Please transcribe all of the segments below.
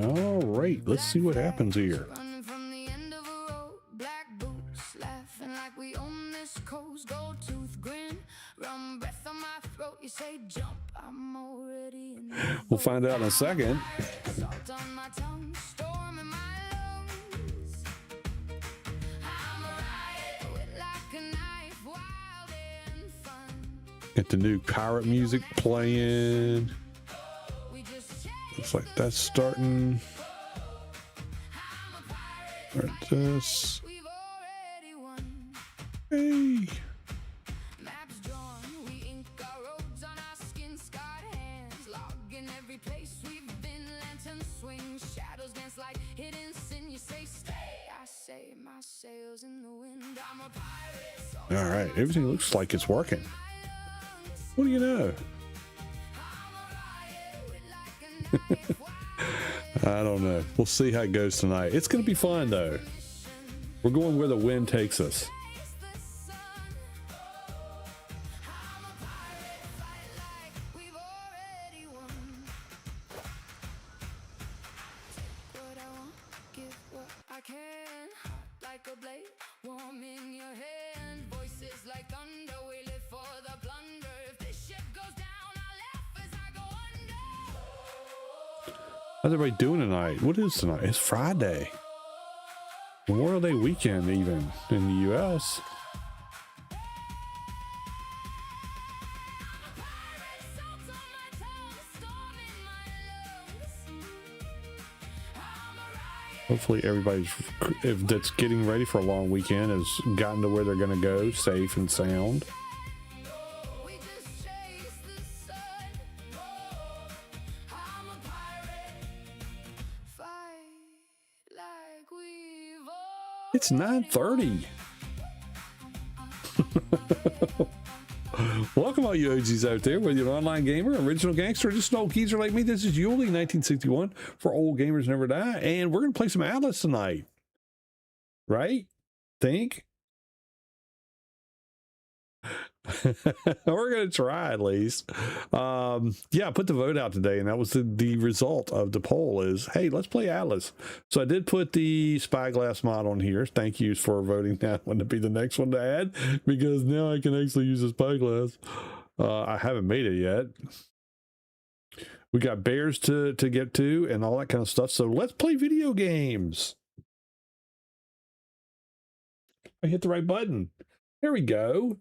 All right, let's see what happens here. Running from the end of a road, black boots, laughing like we own this coast, gold tooth grin, rum breath on my throat. You say jump, I'm already in the We'll find out in a second. salt on my tongue, storm in my lungs. I'm a riot with like a knife, wild and fun. Get the new pirate music playing. We just Looks like that's starting. Right, this. we've already won. Hey. Maps drawn, we ink our roads on our skin-scarred hands, logging every place we've been. Lanterns swing, shadows dance like hidden sin. You say stay, I say my sails in the wind. I'm a pirate. All right, everything looks like it's working. What do you know? I don't know. We'll see how it goes tonight. It's going to be fun, though. We're going where the wind takes us. How's everybody doing tonight? What is tonight? It's Friday. Memorial Day weekend, even in the U.S. Hopefully everybody's, if that's getting ready for a long weekend, has gotten to where they're going to go safe and sound. It's 9:30. Welcome all you OGs out there, whether you're an online gamer, original gangster, or just an old geezer like me. This is Yuli 1961 for Old Gamers Never Die, and we're going to play some Atlas tonight. Right? Think? We're going to try at least. Yeah, I put the vote out today, and that was the result of the poll is, hey, let's play Atlas. So I did put the Spyglass mod on here. Thank you for voting that one to be the next one to add, because now I can actually use the Spyglass. I haven't made it yet. We got bears to get to and all that kind of stuff. So let's play video games. I hit the right button. There we go.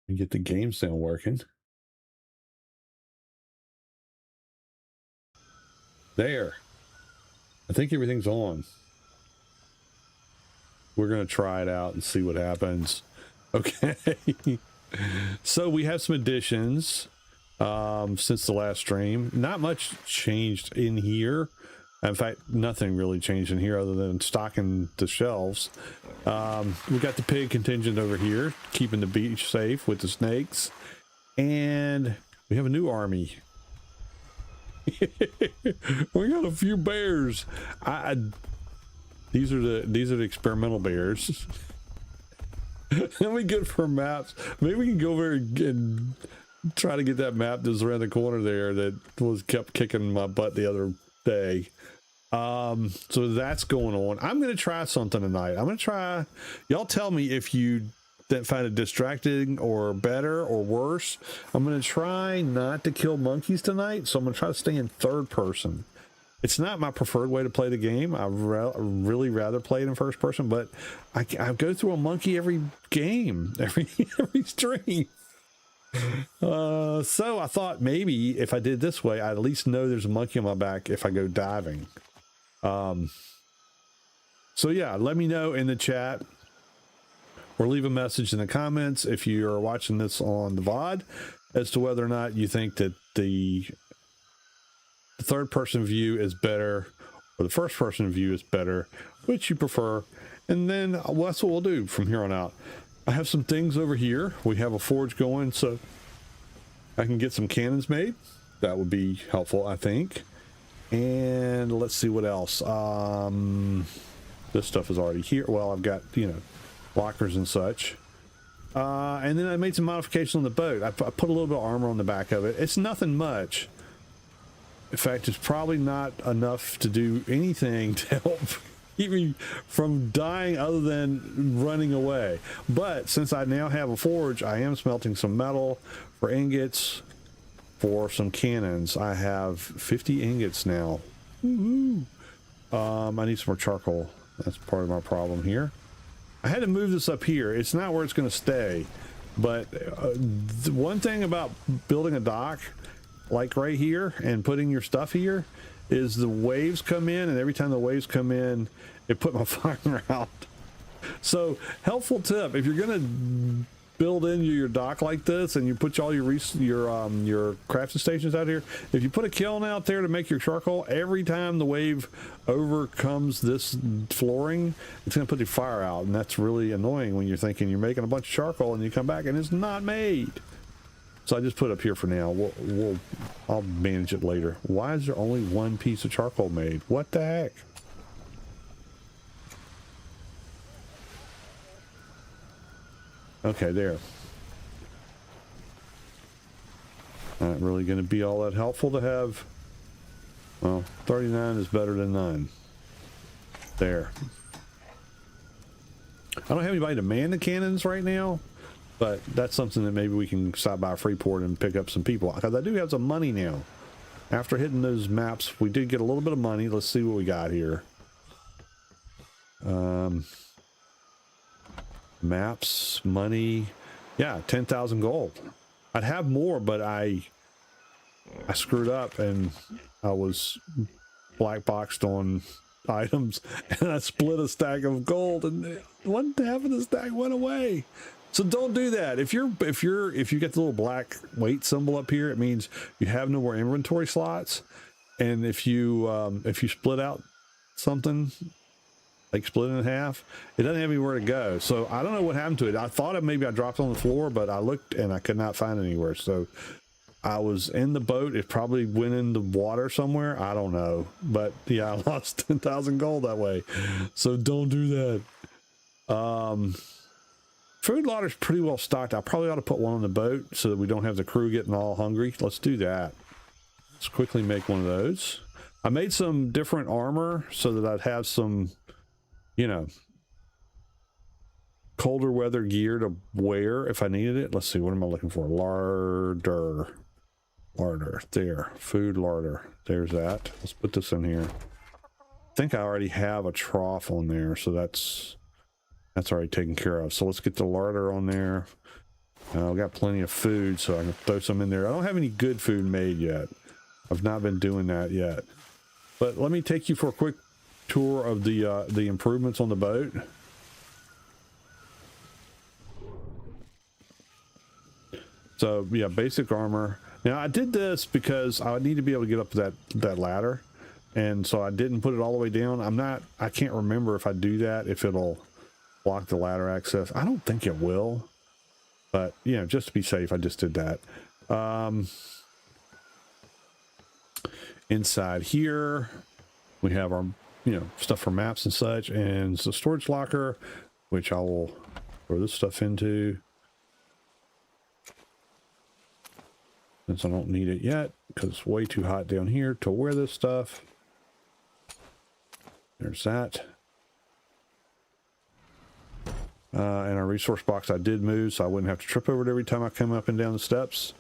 And get the game sound working. There. I think everything's on. We're going to try it out and see what happens. Okay. So we have some additions since the last stream. Not much changed in here. In fact, nothing really changed in here other than stocking the shelves. We got the pig contingent over here, keeping the beach safe with the snakes. And we have a new army. We got a few bears. These are the experimental bears. That'd be good for maps. Maybe we can go over and try to get that map that's around the corner there that kept kicking my butt the other day. So that's going on. I'm going to try something tonight. I'm going to try, y'all tell me if you find it distracting or better or worse. I'm going to try not to kill monkeys tonight. So I'm going to try to stay in third person. It's not my preferred way to play the game. I really rather play it in first person, but I go through a monkey every game, every stream. So I thought maybe if I did this way, I at least know there's a monkey on my back if I go diving. So yeah, let me know in the chat or leave a message in the comments if you are watching this on the VOD as to whether or not you think that the third person view is better or the first person view is better, which you prefer. And then that's what we'll do from here on out. I have some things over here. We have a forge going, so I can get some cannons made. That would be helpful, I think. And let's see what else. This stuff is already here. Well, I've got, you know, lockers and such. And then I made some modifications on the boat. I put a little bit of armor on the back of it. It's nothing much. In fact, it's probably not enough to do anything to help keep me from dying other than running away. But since I now have a forge, I am smelting some metal for ingots for some cannons. I have 50 ingots now. Woohoo! I need some more charcoal. That's part of my problem here. I had to move this up here. It's not where it's going to stay. But the one thing about building a dock, like right here, and putting your stuff here, is the waves come in, and every time the waves come in, it put my fire out. So, helpful tip, if you're going to build in your dock like this, and you put all your crafting stations out here, if you put a kiln out there to make your charcoal, every time the wave overcomes this flooring, it's going to put the fire out, and that's really annoying when you're thinking you're making a bunch of charcoal and you come back and it's not made. So I just put it up here for now. I'll manage it later. Why is there only one piece of charcoal made? What the heck? Okay, there. Not really going to be all that helpful to have. Well, 39 is better than none. There. I don't have anybody to man the cannons right now, but that's something that maybe we can stop by Freeport and pick up some people, because I do have some money now. After hitting those maps, we did get a little bit of money. Let's see what we got here. Maps, money, yeah, 10,000 gold. I'd have more, but I screwed up and I was black boxed on items, and I split a stack of gold, and one half of the stack went away. So don't do that. If you get the little black weight symbol up here, it means you have no more inventory slots. And if you split out something, like split it in half, it doesn't have anywhere to go. So I don't know what happened to it. I thought maybe I dropped it on the floor, but I looked and I could not find it anywhere. So I was in the boat. It probably went in the water somewhere. I don't know. But yeah, I lost 10,000 gold that way. So don't do that. Food larder's pretty well stocked. I probably ought to put one on the boat so that we don't have the crew getting all hungry. Let's do that. Let's quickly make one of those. I made some different armor so that I'd have some, you know, colder weather gear to wear if I needed it. Let's see, what am I looking for? Larder. There, food larder. There's that. Let's put this in here. I think I already have a trough on there, so that's already taken care of. So let's get the larder on there. I've got plenty of food, so I can throw some in there. I don't have any good food made yet. I've not been doing that yet. But let me take you for a quick tour of the improvements on the boat. So yeah, basic armor. Now I did this because I need to be able to get up that ladder, and so I didn't put it all the way down. I can't remember if I do that, if it'll block the ladder access. I don't think it will, but you know, just to be safe, I just did that. Inside here we have our, you know, stuff for maps and such, and the storage locker, which I will throw this stuff into since I don't need it yet because it's way too hot down here to wear this stuff. There's that. And our resource box I did move so I wouldn't have to trip over it every time I come up and down the steps.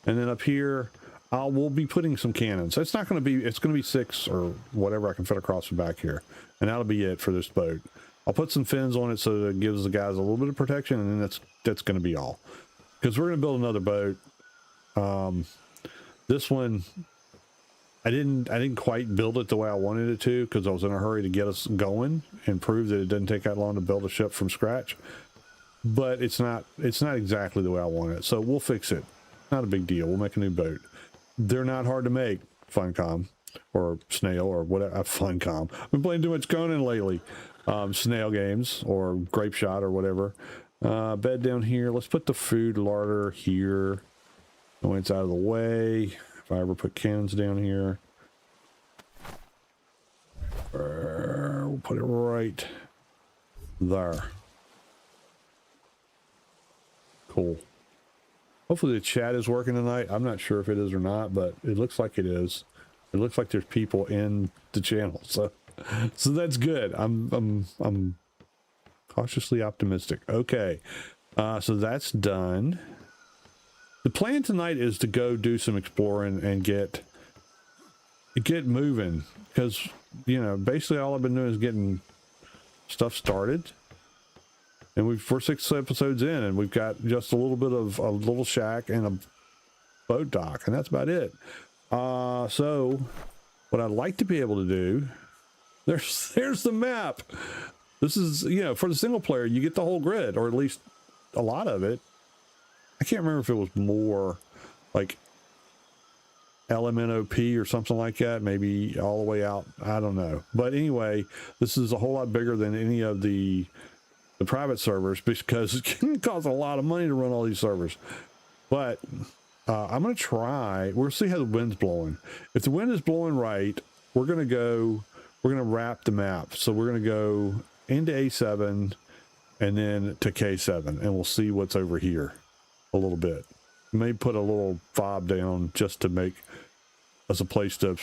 And then up here we'll be putting some cannons. It's not going to be, it's going to be 6 or whatever I can fit across the back here, and that'll be it for this boat. I'll put some fins on it so that it gives the guys a little bit of protection, and then that's going to be all, because we're going to build another boat. This one I didn't quite build it the way I wanted it to, because I was in a hurry to get us going and prove that it doesn't take that long to build a ship from scratch. But it's not exactly the way I want it, so we'll fix it. Not a big deal. We'll make a new boat. They're not hard to make. Funcom or Snail or whatever. Funcom. I've been playing too much Conan lately. Snail games or Grape Shot or whatever. Bed down here. Let's put the food larder here. When it's out of the way. If I ever put cannons down here, we'll put it right there. cool. Hopefully the chat is working tonight. I'm not sure if it is or not, but it looks like it is. It looks like there's people in the channel, so that's good. I'm cautiously optimistic. Okay, so that's done. The plan tonight is to go do some exploring and get moving, because you know, basically all I've been doing is getting stuff started, and we're 6 episodes in, and we've got just a little bit of a little shack and a boat dock, and that's about it. So what I'd like to be able to do, there's the map. This is, you know, for the single player, you get the whole grid, or at least a lot of it. I can't remember if it was more like LMNOP or something like that, maybe all the way out. I don't know. But anyway, this is a whole lot bigger than any of the private servers, because it can cost a lot of money to run all these servers. But I'm going to try. We'll see how the wind's blowing. If the wind is blowing right, we're going to wrap the map. So we're going to go into A7 and then to K7, and we'll see what's over here a little bit. Maybe put a little fob down just to make as a place to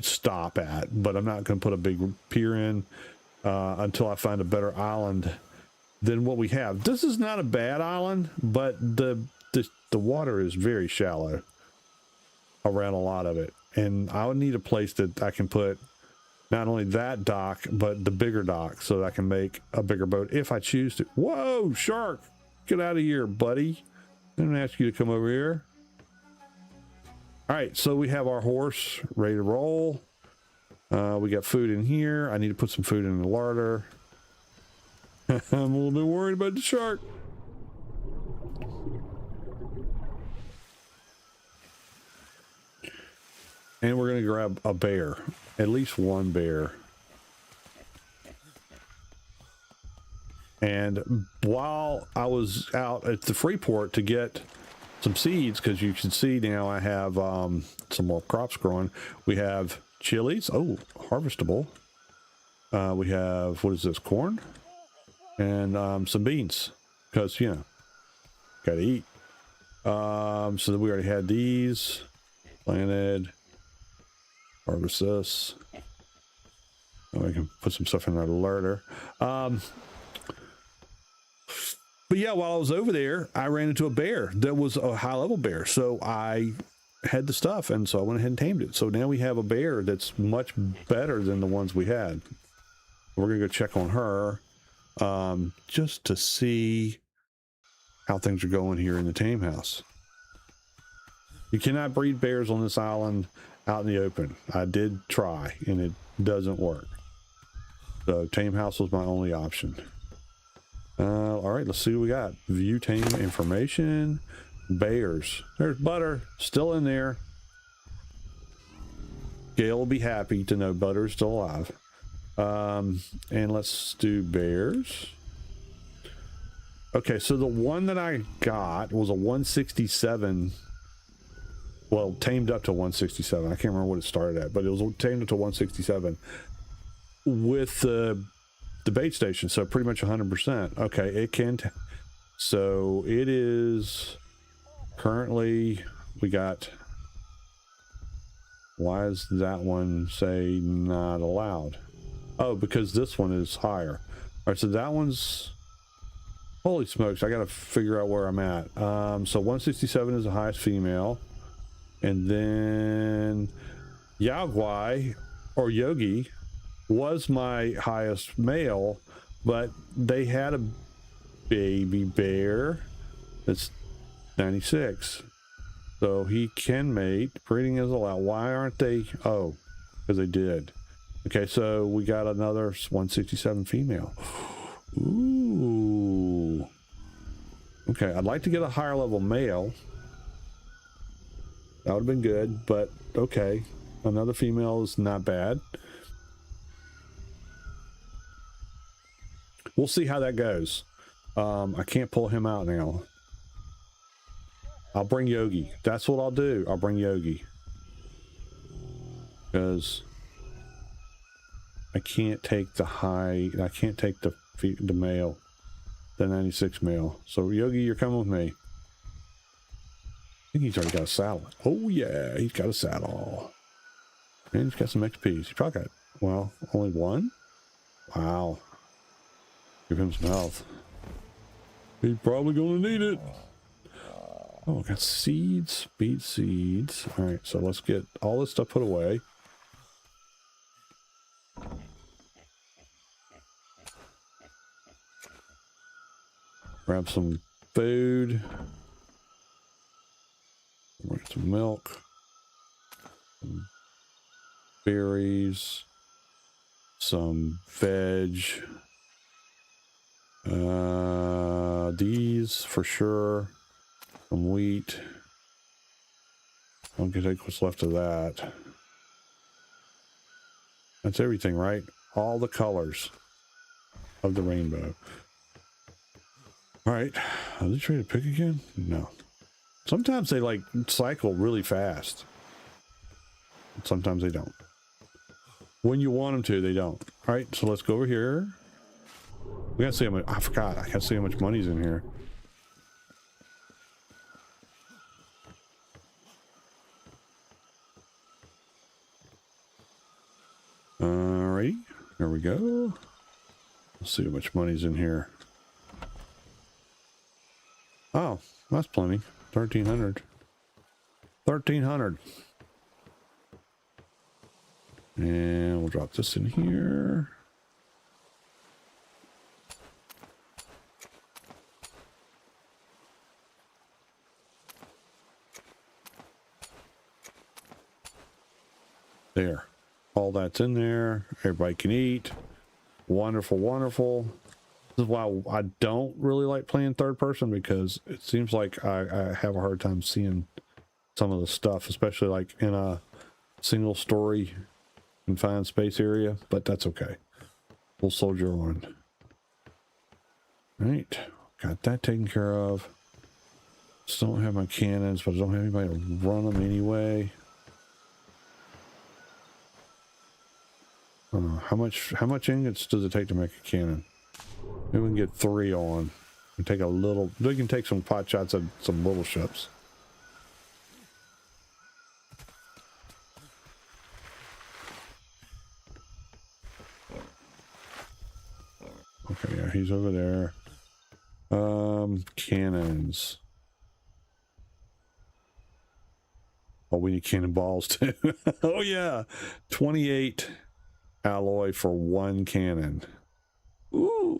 stop at, but I'm not going to put a big pier in until I find a better island than what we have. This is not a bad island, but the water is very shallow around a lot of it, and I would need a place that I can put not only that dock but the bigger dock, so that I can make a bigger boat if I choose to. Whoa, shark, get out of here, buddy. I'm gonna ask you to come over here. All right, so we have our horse ready to roll. We got food in here. I need to put some food in the larder. I'm a little bit worried about the shark. And we're gonna grab a bear, at least one bear. And while I was out at the free port to get some seeds, because you can see now I have some more crops growing. We have chilies, oh, harvestable. We have, what is this, corn? And some beans, because, you know, gotta eat. So that we already had these planted. Harvest this. Oh, I can put some stuff in our larder. But yeah, while I was over there, I ran into a bear that was a high level bear. So I had the stuff, and so I went ahead and tamed it. So now we have a bear that's much better than the ones we had. We're gonna go check on her, just to see how things are going here in the tame house. You cannot breed bears on this island out in the open. I did try, and it doesn't work. So tame house was my only option. All right, let's see what we got. View tame information. Bears. There's Butter, still in there. Gail will be happy to know Butter's still alive. And let's do bears. Okay, so the one that I got was a 167. Well, tamed up to 167. I can't remember what it started at, but it was tamed up to 167 with the bait station, so pretty much 100%. Okay, it can. So it is currently, we got. Why is that one say not allowed? Oh, because this one is higher. All right, so that one's. Holy smokes! I got to figure out where I'm at. So 167 is the highest female. And then Yagwai or Yogi was my highest male, but they had a baby bear that's 96. So he can mate. Breeding is allowed. Why aren't they? Oh, because they did. Okay, so we got another 167 female. Ooh. Okay, I'd like to get a higher level male. That would have been good, but okay. Another female is not bad. We'll see how that goes. I can't pull him out now. I'll bring Yogi. That's what I'll do. I'll bring Yogi. Because I can't take the high, I can't take the male, the 96 male. So Yogi, you're coming with me. think he's already got a saddle. Oh yeah, he's got a saddle. And he's got some XP. He probably got, well, only one? Wow. Give him some health. He's probably gonna need it. Oh, got seeds, beet seeds. All right, so let's get all this stuff put away. Grab some food. Get some milk. Some berries. Some veg. These for sure. Some wheat. I'm gonna take what's left of that. That's everything, right? All the colors of the rainbow. All right, are they trying to pick again? No. Sometimes they like cycle really fast. Sometimes they don't. When you want them to, they don't. All right, so let's go over here. We gotta see how much. I forgot. I gotta see how much money's in here. Alrighty, there we go. Let's see how much money's in here. Oh, that's plenty. 1,300. 1,300. And we'll drop this in here. There. All that's in there. Everybody can eat. Wonderful, wonderful. This is why I don't really like playing third person, because it seems like I have a hard time seeing some of the stuff, especially like in a single story confined space area, but that's okay. We'll soldier on. Right, got that taken care of. Still don't have my cannons, but I don't have anybody to run them anyway. How much ingots does it take to make a cannon? Maybe we can get 3 on and take a little. We can take some pot shots at some little ships. Okay, yeah, he's over there. Cannons. Oh, we need cannonballs too. Oh yeah, 28 alloy for 1 cannon. Ooh.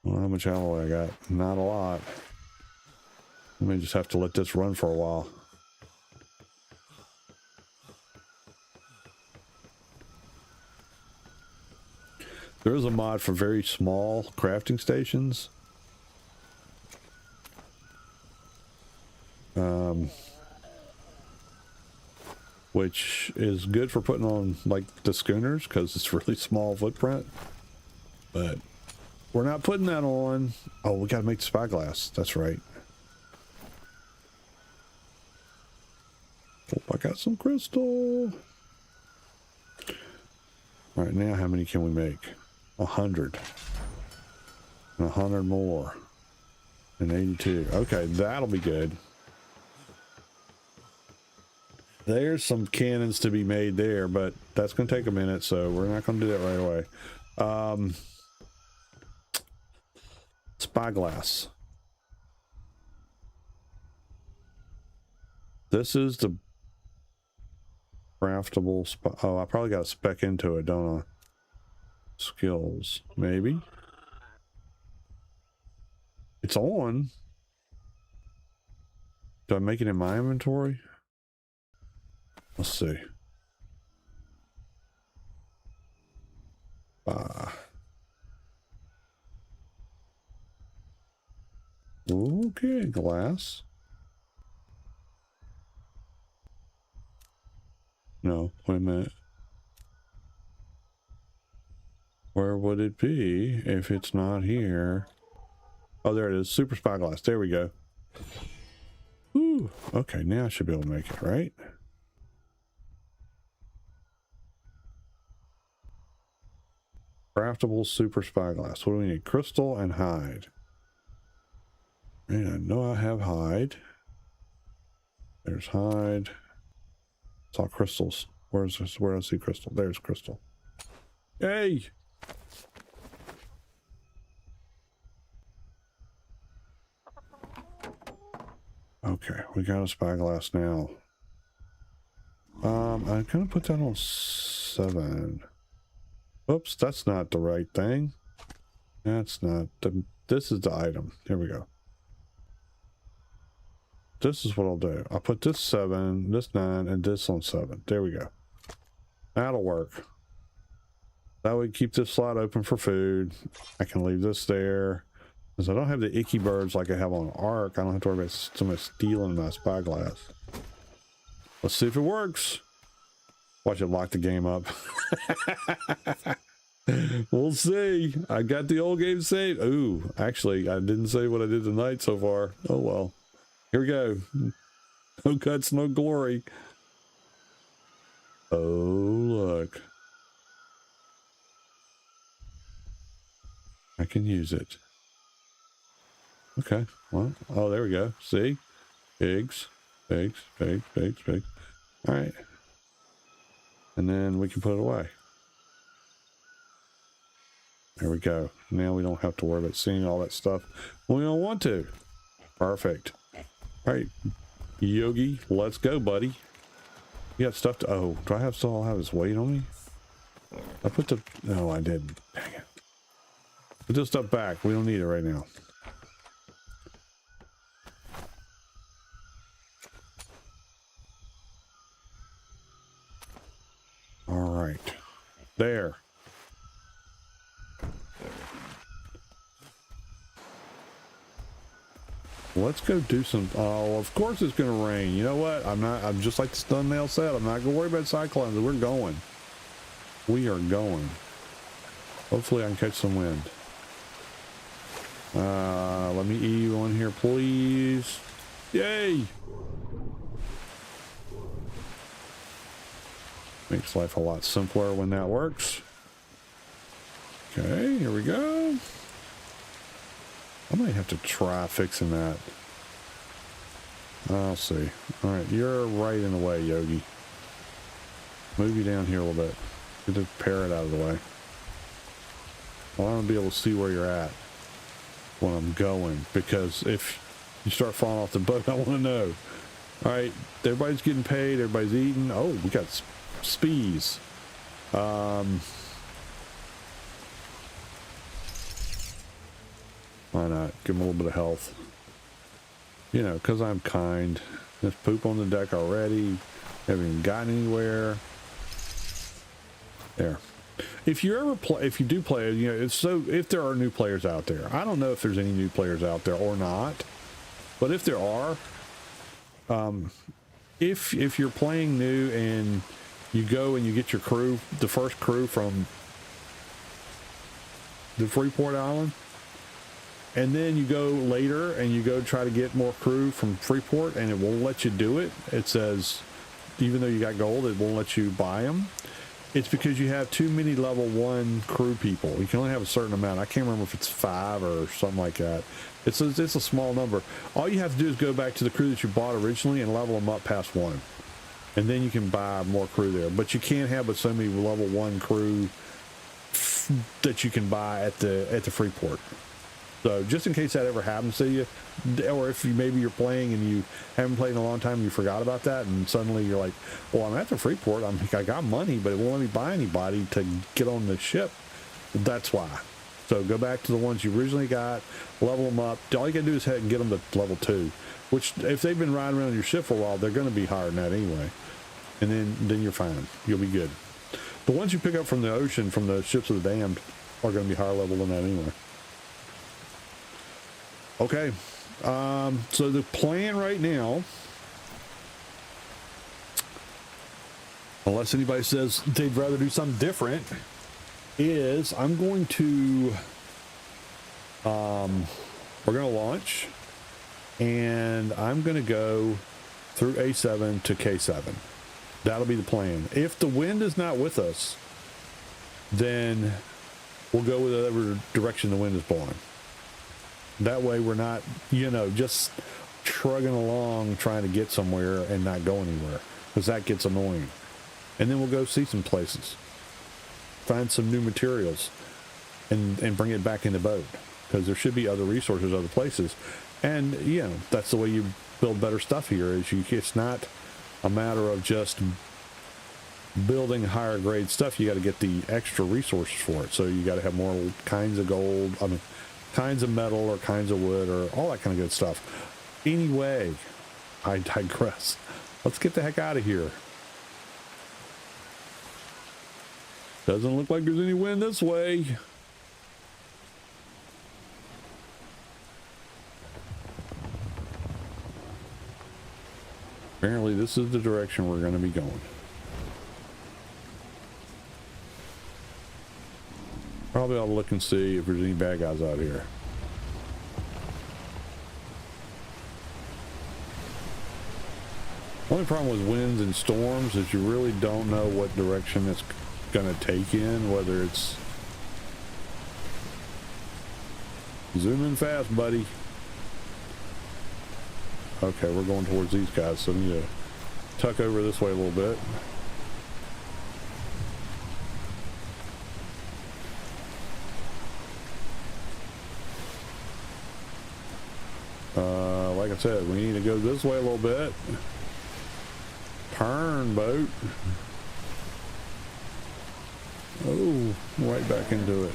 Well, how much alloy I got? Not a lot. I may just have to let this run for a while. There is a mod for very small crafting stations. Which is good for putting on like the schooners because it's really small footprint. But we're not putting that on. Oh, we gotta make the spyglass. That's right. Hope I got some crystal. All right, now how many can we make? 100. And 100 more. And 82. Okay, that'll be good. There's some cannons to be made there, but that's going to take a minute, so we're not going to do that right away. Spyglass. This is the craftable. Oh, I probably got to spec into it, don't I? Skills, maybe. It's on. Do I make it in my inventory? Let's see. Okay, glass. No, wait a minute. Where would it be if it's not here? Oh, there it is. Super Spyglass. There we go. Ooh, okay, now I should be able to make it, right? Craftable Super Spyglass. What do we need? Crystal and hide. And I know I have hide. There's hide. Saw crystals. Where's this? Where do I see crystal? There's crystal. Hey! Okay, we got a spyglass now. I'm gonna put that on 7. Oops, that's not the right thing. That's not the, this is the item. Here we go. This is what I'll do. I'll put this 7, this 9, and this on 7. There we go. That'll work. That would keep this slot open for food. I can leave this there. Because I don't have the icky birds like I have on Ark, I don't have to worry about somebody stealing my spyglass. Let's see if it works. Watch it lock the game up. We'll see. I got the old game saved. Ooh, actually, I didn't say what I did tonight so far. Oh well. Here we go. No cuts, no glory. Oh, look. I can use it. Okay, well, oh, there we go. See? Pigs, pigs, pigs, pigs, pigs. All right. And then we can put it away. There we go. Now we don't have to worry about seeing all that stuff when we don't want to. Perfect. All right, Yogi, let's go, buddy. You got stuff to, oh, do I have still have this weight on me? I put the, no, I didn't. Dang it. Put this stuff back. We don't need it right now. All right, there. Let's go do some, oh, of course it's gonna rain. You know what? I'm just like the thumbnail said, I'm not gonna worry about cyclones. We're going. We are going. Hopefully I can catch some wind. Let me EU on here, please. Yay! Makes life a lot simpler when that works. Okay, here we go. I might have to try fixing that. I'll see. All right, you're right in the way, Yogi. Move you down here a little bit. Get the parrot out of the way. I want to be able to see where you're at when I'm going, because if you start falling off the boat, I want to know. All right, everybody's getting paid. Everybody's eating. Oh, we got spees. Why not? Give them a little bit of health. You know, because I'm kind. There's poop on the deck already. Haven't even gotten anywhere. There. If you ever play, if you do play, you know, it's so, if there are new players out there, I don't know if there's any new players out there or not, but if there are, if you're playing new and you go and you get your crew, the first crew from the Freeport Island, and then you go later and you go try to get more crew from Freeport and it won't let you do it. It says, even though you got gold, it won't let you buy them. It's because you have too many level 1 crew people. You can only have a certain amount. I can't remember if it's 5 or something like that. It's a small number. All you have to do is go back to the crew that you bought originally and level them up past 1. And then you can buy more crew there. But you can't have but so many level 1 crew that you can buy at the Freeport. So just in case that ever happens to you, or if maybe you're playing and you haven't played in a long time and you forgot about that, and suddenly you're like, well, I'm at the Freeport, I got money, but it won't let me buy anybody to get on the ship. That's why. So go back to the ones you originally got, level them up. All you gotta do is head and get them to level 2, which if they've been riding around your ship for a while, they're gonna be higher than that anyway. And then you're fine. You'll be good. The ones you pick up from the ocean, from the ships of the damned, are gonna be higher level than that anyway. Okay, so the plan right now, unless anybody says they'd rather do something different, is I'm going to, we're going to launch, and I'm going to go through A7 to K7. That'll be the plan. If the wind is not with us, then we'll go whatever direction the wind is blowing. That way we're not, you know, just trugging along trying to get somewhere and not go anywhere, because that gets annoying. And then we'll go see some places, find some new materials, and bring it back in the boat, because there should be other resources other places. And you know, that's the way you build better stuff here. Is it's not a matter of just building higher grade stuff. You got to get the extra resources for it. So you got to have more kinds of gold, I mean kinds of metal or kinds of wood or all that kind of good stuff. Anyway, I digress. Let's get the heck out of here. Doesn't look like there's any wind this way. Apparently this is the direction we're going to be going. Probably ought to look and see if there's any bad guys out here. Only problem with winds and storms is you really don't know what direction it's going to take in, whether it's... Zoom in fast, buddy. Okay, we're going towards these guys, so we need to tuck over this way a little bit. Like I said, we need to go this way a little bit. Turn, boat. Oh, right back into it.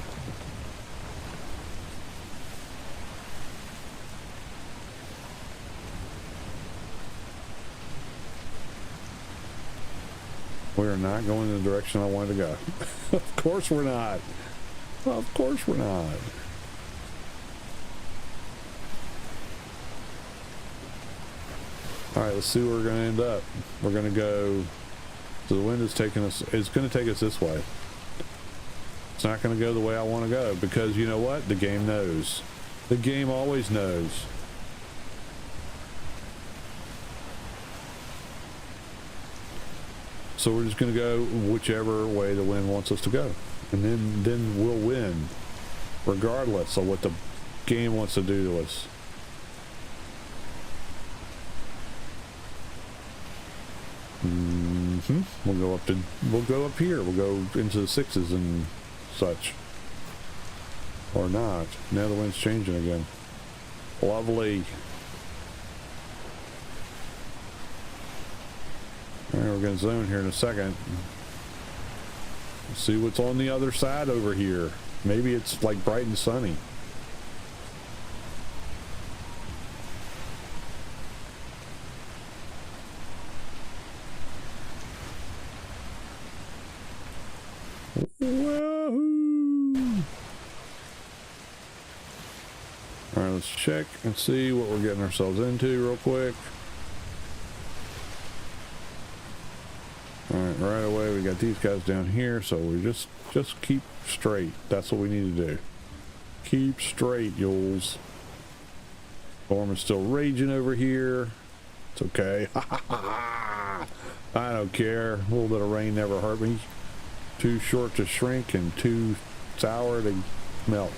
We're not going in the direction I wanted to go. Of course we're not. Of course we're not. All right, let's see where we're going to end up. We're going to go, so the wind is taking us, it's going to take us this way. It's not going to go the way I want to go, because you know what? The game knows. The game always knows. So we're just going to go whichever way the wind wants us to go. And then we'll win, regardless of what the game wants to do to us. We'll go up here. We'll go into the sixes and such. Or not. Now the wind's changing again. Lovely. Alright, we're gonna zone here in a second. See what's on the other side over here. Maybe it's like bright and sunny. Woohoo! Alright, let's check and see what we're getting ourselves into real quick. Alright, right away we got these guys down here, so we just keep straight. That's what we need to do. Keep straight, y'alls. Storm is still raging over here. It's okay. I don't care. A little bit of rain never hurt me. Too short to shrink and too sour to melt.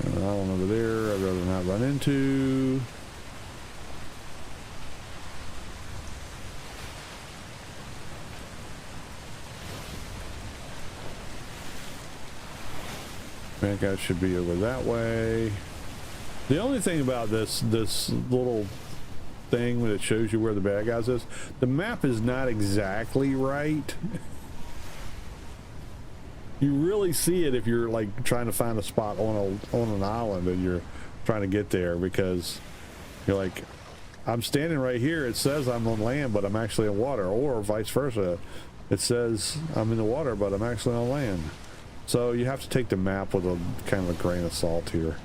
An island over there I'd rather not run into. Bad guys should be over that way. The only thing about this little thing when it shows you where the bad guys is, the map is not exactly right. You really see it if you're like trying to find a spot on an island and you're trying to get there, because you're like, I'm standing right here, it says I'm on land but I'm actually in water, or vice versa, it says I'm in the water but I'm actually on land. So you have to take the map with a kind of a grain of salt here.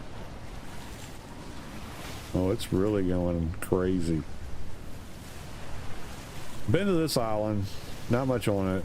Oh, it's really going crazy. Been to this island, not much on it.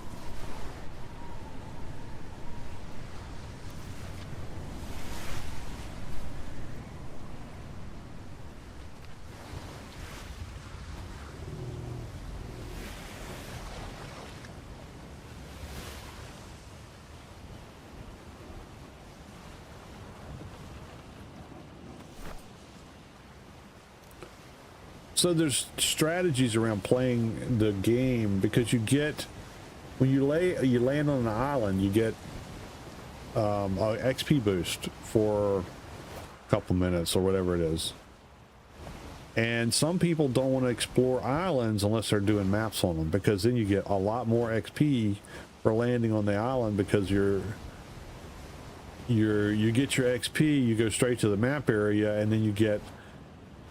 So there's strategies around playing the game, because you get, when you land on an island, you get a XP boost for a couple minutes or whatever it is. And some people don't want to explore islands unless they're doing maps on them, because then you get a lot more XP for landing on the island, because you get your XP, you go straight to the map area, and then you get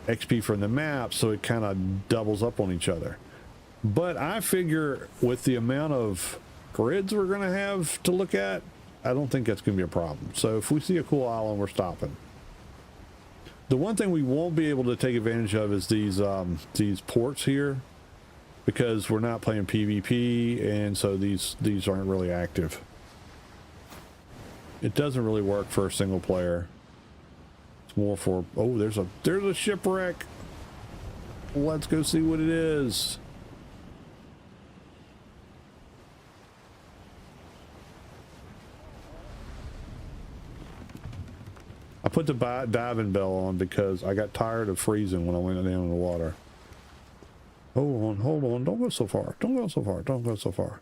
XP from the map, so it kind of doubles up on each other. But I figure with the amount of grids we're going to have to look at, I don't think that's going to be a problem. So if we see a cool island, we're stopping. The one thing we won't be able to take advantage of is these ports here, because we're not playing PvP, and so these aren't really active. It doesn't really work for a single player. It's more for, oh, there's a shipwreck. Let's go see what it is. I put the diving bell on because I got tired of freezing when I went down in the water. Hold on. Don't go so far. Don't go so far.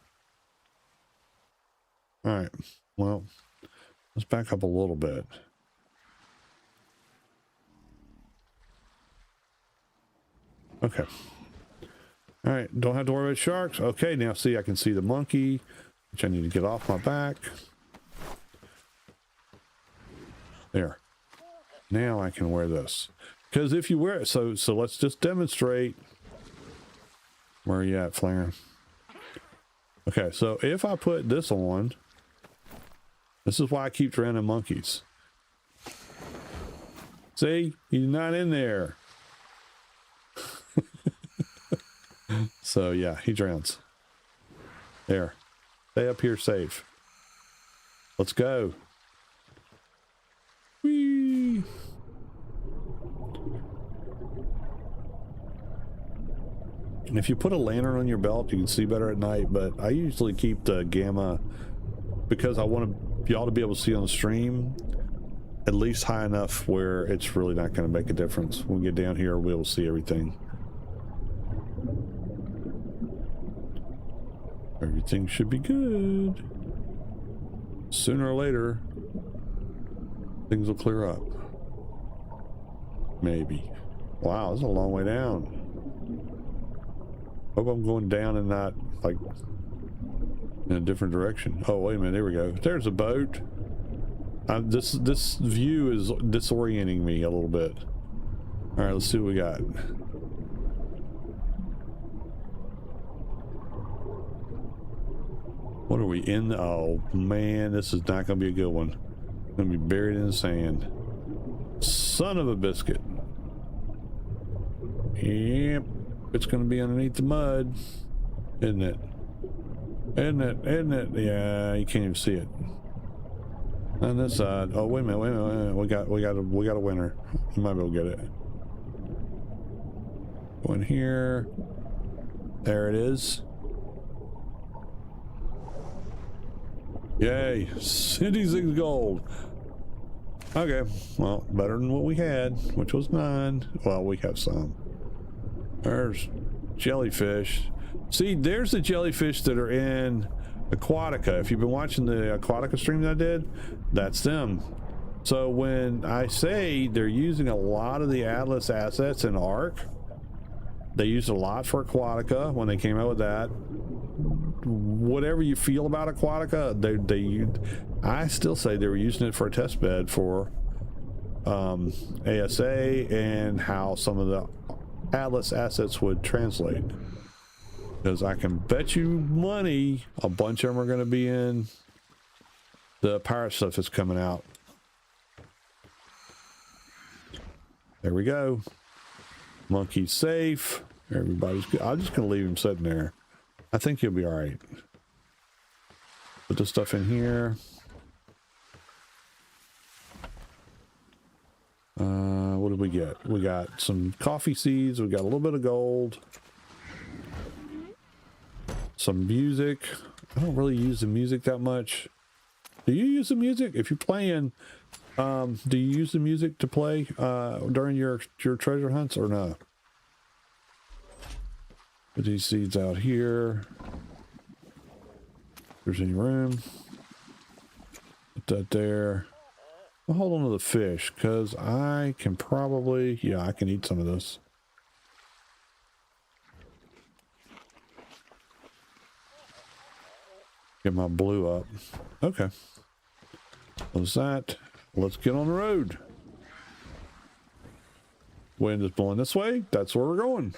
All right. Well, let's back up a little bit. Okay. All right. Don't have to worry about sharks. Okay. Now see, I can see the monkey, which I need to get off my back. There. Now I can wear this. Because if you wear it, so let's just demonstrate. Where are you at, Flair? Okay, so if I put this on, this is why I keep drowning monkeys. See, he's not in there. So yeah, he drowns. There. Stay up here safe. Let's go. Whee! And if you put a lantern on your belt, you can see better at night, but I usually keep the gamma because I want y'all to be able to see on the stream at least high enough where it's really not going to make a difference. When we get down here, we'll be able to see everything. Everything should be good. Sooner or later, things will clear up. Maybe. Wow, this is a long way down. Hope I'm going down and not like in a different direction. Oh, wait a minute. There we go. There's a boat. This view is disorienting me a little bit. All right, let's see what we got. What are we in? Oh man, this is not going to be a good one. I'm going to be buried in the sand. Son of a biscuit. Yep. It's going to be underneath the mud, isn't it? Isn't it? Yeah, you can't even see it. On this side. Oh, wait a minute. We got a winner. You might be able to get it. Go in here. There it is. Yay. 66 gold. Okay. Well, better than what we had, which was 9. Well, we have some. There's jellyfish. See, there's the jellyfish that are in Aquatica. If you've been watching the Aquatica stream that I did, that's them. So when I say they're using a lot of the Atlas assets in Ark, they used a lot for Aquatica when they came out with that. Whatever you feel about Aquatica, I still say they were using it for a test bed for ASA and how some of the Atlas assets would translate, because I can bet you money a bunch of them are going to be in the pirate stuff that's coming out. There we go. Monkey's safe. Everybody's good. I'm just going to leave him sitting there. I think he'll be all right. Put the stuff in here. What did we get? We got some coffee seeds. We got a little bit of gold. Some music. I don't really use the music that much. Do you use the music? If you're playing, do you use the music to play during your treasure hunts or no? Put these seeds out here. If there's any room. Put that there. I'll hold on to the fish because I can probably, yeah, I can eat some of this. Get my blue up. Okay. What's that? Let's get on the road. Wind is blowing this way. That's where we're going.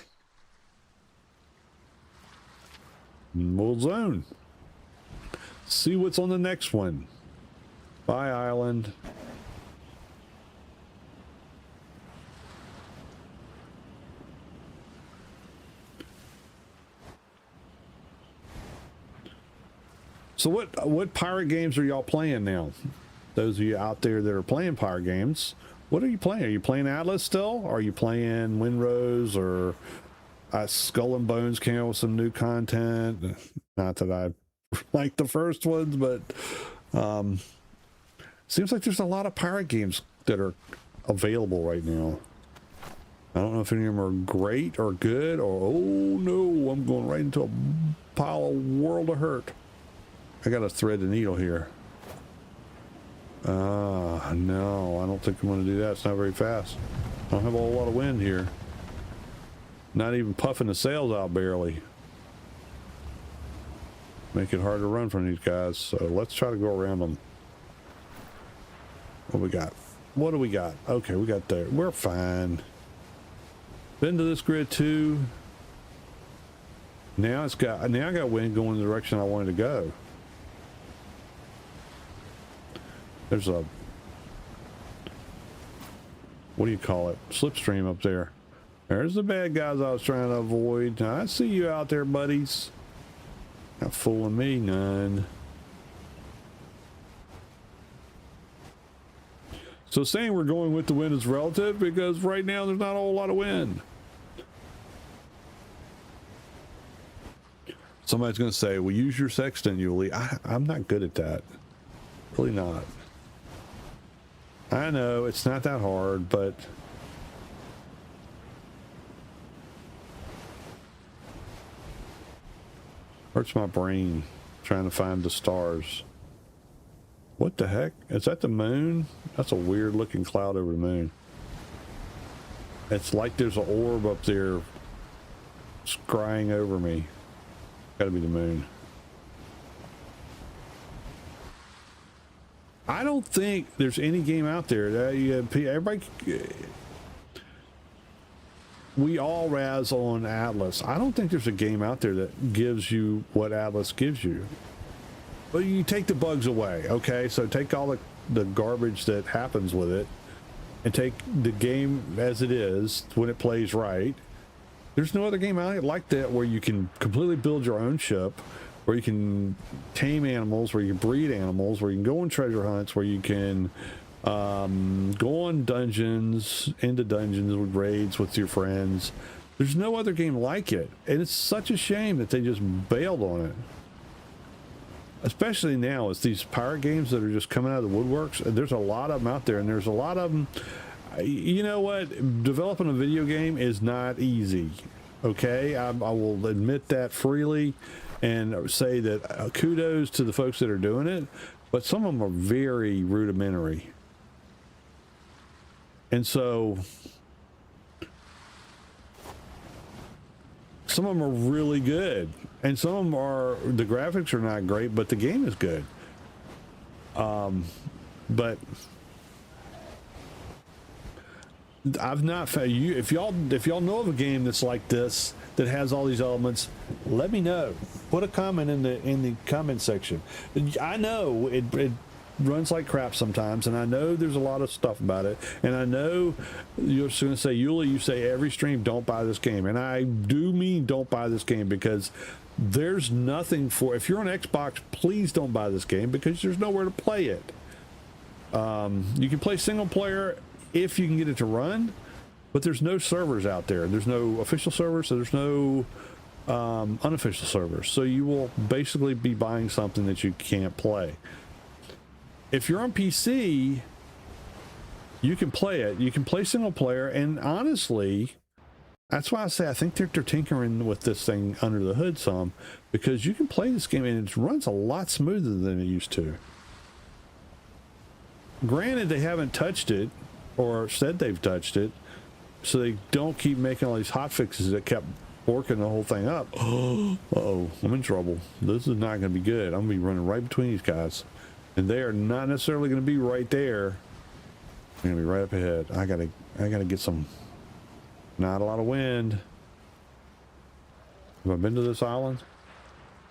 We'll zone. See what's on the next one. Bye, island. So what pirate games are y'all playing now? Those of you out there that are playing pirate games, what are you playing? Are you playing Atlas still? Are you playing Windrose or Skull and Bones came out with some new content? Not that I like the first ones, but seems like there's a lot of pirate games that are available right now. I don't know if any of them are great or good or, oh no, I'm going right into a pile of world of hurt. I got to thread the needle here. No, I don't think I'm going to do that. It's not very fast. I don't have a whole lot of wind here. Not even puffing the sails out barely. Make it hard to run from these guys. So let's try to go around them. What we got? What do we got? Okay, we got there. We're fine. Been to this grid too. Now I got wind going in the direction I wanted to go. There's a, what do you call it? Slipstream up there. There's the bad guys I was trying to avoid. I see you out there, buddies. Not fooling me none. So saying we're going with the wind is relative because right now there's not a whole lot of wind. Somebody's going to say, well, use your sextant, Yuli. I'm not good at that. Really not. I know it's not that hard, but hurts my brain trying to find the stars. What the heck? Is that the moon? That's a weird looking cloud over the moon. It's like there's an orb up there scrying over me. Gotta be the moon. I don't think there's any game out there that everybody, we all razz on Atlas. I don't think there's a game out there that gives you what Atlas gives you. But you take the bugs away, okay? So take all the garbage that happens with it and take the game as it is when it plays right. There's no other game out there like that where you can completely build your own ship, where you can tame animals, where you can breed animals, where you can go on treasure hunts, where you can go on into dungeons with raids with your friends. There's no other game like it. And it's such a shame that they just bailed on it. Especially now, it's these pirate games that are just coming out of the woodworks. There's a lot of them out there, and there's a lot of them. You know what? Developing a video game is not easy. Okay? I will admit that freely. And say that kudos to the folks that are doing it, but some of them are very rudimentary. And so some of them are really good. And some of them are, the graphics are not great, but the game is good. But I've not found you, if y'all know of a game that's like this, that has all these elements, let me know. Put a comment in the comment section. I know it runs like crap sometimes, and I know there's a lot of stuff about it, and I know you're just going to say, Yuli, you say every stream, don't buy this game, and I do mean don't buy this game, because there's nothing for, if you're on Xbox, please don't buy this game, because there's nowhere to play it. You can play single player if you can get it to run, but there's no servers out there. There's no official servers, so there's no unofficial servers. So you will basically be buying something that you can't play. If you're on PC, you can play it. You can play single player, and honestly, That's why I say I think they're tinkering with this thing under the hood some, because you can play this game and it runs a lot smoother than it used to. Granted, they haven't touched it or said they've touched it, so they don't keep making all these hot fixes that kept working the whole thing up. Uh-oh, I'm in trouble. This is not going to be good. I'm going to be running right between these guys, and they are not necessarily going to be right there. They're going to be right up ahead. I gotta get some. Not a lot of wind. Have I been to this island?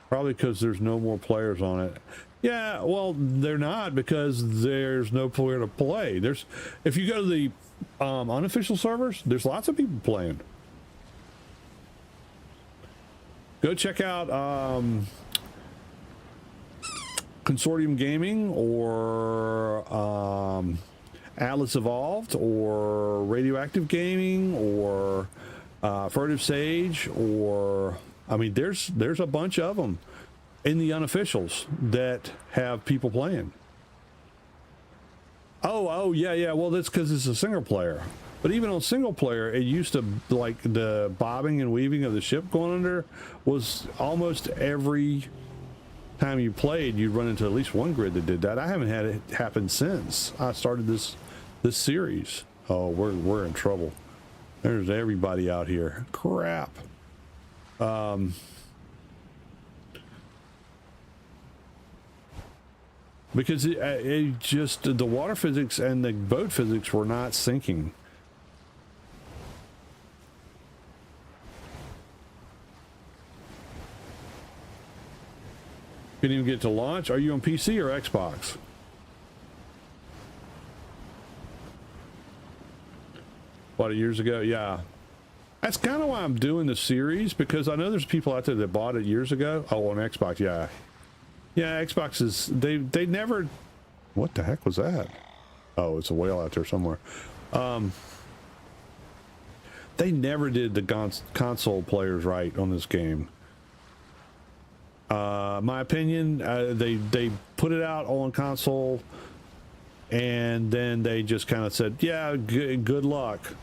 Probably because there's no more players on it. Yeah, well, they're not, because there's no player to play. There's, if you go to the unofficial servers, there's lots of people playing. Go check out Consortium Gaming or Atlas Evolved or Radioactive Gaming or Furtive Sage, or I mean, there's a bunch of them in the unofficials that have people playing. Oh yeah, well, that's because it's a single player. But even on single player, it used to, like, the bobbing and weaving of the ship going under was almost every time you played, you'd run into at least one grid that did that. I haven't had it happen since I started this series. Oh, we're in trouble. There's everybody out here. Crap. Because it just, the water physics and the boat physics were not syncing. Couldn't even get to launch. Are you on PC or Xbox? What, years ago? Yeah. That's kind of why I'm doing the series, because I know there's people out there that bought it years ago. Oh, on Xbox, yeah. Yeah, Xbox is, they never, what the heck was that? Oh, it's a whale out there somewhere. They never did the console players right on this game. My opinion, they put it out on console, and then they just kind of said, yeah, good luck.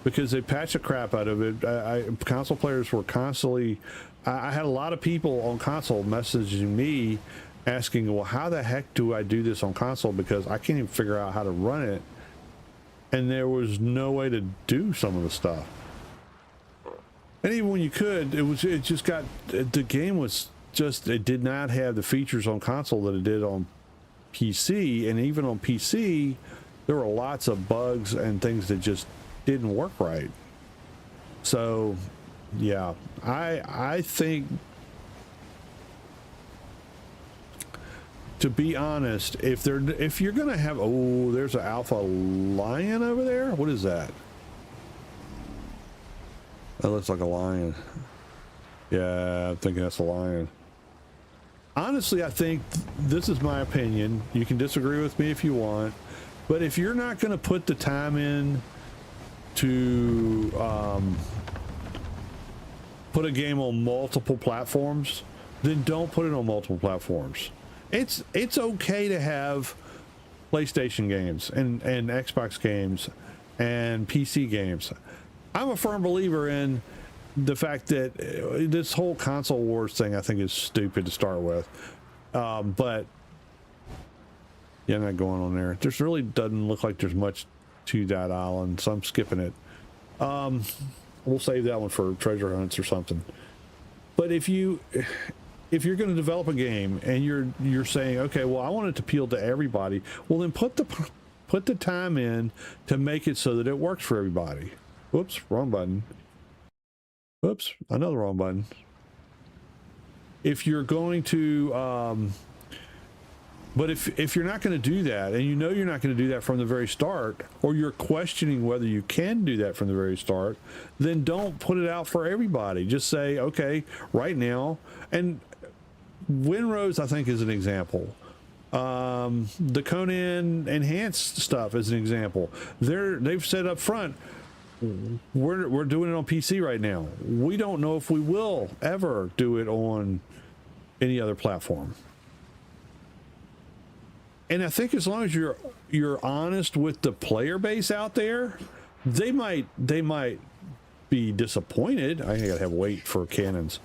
Because they patched the crap out of it. Console players were constantly, I had a lot of people on console messaging me asking, well, how the heck do I do this on console? Because I can't even figure out how to run it. And there was no way to do some of the stuff. And even when you could, it just got, the game was just, it did not have the features on console that it did on PC. And even on PC, there were lots of bugs and things that just didn't work right. So yeah, I think, to be honest, if you're gonna have, oh, there's an alpha lion over there. What is that? That looks like a lion. Yeah, I'm thinking that's a lion. Honestly, I think, this is my opinion, you can disagree with me if you want, but if you're not going to put the time in to put a game on multiple platforms, then don't put it on multiple platforms. It's okay to have PlayStation games and Xbox games and PC games. I'm a firm believer in the fact that this whole console wars thing, I think, is stupid to start with. But yeah, I'm not going on there. There's really doesn't look like there's much to that island, so I'm skipping it. We'll save that one for treasure hunts or something. But if you're going to develop a game and you're saying, okay, well, I want it to appeal to everybody, well, then put the time in to make it so that it works for everybody. Whoops, wrong button. Whoops, another wrong button. If you're going to, but if you're not going to do that, and you know you're not going to do that from the very start, or you're questioning whether you can do that from the very start, then don't put it out for everybody. Just say, okay, right now, and Winrose, I think, is an example. The Conan Enhanced stuff is an example. They've said up front, we're doing it on PC right now. We don't know if we will ever do it on any other platform. And I think as long as you're honest with the player base out there, they might be disappointed. I gotta have wait for cannons.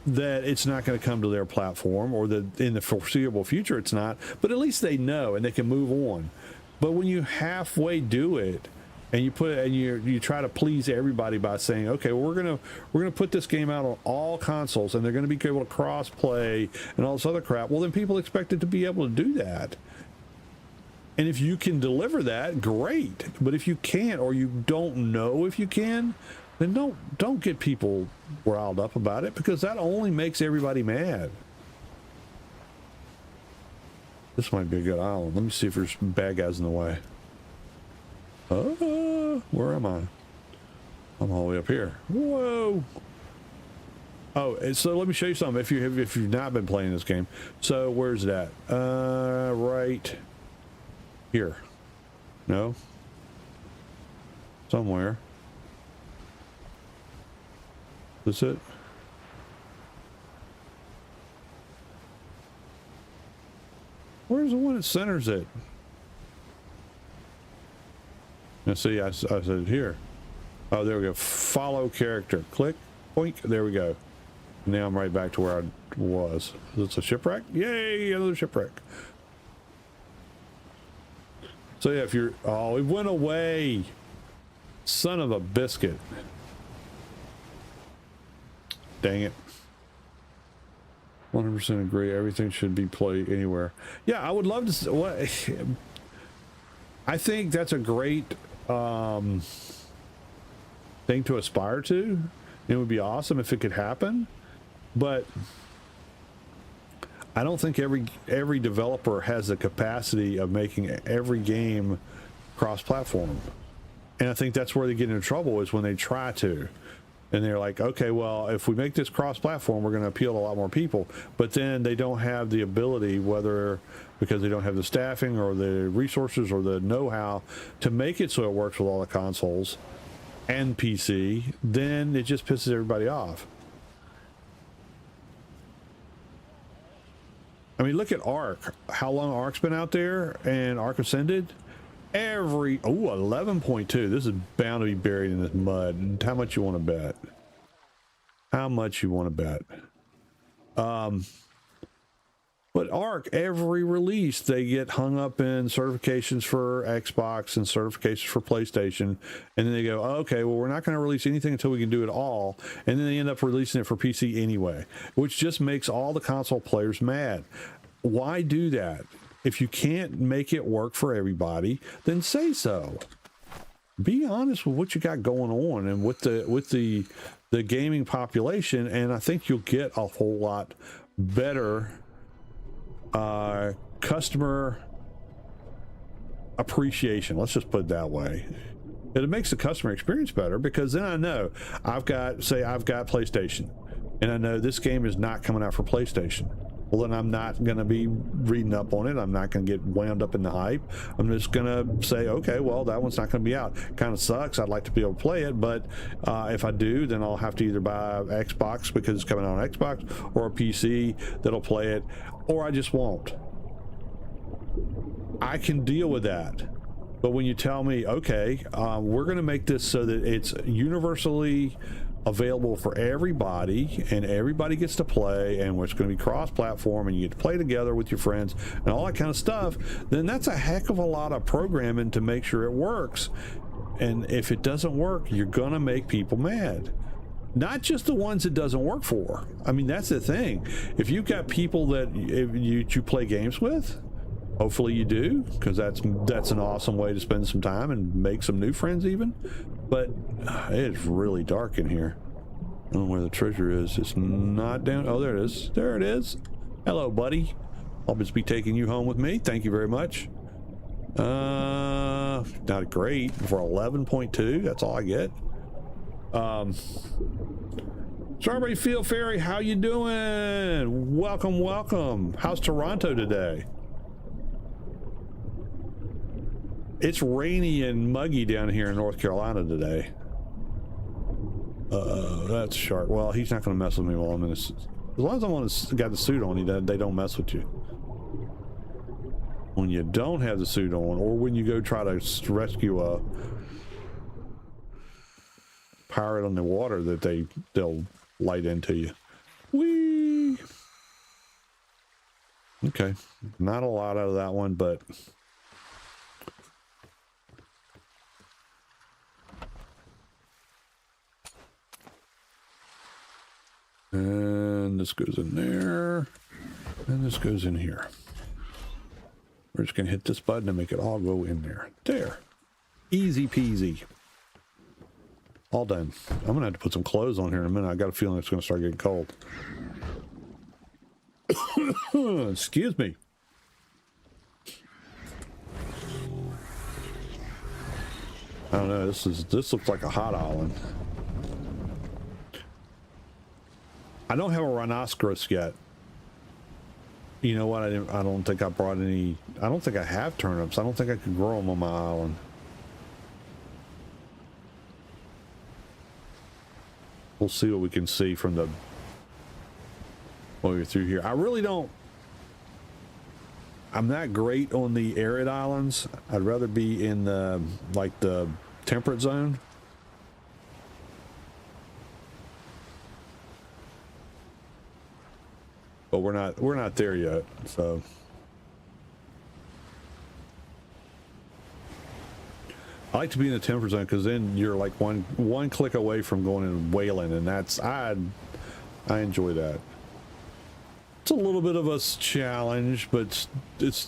That it's not going to come to their platform, or that in the foreseeable future it's not, but at least they know and they can move on. But when you halfway do it and you put and you try to please everybody by saying, okay, well, we're gonna put this game out on all consoles and they're going to be able to cross play and all this other crap, well, then people expect it to be able to do that. And if you can deliver that, great. But if you can't, or you don't know if you can, then don't get people riled up about it, because that only makes everybody mad. This might be a good island. Let me see if there's bad guys in the way. Where am I? I'm all the way up here. Whoa. Oh, and so let me show you something. If you've not been playing this game. So where's that? Right here. No. Somewhere. Is it? Where's the one that centers it? Now see, I said here. Oh, there we go. Follow character. Click. Boink. There we go. Now I'm right back to where I was. Is it a shipwreck? Yay! Another shipwreck. So yeah, if you're... Oh, it went away. Son of a biscuit. Dang it. 100% agree. Everything should be played anywhere. Yeah, I would love to see what... I think that's a great thing to aspire to. It would be awesome if it could happen, but I don't think every developer has the capacity of making every game cross-platform. And I think that's where they get into trouble, is when they try to. And they're like, okay, well, if we make this cross-platform, we're going to appeal to a lot more people. But then they don't have the ability, whether because they don't have the staffing or the resources or the know-how to make it so it works with all the consoles and PC, then it just pisses everybody off. I mean, look at Ark. How long Ark's been out there, and Ark Ascended? 11.2. This is bound to be buried in this mud. How much you want to bet? How much you want to bet? But Ark, every release, they get hung up in certifications for Xbox and certifications for PlayStation, and then they go, okay, well, we're not going to release anything until we can do it all, and then they end up releasing it for PC anyway, which just makes all the console players mad. Why do that? If you can't make it work for everybody, then say so. Be honest with what you got going on and with the gaming population, and I think you'll get a whole lot better customer appreciation. Let's just put it that way. It makes the customer experience better, because then I know I've got PlayStation, and I know this game is not coming out for PlayStation. Well, then I'm not going to be reading up on it. I'm not going to get wound up in the hype. I'm just going to say, okay, well, that one's not going to be out. Kind of sucks. I'd like to be able to play it, but if I do, then I'll have to either buy Xbox because it's coming out on Xbox, or a PC that'll play it, or I just won't. I can deal with that. But when you tell me, okay, we're going to make this so that it's universally available for everybody, and everybody gets to play, and it's going to be cross-platform, and you get to play together with your friends and all that kind of stuff, then that's a heck of a lot of programming to make sure it works. And if it doesn't work, you're going to make people mad. Not just the ones it doesn't work for. I mean, that's the thing. If you've got people that you play games with, hopefully you do, because that's an awesome way to spend some time and make some new friends even. But it's really dark in here. I don't know where the treasure is. It's not down. Oh, there it is. There it is. Hello, buddy. I'll just be taking you home with me. Thank you very much. Not great for 11.2. That's all I get. Strawberry Field Fairy, how you doing? Welcome, welcome. How's Toronto today? It's rainy and muggy down here in North Carolina today. That's sharp. Well, he's not going to mess with me while I'm in this. As long as I'm got the suit on, they don't mess with you. When you don't have the suit on, or when you go try to rescue pirate on the water that they'll light into you. Whee! Okay, not a lot out of that one, but and this goes in there, and this goes in here. We're just gonna hit this button and make it all go in there. There, easy peasy. All done. I'm gonna have to put some clothes on here in a minute. I got a feeling it's gonna start getting cold. Excuse me. I don't know. This looks like a hot island. I don't have a rhinoceros yet. You know what? I don't think I brought any. I don't think I have turnips. I don't think I could grow them on my island. We'll see what we can see from the while you're through here. I really don't. I'm not great on the arid islands. I'd rather be in the like the temperate zone. But we're not there yet, so I like to be in the temperate zone because then you're like one click away from going in whaling, and that's I enjoy that. It's a little bit of a challenge, but it's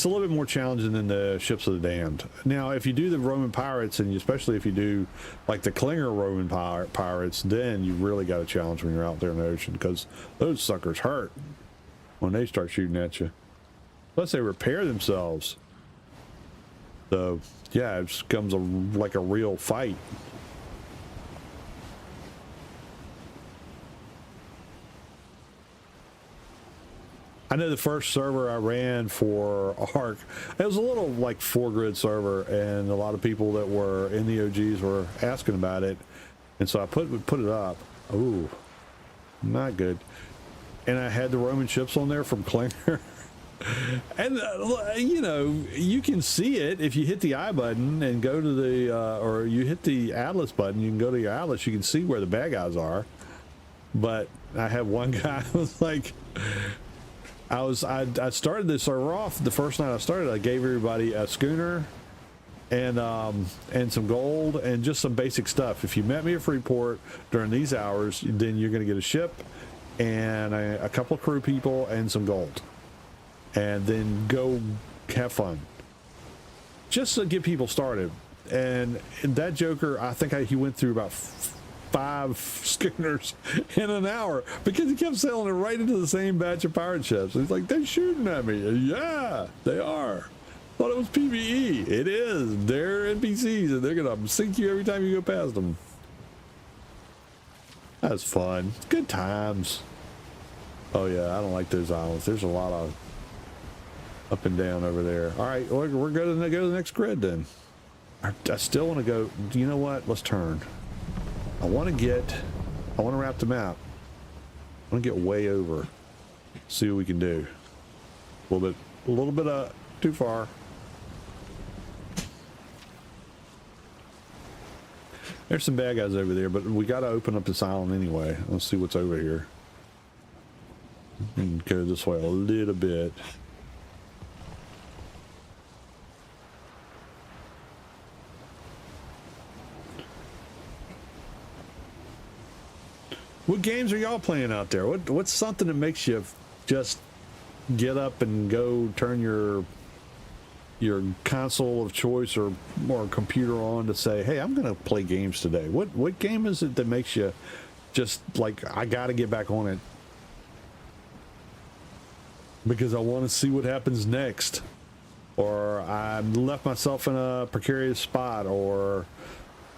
a little bit more challenging than the Ships of the Damned. Now, if you do the Roman pirates, and especially if you do like the Klinger Roman pirates, then you really got a challenge when you're out there in the ocean, because those suckers hurt when they start shooting at you. Plus, they repair themselves. So, yeah, it becomes like a real fight. I know the first server I ran for ARK, it was a little like 4-grid server, and a lot of people that were in the OGs were asking about it, and so I put it up. Ooh, not good. And I had the Roman ships on there from Klinger. And you know, you can see it if you hit the I button and go to the or you hit the Atlas button. You can go to your Atlas. You can see where the bad guys are. But I had one guy who was like, I started this server off the first night I started. I gave everybody a schooner and some gold and just some basic stuff. If you met me at Freeport during these hours, then you're going to get a ship and a couple of crew people and some gold. And then go have fun, just to get people started. And that joker, I think he went through about 5 schooners in an hour because he kept sailing it right into the same batch of pirate ships. He's like, they're shooting at me. Yeah, they are. Thought it was PvE. It is. They're NPCs, and they're gonna sink you every time you go past them. That's fun. It's good times. Oh yeah, I don't like those islands. There's a lot of up and down over there. All right, we're going to go to the next grid then. I still want to go. You know what? Let's turn. I want to wrap the map. I want to get way over. See what we can do. A little bit too far. There's some bad guys over there, but we got to open up this island anyway. Let's see what's over here. And go this way a little bit. What games are y'all playing out there? What's something that makes you just get up and go turn your console of choice or computer on to say, hey, I'm gonna play games today? What game is it that makes you just like, I gotta get back on it because I want to see what happens next, or I left myself in a precarious spot, or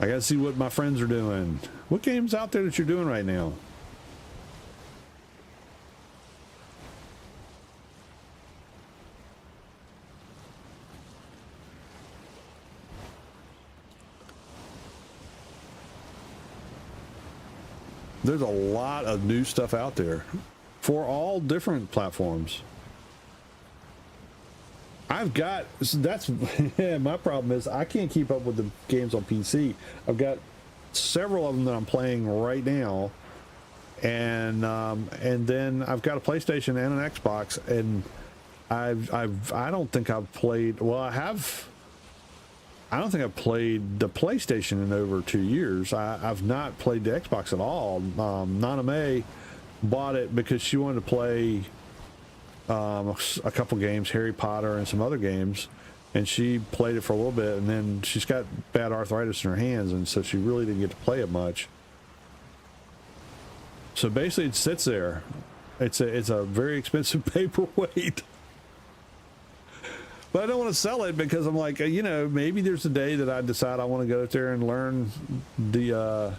I gotta see what my friends are doing? What game's out there that you're doing right now? There's a lot of new stuff out there for all different platforms. I've got, that's my problem is I can't keep up with the games on PC. I've got several of them that I'm playing right now, and then I've got a PlayStation and an Xbox, and I don't think I've played, well, I don't think I've played the PlayStation in over 2 years. I've not played the Xbox at all. Nana May bought it because she wanted to play a couple games, Harry Potter and some other games, and she played it for a little bit, and then she's got bad arthritis in her hands, and so she really didn't get to play it much. So basically it sits there. It's a very expensive paperweight. But I don't want to sell it because I'm like, you know, maybe there's a day that I decide I want to go out there and learn the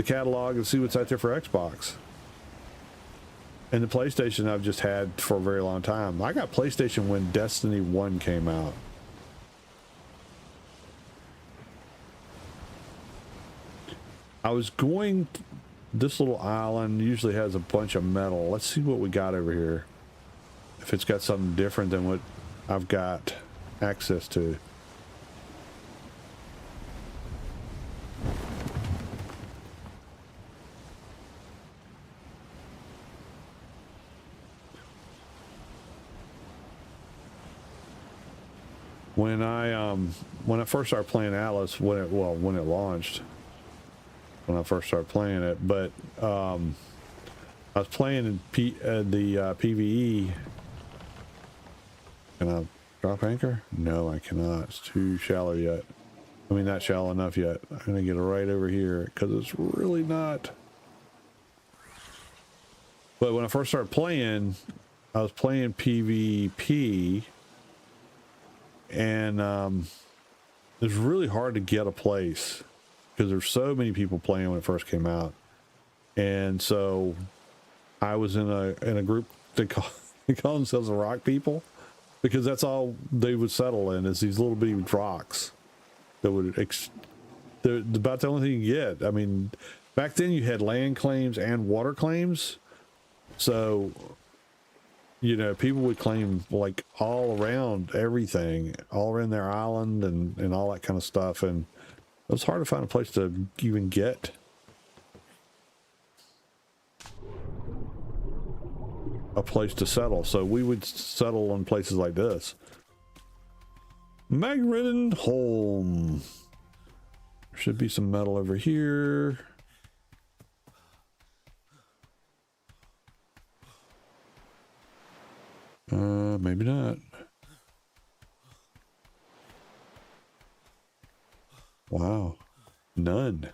catalog and see what's out there for Xbox. And the PlayStation I've just had for a very long time. I got PlayStation when Destiny 1 came out. I was going, this little island usually has a bunch of metal. Let's see what we got over here. If it's got something different than what I've got access to. When I first started playing Atlas, when it launched, when I first started playing it, but I was playing in the PvE. Can I drop anchor? No, I cannot. It's too shallow yet. I mean, not shallow enough yet. I'm gonna get it right over here because it's really not. But when I first started playing, I was playing PvP, and it's really hard to get a place because there's so many people playing when it first came out, and so I was in a group they call themselves the Rock People. Because that's all they would settle in, is these little bitty rocks that would, they're about the only thing you get. I mean, back then you had land claims and water claims. So, you know, people would claim like all around everything, all around their island and all that kind of stuff. And it was hard to find a place to even get. A place to settle, so we would settle in places like this. Mag-ridden home. There should be some metal over here. Maybe not. Wow, none.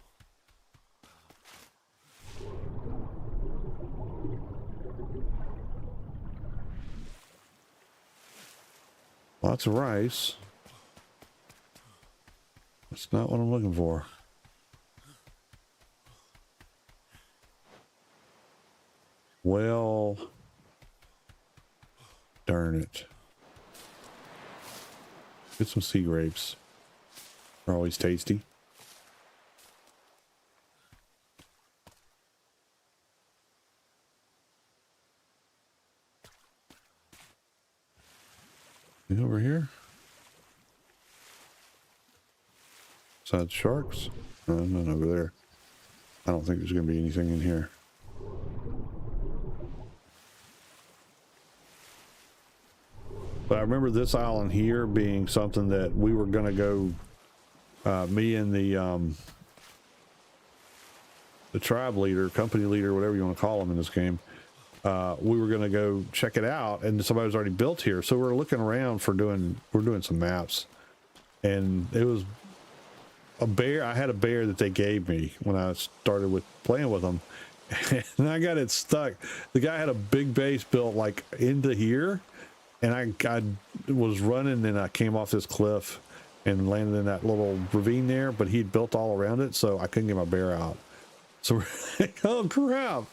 Lots of rice. That's not what I'm looking for. Well, darn it. Get some sea grapes. They're always tasty. Over here. Besides sharks? No, none over there. I don't think there's going to be anything in here. But I remember this island here being something that we were going to go, me and the tribe leader, company leader, whatever you want to call them in this game. We were going to go check it out, and somebody was already built here. So we're looking around for we're doing some maps, and it was a bear. I had a bear that they gave me when I started with playing with them, and I got it stuck. The guy had a big base built like into here, and I was running, and I came off this cliff and landed in that little ravine there, but he'd built all around it, so I couldn't get my bear out. So we're like, oh crap,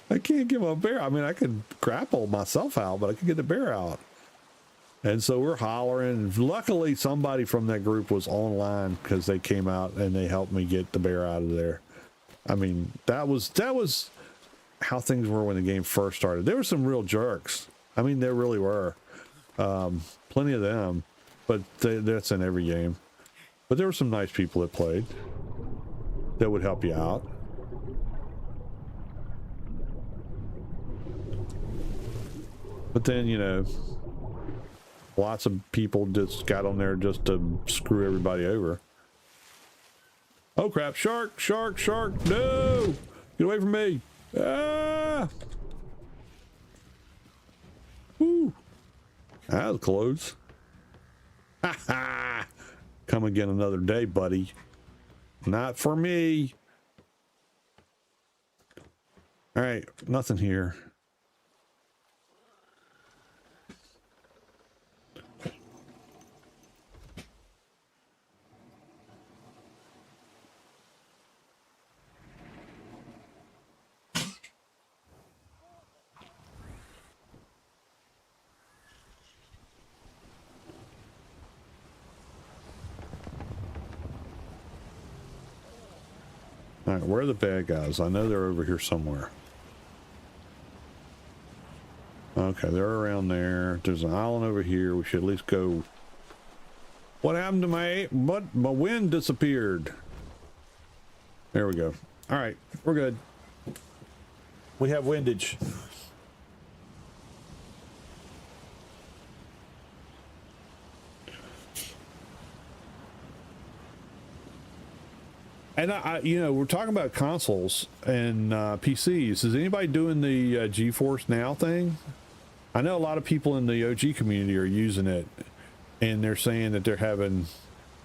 I can't get my bear. I mean, I could grapple myself out, but I could get the bear out. And so we're hollering. Luckily, somebody from that group was online because they came out and they helped me get the bear out of there. I mean, that was how things were when the game first started. There were some real jerks. I mean, there really were. Plenty of them, but that's in every game. But there were some nice people that played that would help you out. But then, you know, lots of people just got on there just to screw everybody over. Oh crap, shark, shark, shark, no! Get away from me! Ah! Woo! That was close. Ha ha! Come again another day, buddy. Not for me. Alright, nothing here. All right, where are the bad guys? I know they're over here somewhere. Okay, they're around there. There's an island over here. We should at least go. What happened to my wind disappeared? There we go. All right, we're good. We have windage. And you know, we're talking about consoles and PCs. Is anybody doing the GeForce Now thing? I know a lot of people in the OG community are using it, and they're saying that they're having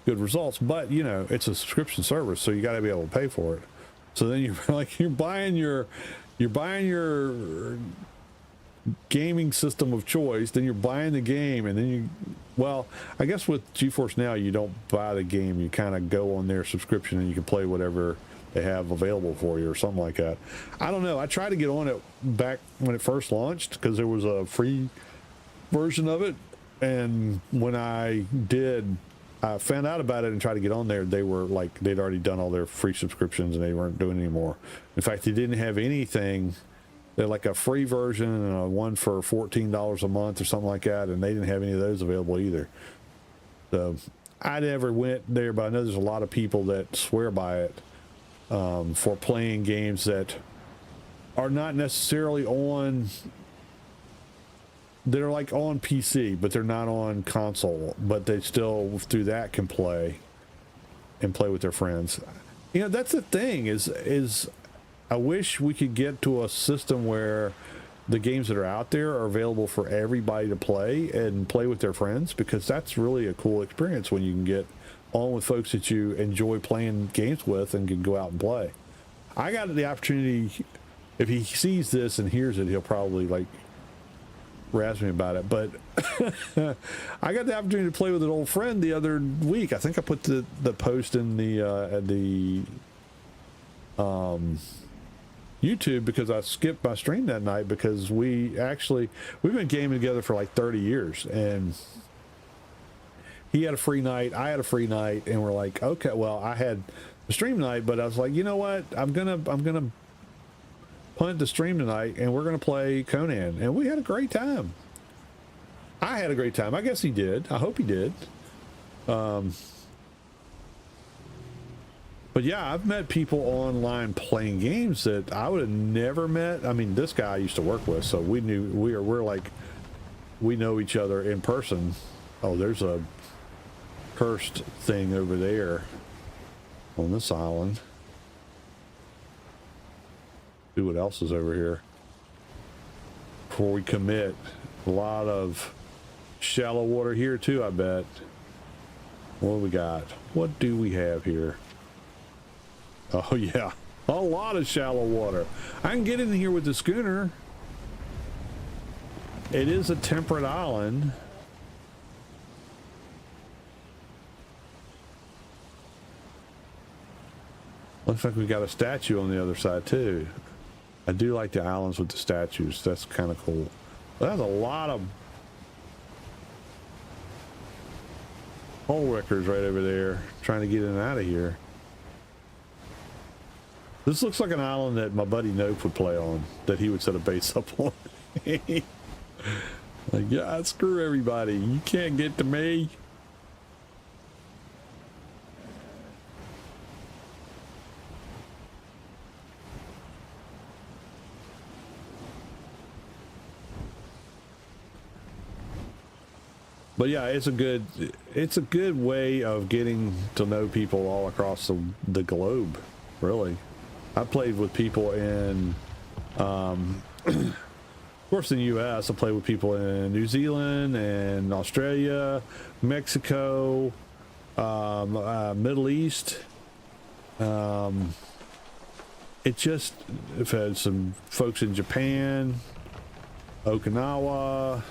good results. But you know, it's a subscription service, so you got to be able to pay for it. So then you're like, you're buying your gaming system of choice, then you're buying the game, and then you, well, I guess with GeForce Now you don't buy the game, you kind of go on their subscription and you can play whatever they have available for you or something like that. I don't know. I tried to get on it back when it first launched because there was a free version of it, and when I did, I found out about it and tried to get on there, they were like, they'd already done all their free subscriptions and they weren't doing anymore. In fact, they didn't have anything. They're like a free version and one for $14 a month or something like that, and they didn't have any of those available either. So I never went there, but I know there's a lot of people that swear by it for playing games that are not necessarily on, they're like on PC, but they're not on console, but they still through that can play and play with their friends. You know, that's the thing is I wish we could get to a system where the games that are out there are available for everybody to play and play with their friends, because that's really a cool experience when you can get on with folks that you enjoy playing games with and can go out and play. I got the opportunity, if he sees this and hears it, he'll probably like razz me about it, but I got the opportunity to play with an old friend the other week. I think I put the post in the YouTube because I skipped my stream that night because we've been gaming together for like 30 years, and he had a free night, I had a free night, and we're like, okay, well, I had the stream night, but I was like, you know what, I'm gonna punt the stream tonight and we're gonna play Conan, and we had a great time. I had a great time. I guess he did. I hope he did. But yeah, I've met people online playing games that I would have never met. I mean, this guy I used to work with, so we knew we're like, we know each other in person. Oh, there's a cursed thing over there on this island. See what else is over here before we commit. A lot of shallow water here too, I bet. What do we got? What do we have here? Oh yeah, a lot of shallow water. I can get in here with the schooner. It is a temperate island. Looks like we got a statue on the other side too. I do like the islands with the statues. That's kind of cool. But that's a lot of hole wreckers right over there trying to get in and out of here. This looks like an island that my buddy Nope would play on, that he would set a base up on. Like, yeah, screw everybody. You can't get to me. But yeah, it's a good way of getting to know people all across the globe, really. I played with people in, of course, in the U.S. I played with people in New Zealand and Australia, Mexico, Middle East. I've had some folks in Japan, Okinawa.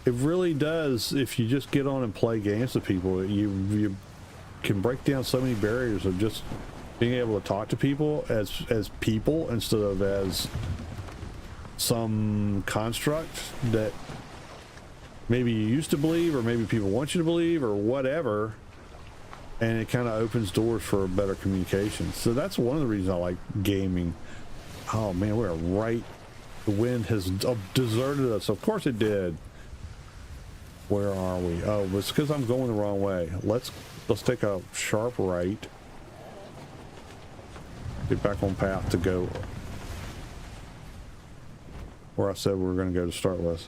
It really does. If you just get on and play games with people, you can break down so many barriers of just being able to talk to people as people instead of as some construct that maybe you used to believe or maybe people want you to believe or whatever, and it kind of opens doors for better communication. So that's one of the reasons I like gaming. Oh man, we're right. The wind has deserted us. Of course it did. Where are we? Oh, it's because I'm going the wrong way. Let's take a sharp right. Get back on path to go where I said we were going to go to start with.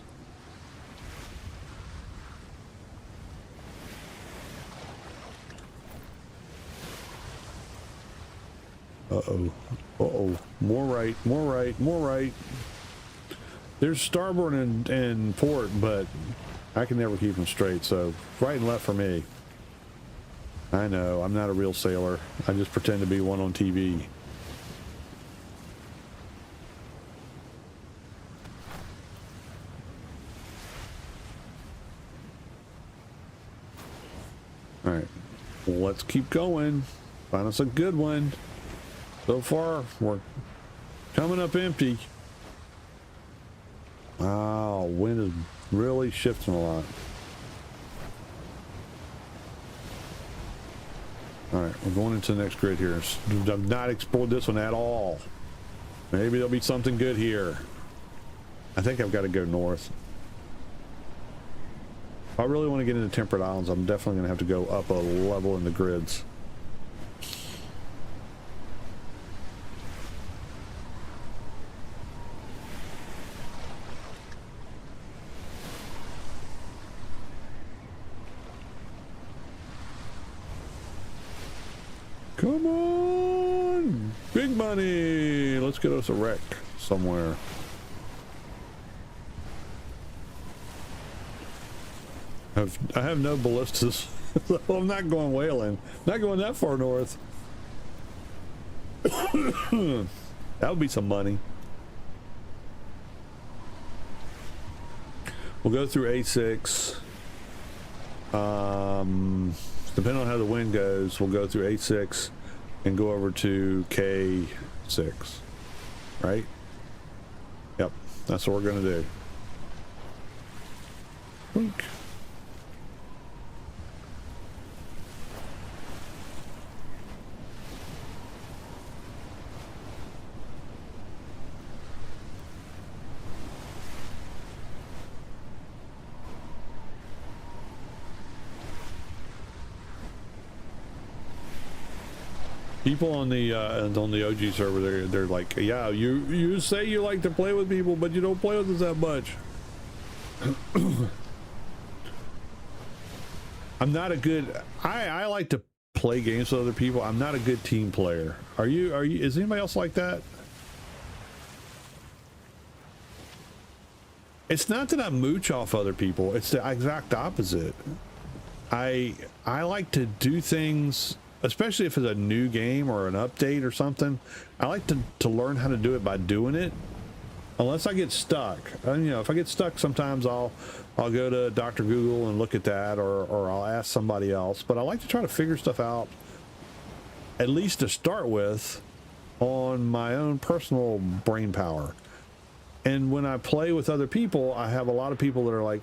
Uh-oh. Uh-oh. More right, more right, more right. There's starboard and port, but I can never keep them straight, so right and left for me. I know, I'm not a real sailor. I just pretend to be one on TV. Alright, well, let's keep going. Find us a good one. So far, we're coming up empty. Wow, wind is really shifting a lot. Alright, we're going into the next grid here. I've not explored this one at all. Maybe there'll be something good here. I think I've got to go north. If I really want to get into Temperate Islands, I'm definitely going to have to go up a level in the grids. Come on! Big money! Let's get us a wreck somewhere. I have no ballistas, so I'm not going whaling. Not going that far north. That would be some money. We'll go through A6. Depending on how the wind goes, we'll go through A6 and go over to K6. Right? Yep, that's what we're gonna do. Wink. People on the OG server, they're like, yeah, you say you like to play with people, but you don't play with us that much. I'm not a good. I like to play games with other people. I'm not a good team player. Are you? Is anybody else like that? It's not that I mooch off other people. It's the exact opposite. I like to do things, especially if it's a new game or an update or something. I like to learn how to do it by doing it, unless I get stuck. And, you know, if I get stuck, sometimes I'll go to Dr. Google and look at that, or I'll ask somebody else. But I like to try to figure stuff out, at least to start with, on my own personal brain power. And when I play with other people, I have a lot of people that are like,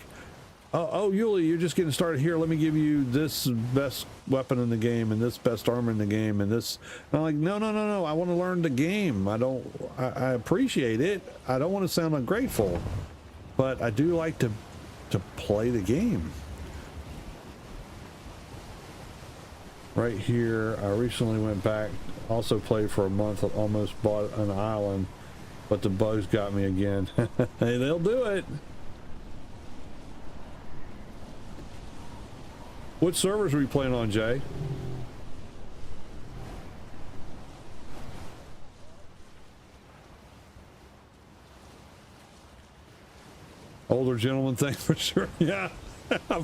oh, Yuli, you're just getting started here. Let me give you this best weapon in the game and this best armor in the game and this. And I'm like, no. I want to learn the game. I appreciate it. I don't want to sound ungrateful, but I do like to play the game. Right here, I recently went back, also played for a month, almost bought an island, but the bugs got me again. Hey, they'll do it. What servers are we playing on, Jay? Older gentleman thing for sure. Yeah,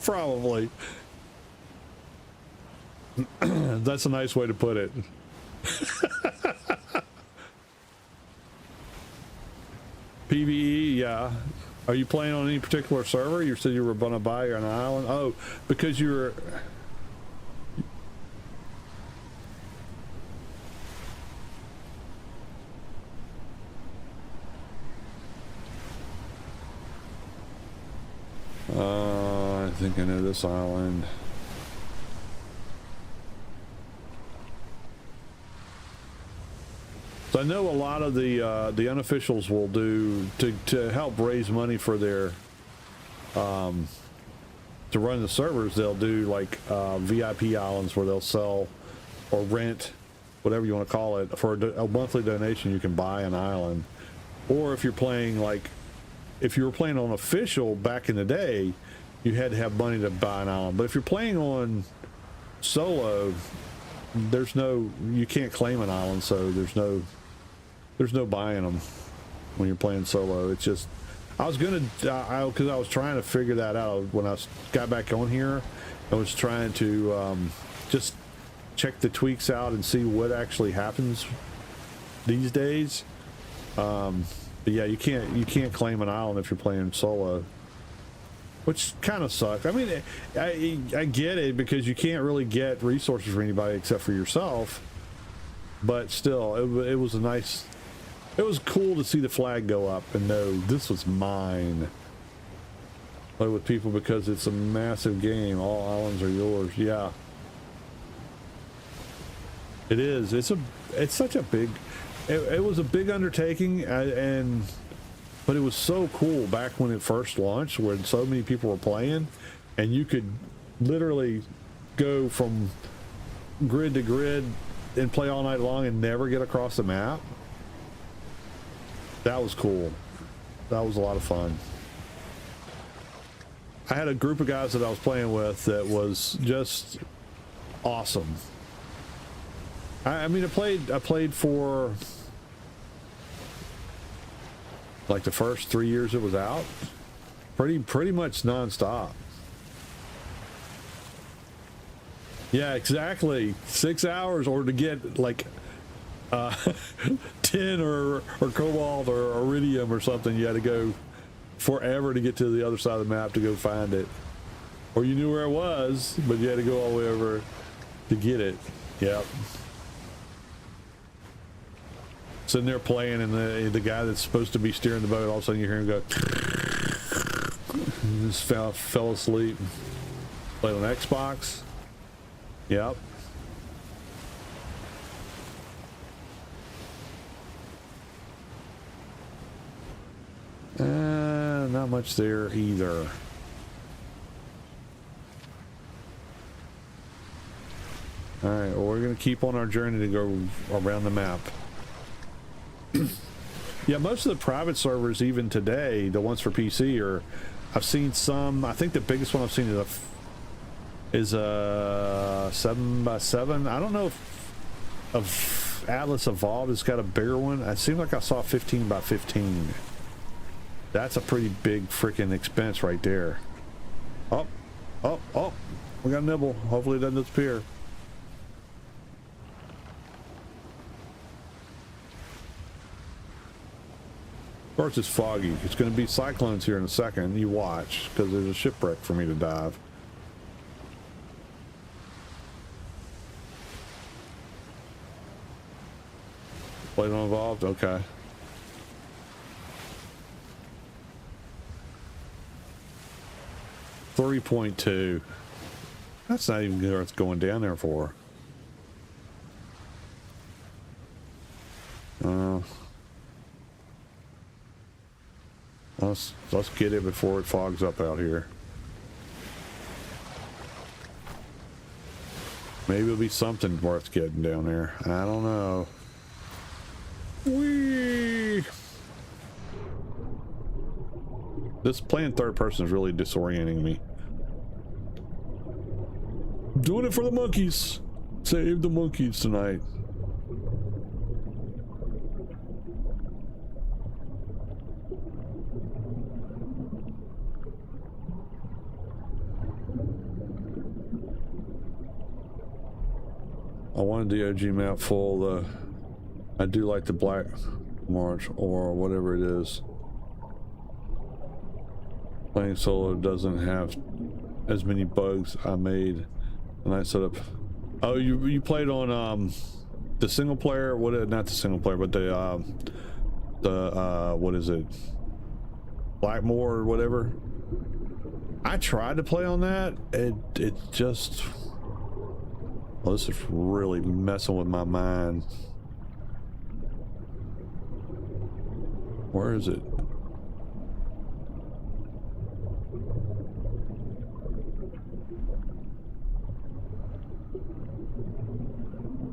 probably. That's a nice way to put it. PvE, yeah. Are you playing on any particular server? You said you were gonna buy an island. Oh, because you're. I think I know this island. So I know a lot of the unofficials will do to help raise money for their to run the servers. They'll do like VIP islands where they'll sell or rent, whatever you want to call it, for a monthly donation. You can buy an island, or if you're playing like if you were playing on official back in the day, you had to have money to buy an island. But if you're playing on solo, there's no, you can't claim an island, so there's no buying them when you're playing solo. It's just, I was gonna, because I was trying to figure that out when I got back on here. I was trying to just check the tweaks out and see what actually happens these days. But yeah, you can't claim an island if you're playing solo, which kind of sucks. I mean, I get it because you can't really get resources for anybody except for yourself. But still, it was a nice. It was cool to see the flag go up and know this was mine. Play with people because it's a massive game. All islands are yours. Yeah, it is. It's such a big. It was a big undertaking, but it was so cool back when it first launched, when so many people were playing, and you could literally go from grid to grid and play all night long and never get across the map. That was cool. That was a lot of fun. I had a group of guys that I was playing with that was just awesome. I mean, I played for like the first 3 years it was out, pretty much nonstop. Yeah, exactly. 6 hours, or to get like tin or cobalt or iridium or something, you had to go forever to get to the other side of the map to go find it, or you knew where it was, but you had to go all the way over to get it. Yep. Sitting there playing, and the guy that's supposed to be steering the boat, all of a sudden you hear him go, just fell asleep. Played on Xbox. Yep. Not much there either. All right, well, we're gonna keep on our journey to go around the map. Yeah, most of the private servers, even today, the ones for PC, are, I've seen some. I think the biggest one I've seen is a 7x7. I don't know if Atlas Evolved has got a bigger one. It seemed like I saw 15x15. That's a pretty big freaking expense right there. Oh, we got a nibble. Hopefully it doesn't disappear. Of course, it's foggy. It's going to be cyclones here in a second. You watch, because there's a shipwreck for me to dive. Plate uninvolved? Okay. 3.2. That's not even worth going down there for. Let's get it before it fogs up out here. Maybe it'll be something worth getting down there. I don't know. Whee! This playing third person is really disorienting me. Doing it for the monkeys. Save the monkeys tonight. I wanted the OG map full. I do like the Black March or whatever it is. Playing solo doesn't have as many bugs I made when I set up. Oh, you played on the single player? What? Not the single player, but the what is it? Blackmore or whatever. I tried to play on that. It just. Well, this is really messing with my mind. Where is it?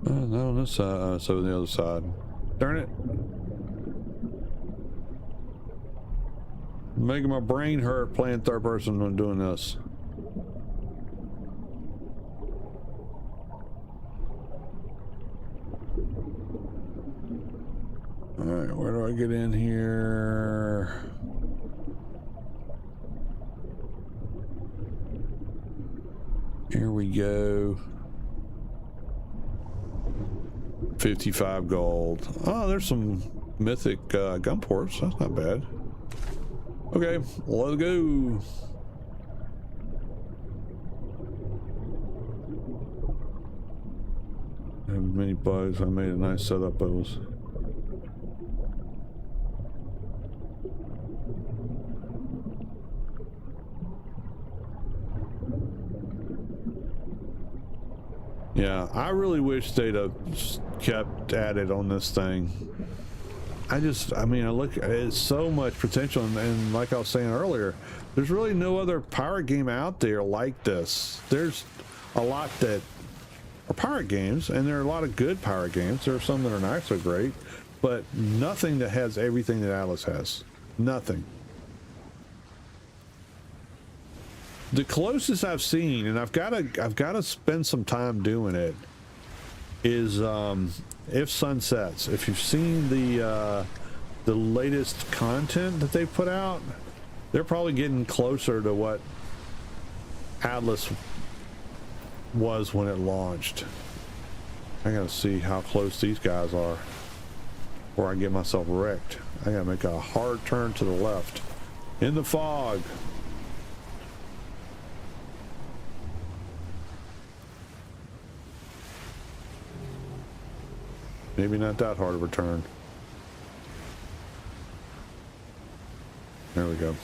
Not on this side, so on the other side. Darn it. Making my brain hurt playing third person when doing this. Alright, where do I get in here? Here we go. 55 gold. Oh, there's some mythic gun ports. That's not bad. Okay, let's go. I have many bugs. I made a nice setup of those. Yeah, I really wish they'd have kept at it on this thing. I mean, I look, it's so much potential, and like I was saying earlier, there's really no other pirate game out there like this. There's a lot that are pirate games, and there are a lot of good pirate games. There are some that are not so great, but nothing that has everything that Atlas has. Nothing. The closest I've seen, and I've got to spend some time doing it, is If Sun Sets. If you've seen the latest content that they put out, they're probably getting closer to what Atlas was when it launched. I gotta see how close these guys are before I get myself wrecked. I gotta make a hard turn to the left in the fog. Maybe not that hard of a turn. There we go.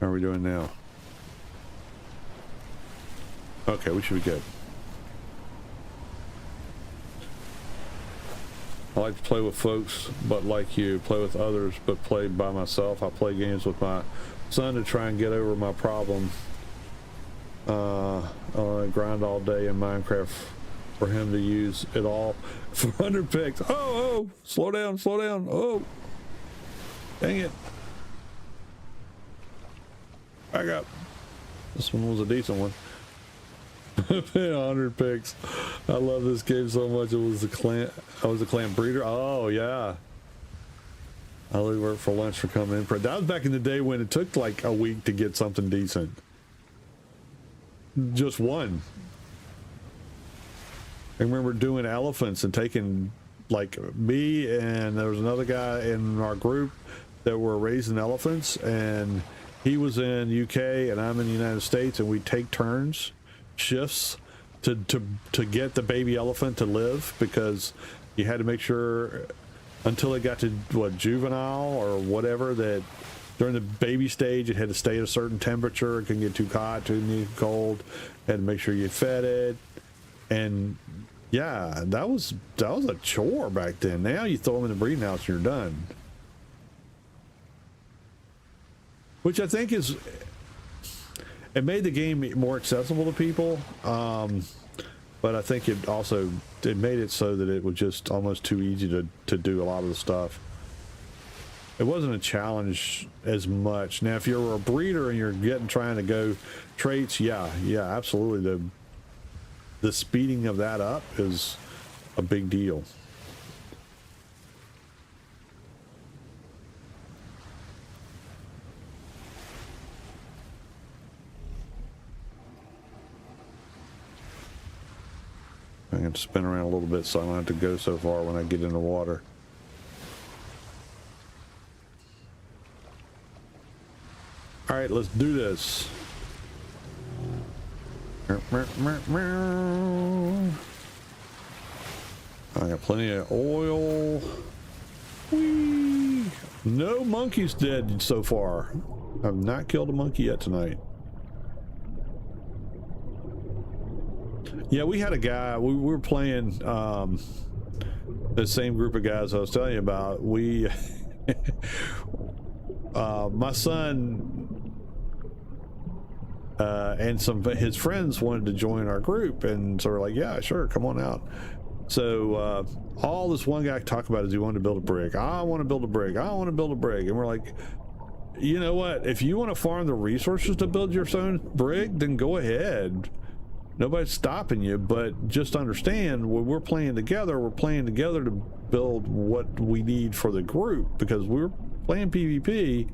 How are we doing now? Okay, we should be good. I like to play with folks, but like you, play with others, but play by myself. I play games with my son to try and get over my problem. I grind all day in Minecraft for him to use it all for 100 picks. Oh, slow down, slow down. Oh, dang it. Back up. This one was a decent one. 100 picks. I love this game so much. It was a clan. I was a clan breeder. Oh yeah. I only worked for lunch for coming in. That was back in the day when it took like a week to get something decent. Just one. I remember doing elephants and taking, like, me and there was another guy in our group that were raising elephants, and he was in UK and I'm in the United States, and we take turns, shifts to get the baby elephant to live, because you had to make sure until it got to what, juvenile or whatever, that during the baby stage it had to stay at a certain temperature. It couldn't get too hot, too cold. Had to make sure you fed it. And yeah, that was a chore back then. Now you throw them in the breeding house and you're done. Which I think is, it made the game more accessible to people. But I think it also, it made it so that it was just almost too easy to do a lot of the stuff. It wasn't a challenge as much. Now, if you're a breeder and you're trying to go traits, yeah, absolutely. The speeding of that up is a big deal. I'm going to spin around a little bit so I don't have to go so far when I get in the water. All right, let's do this. I got plenty of oil. Whee! No monkeys dead so far. I've not killed a monkey yet tonight. Yeah, we had a guy, we were playing the same group of guys I was telling you about. We my son and some of his friends wanted to join our group, and so we're like, yeah, sure, come on out. So all this one guy talked about is he wanted to build a brig. I want to build a brig. I want to build a brig. And we're like, you know what? If you want to farm the resources to build your own brig, then go ahead. Nobody's stopping you, but just understand when we're playing together to build what we need for the group, because we're playing PvP,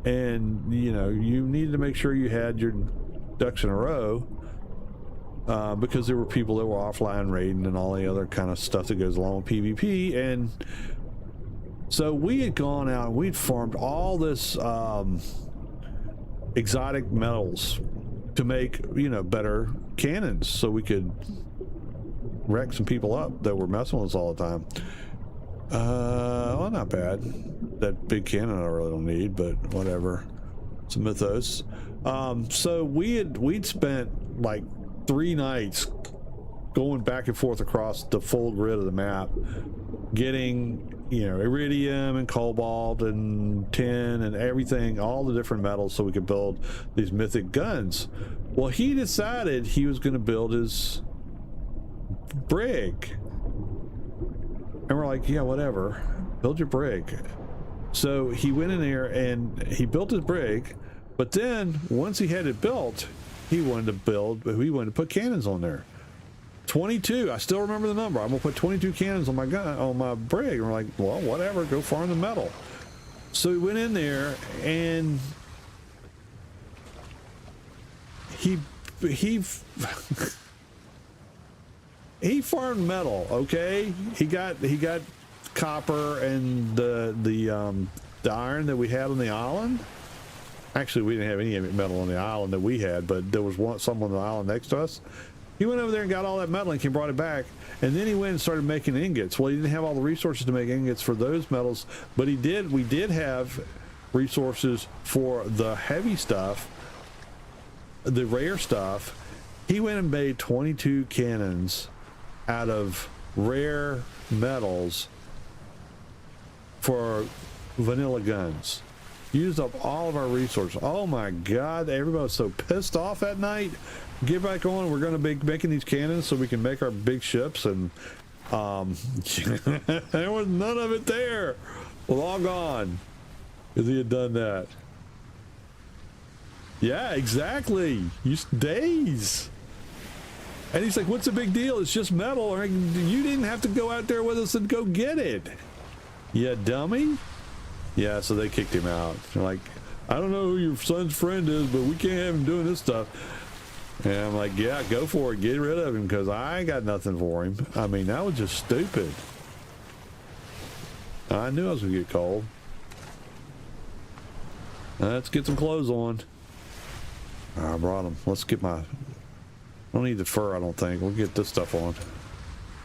and you know, you need to make sure you had your ducks in a row, because there were people that were offline raiding and all the other kind of stuff that goes along with PvP. And so we had gone out and we'd farmed all this exotic metals to make, you know, better cannons so we could wreck some people up that were messing with us all the time. Well, not bad. That big cannon I really don't need, but whatever. It's a mythos. So we'd spent like 3 nights going back and forth across the full grid of the map, getting, you know, iridium and cobalt and tin and everything, all the different metals, so we could build these mythic guns. Well, he decided he was going to build his brig, and we're like, yeah, whatever, build your brig. So he went in there and he built his brig, but then once he had it built, he wanted to put cannons on there. 22, I still remember the number. I'm gonna put 22 cannons on my gun, on my brig. And we're like, well, whatever, go farm the metal. So we went in there and he he farmed metal. Okay, he got copper and the iron that we had on the island. Actually, we didn't have any metal on the island that we had, but there was some on the island next to us. He went over there and got all that metal and he brought it back, and then he went and started making ingots. Well, he didn't have all the resources to make ingots for those metals, but we did have resources for the heavy stuff, the rare stuff. He went and made 22 cannons out of rare metals for vanilla guns. Used up all of our resources. Oh my God, everybody was so pissed off that night. Get back on, we're going to be making these cannons so we can make our big ships, and there was none of it there. It was all gone because he had done that. Yeah, exactly. Days. And he's like, what's the big deal? It's just metal. Or, you didn't have to go out there with us and go get it. You dummy. Yeah, so they kicked him out. They're like, I don't know who your son's friend is, but we can't have him doing this stuff. And I'm like, yeah, go for it. Get rid of him, because I ain't got nothing for him. I mean, that was just stupid. I knew I was going to get cold. Let's get some clothes on. I brought them. Let's get my don't need the fur, I don't think. We'll get this stuff on.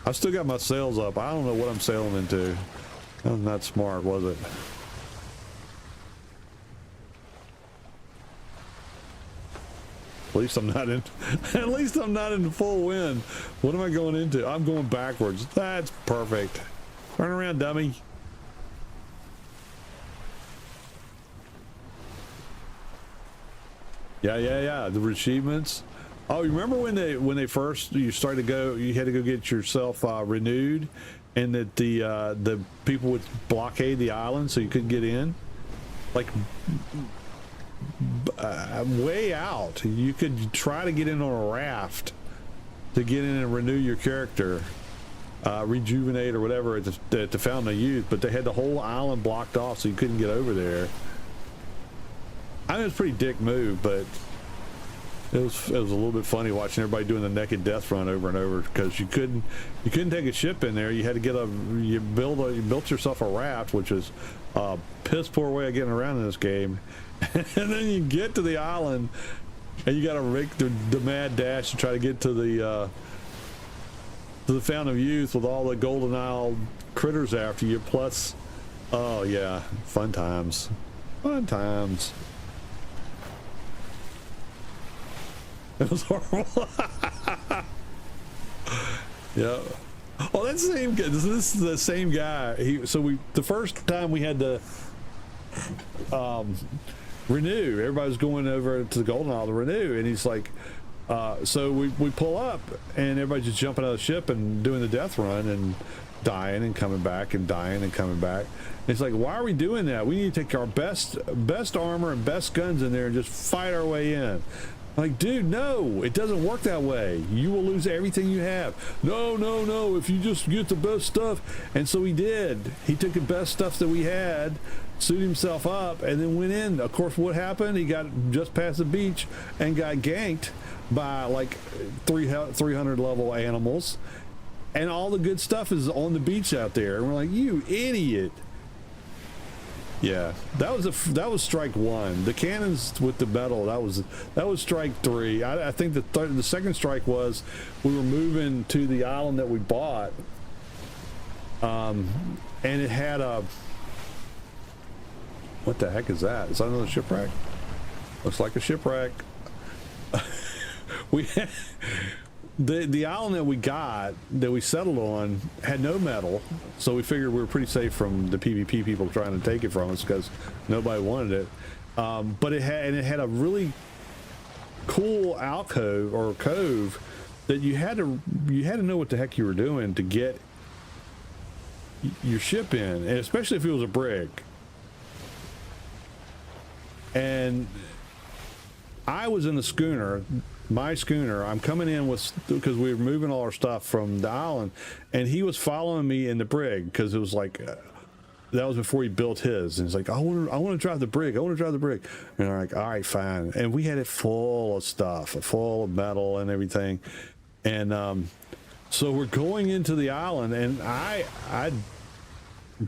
I still got my sails up. I don't know what I'm sailing into. That was not smart, was it? At least I'm not in. At least I'm not in full wind. What am I going into? I'm going backwards. That's perfect. Turn around, dummy. Yeah. The achievements. Oh, you remember when they first you started to go? You had to go get yourself renewed, and that the people would blockade the island so you couldn't get in, like way out. You could try to get in on a raft to get in and renew your character, rejuvenate or whatever at the Fountain of Youth, but they had the whole island blocked off so you couldn't get over there. I mean, it was a pretty dick move, but it was a little bit funny watching everybody doing the naked death run over and over, because you couldn't take a ship in there. You had to get you built yourself a raft, which is a piss poor way of getting around in this game. And then you get to the island and you got to make the mad dash to try to get to the Fountain of Youth with all the Golden Isle critters after you. Plus, oh yeah, fun times. It was horrible. Yeah. Oh, that's the same guy. This is the same guy. The first time we had to renew, everybody was going over to the Golden Isle to renew, and he's like, so we pull up, and everybody's just jumping out of the ship and doing the death run and dying and coming back and dying and coming back. And it's like, why are we doing that? We need to take our best armor and best guns in there and just fight our way in. Like, dude, no, it doesn't work that way. You will lose everything you have. No, if you just get the best stuff. And so he did. He took the best stuff that we had, suited himself up, and then went in. Of course, what happened? He got just past the beach and got ganked by like 300 level animals. And all the good stuff is on the beach out there. And we're like, you idiot. Yeah, that was strike one. The cannons with the metal, that was strike three. I think the second strike was we were moving to the island that we bought, and it had a, what the heck is that? Is that another shipwreck? Looks like a shipwreck. We had, the island that we settled on had no metal, so we figured we were pretty safe from the PvP people trying to take it from us because nobody wanted it. But it had a really cool alcove or cove that you had to know what the heck you were doing to get your ship in, and especially if it was a brig. And I was in the schooner. My schooner, I'm coming in because we were moving all our stuff from the island, and he was following me in the brig because it was like that was before he built his, and he's like, I want to drive the brig, and I'm like, all right, fine. And we had it full of stuff, full of metal and everything, and so we're going into the island, and I'd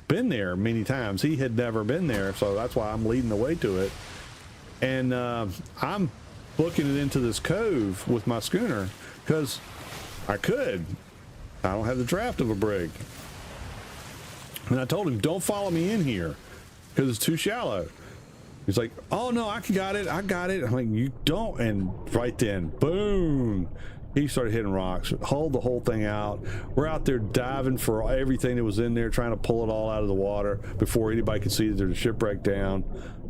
been there many times. He had never been there, so that's why I'm leading the way to it, and I'm booking it into this cove with my schooner because I don't have the draft of a brig. And I told him, don't follow me in here because it's too shallow. He's like, oh no, I got it. I'm like, you don't. And right then, boom, he started hitting rocks, hauled the whole thing out. We're out there diving for everything that was in there, trying to pull it all out of the water before anybody could see that there's a shipwreck down.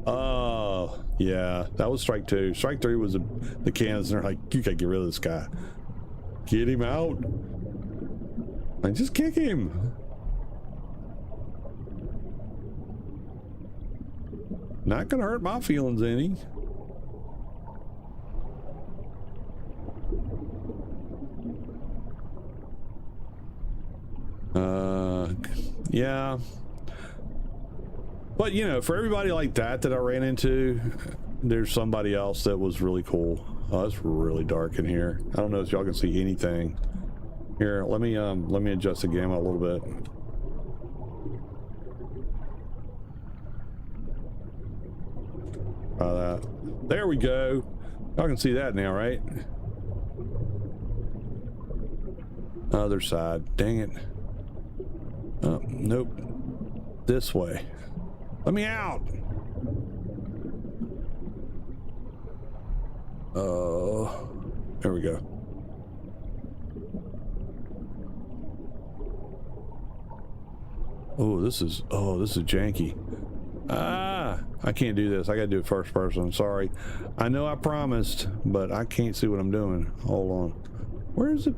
Oh yeah, that was strike two. Strike three was the cannons, and they're like, you gotta get rid of this guy, get him out, like just kick him. Not gonna hurt my feelings any. Yeah. But, you know, for everybody like that I ran into, there's somebody else that was really cool. Oh, it's really dark in here. I don't know if y'all can see anything. Here, let me adjust the gamma a little bit. Try that. There we go. Y'all can see that now, right? Other side. Dang it. Oh, nope. This way. Let me out. Oh, there we go. Oh, this is janky. Ah, I can't do this. I gotta do it first person. Sorry. I know I promised, but I can't see what I'm doing. Hold on. Where is it?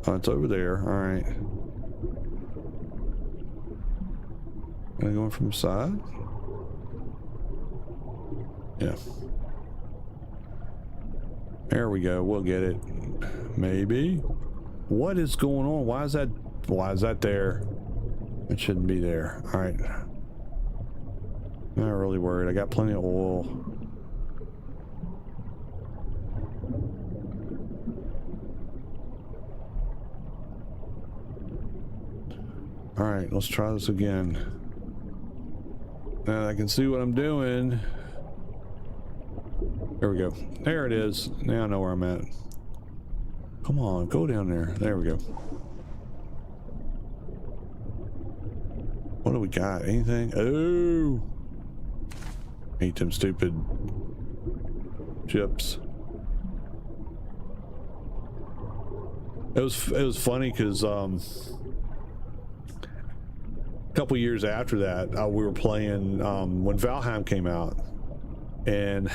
Oh, it's over there. All right. Am I going from the side? Yeah. There we go. We'll get it. Maybe. What is going on? Why is that there? It shouldn't be there. All right. Not really worried. I got plenty of oil. All right, let's try this again. Now I can see what I'm doing. There we go. There it is. Now I know where I'm at. Come on, go down there. There we go. What do we got? Anything? Oh! Hate them stupid chips. It was funny because a couple years after that we were playing when Valheim came out, and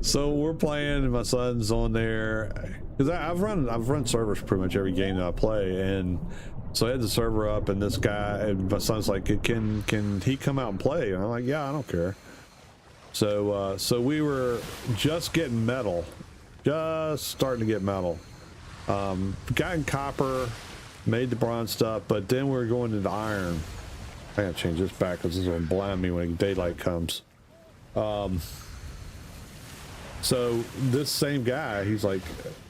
so we're playing and my son's on there because I've run servers pretty much every game that I play, and so I had the server up, and this guy and my son's like, can he come out and play? And I'm like, yeah, I don't care. So we were just getting metal, just starting to get metal. Gotten copper, made the bronze stuff, but then we were going into iron. I gotta change this back because this is gonna blind me when daylight comes. So this same guy, he's like,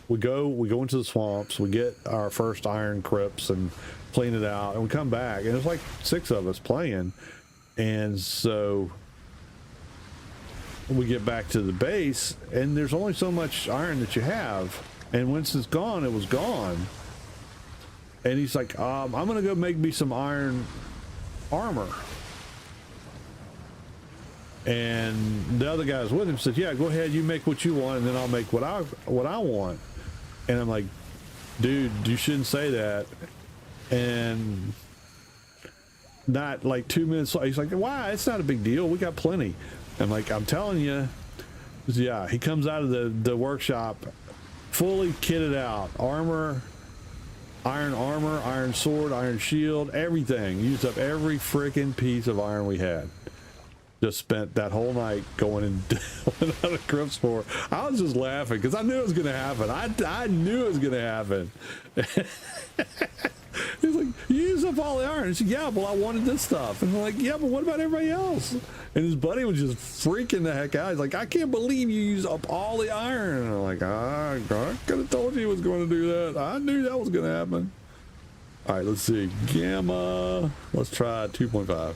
we go into the swamps, we get our first iron crypts and clean it out, and we come back, and there's like 6 of us playing, and so we get back to the base, and there's only so much iron that you have, and once it's gone, it was gone. And he's like, I'm gonna go make me some iron armor. And the other guys with him said, yeah, go ahead, you make what you want, and then I'll make what I want. And I'm like, dude, you shouldn't say that. And not like 2 minutes later, he's like, why? It's not a big deal. We got plenty. I'm like, I'm telling you. Yeah, he comes out of the workshop fully kitted out. Armor, iron sword, iron shield, everything. Used up every freaking piece of iron we had. Just spent that whole night going and went out of crypts for. I was just laughing because I knew it was going to happen. I knew it was going to happen. He's like, you used up all the iron. He said, yeah, well, I wanted this stuff. And I'm like, yeah, but what about everybody else? And his buddy was just freaking the heck out. He's like, I can't believe you used up all the iron. And I'm like, I could have told you he was going to do that. I knew that was going to happen. All right, let's see. Gamma. Let's try 2.5.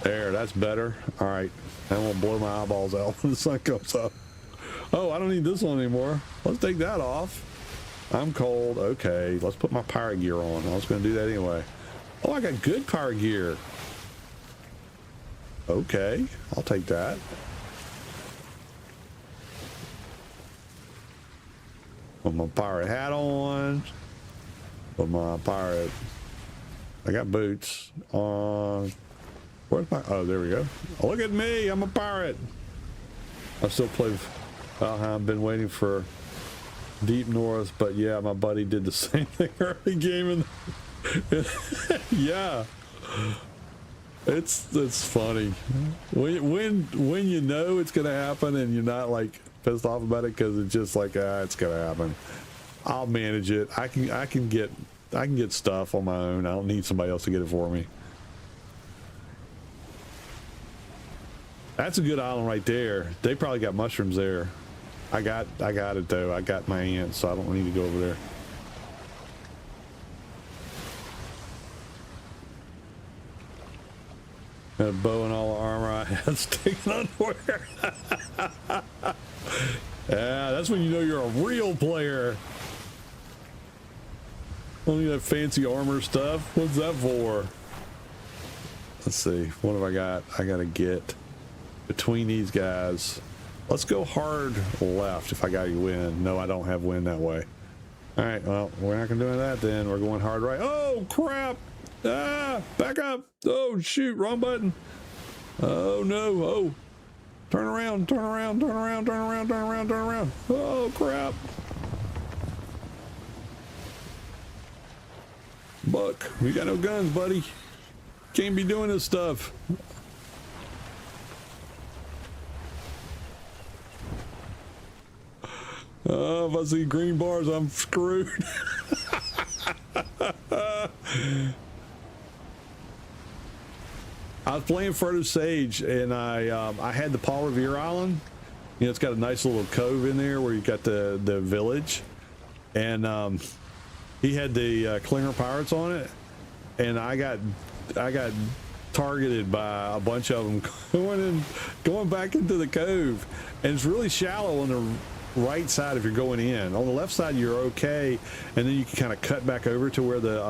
There, that's better. All right, I won't blow my eyeballs out when the sun comes up. Oh, I don't need this one anymore. Let's take that off. I'm cold. Okay, let's put my pirate gear on. I was going to do that anyway. Oh, I got good pirate gear. Okay, I'll take that. Put my pirate hat on. Put my pirate. I got boots on. Where's my? Oh, there we go. Oh, look at me. I'm a pirate. I still play Valheim. Been waiting for Deep North, but yeah, my buddy did the same thing early game. Yeah, it's funny when you know it's gonna happen and you're not like pissed off about it because it's just like it's gonna happen. I'll manage it. I can get stuff on my own. I don't need somebody else to get it for me. That's a good island right there. They probably got mushrooms there. I got it though. I got my ants, so I don't need to go over there. Got a bow and all the armor I had sticking underwear. That's when you know you're a real player. Only that fancy armor stuff. What's that for? Let's see. What have I got? I gotta get between these guys. Let's go hard left if I got you wind. No, I don't have wind that way. All right, well, we're not gonna do that then. We're going hard right. Oh, crap. Ah, back up. Oh, shoot, wrong button. Oh, no. Oh, turn around, turn around, turn around, turn around, turn around, turn around. Oh, crap. Buck, we got no guns, buddy. Can't be doing this stuff. If I see green bars, I'm screwed. I was playing Further Sage, and I had the Paul Revere Island. You know, it's got a nice little cove in there where you got the village, and he had the Klinger Pirates on it, and I got targeted by a bunch of them going back into the cove, and it's really shallow on the right side if you're going in. On the left side you're okay, and then you can kind of cut back over to where the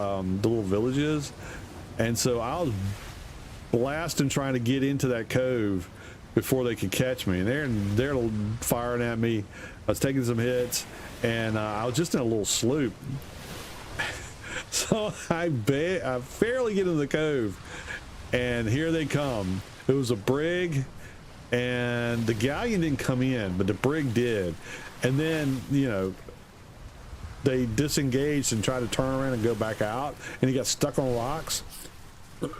little village is. And so I was blasting trying to get into that cove before they could catch me, and they're firing at me. I was taking some hits, and I was just in a little sloop. So I fairly get into the cove, and here they come. It was a brig, and the galleon didn't come in, but the brig did. And then, you know, they disengaged and tried to turn around and go back out, and he got stuck on rocks.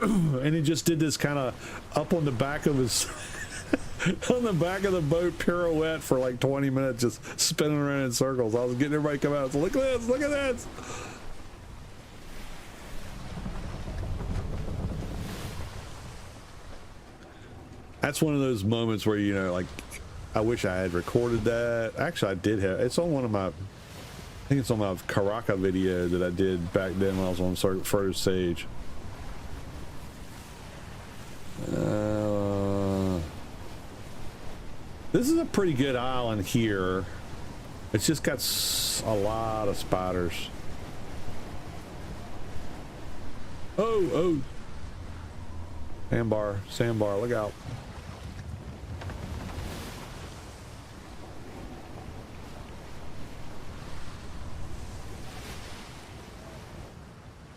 And he just did this kind of up on the back of his on the back of the boat pirouette for like 20 minutes, just spinning around in circles. I was getting everybody to come out. So look at this, look at this. That's one of those moments where, you know, like, I wish I had recorded that. Actually, I did have. It's on one of my, I think it's on my Karaka video that I did back then when I was on Further Sage. This is a pretty good island here. It's just got a lot of spiders. Oh. Sandbar, look out.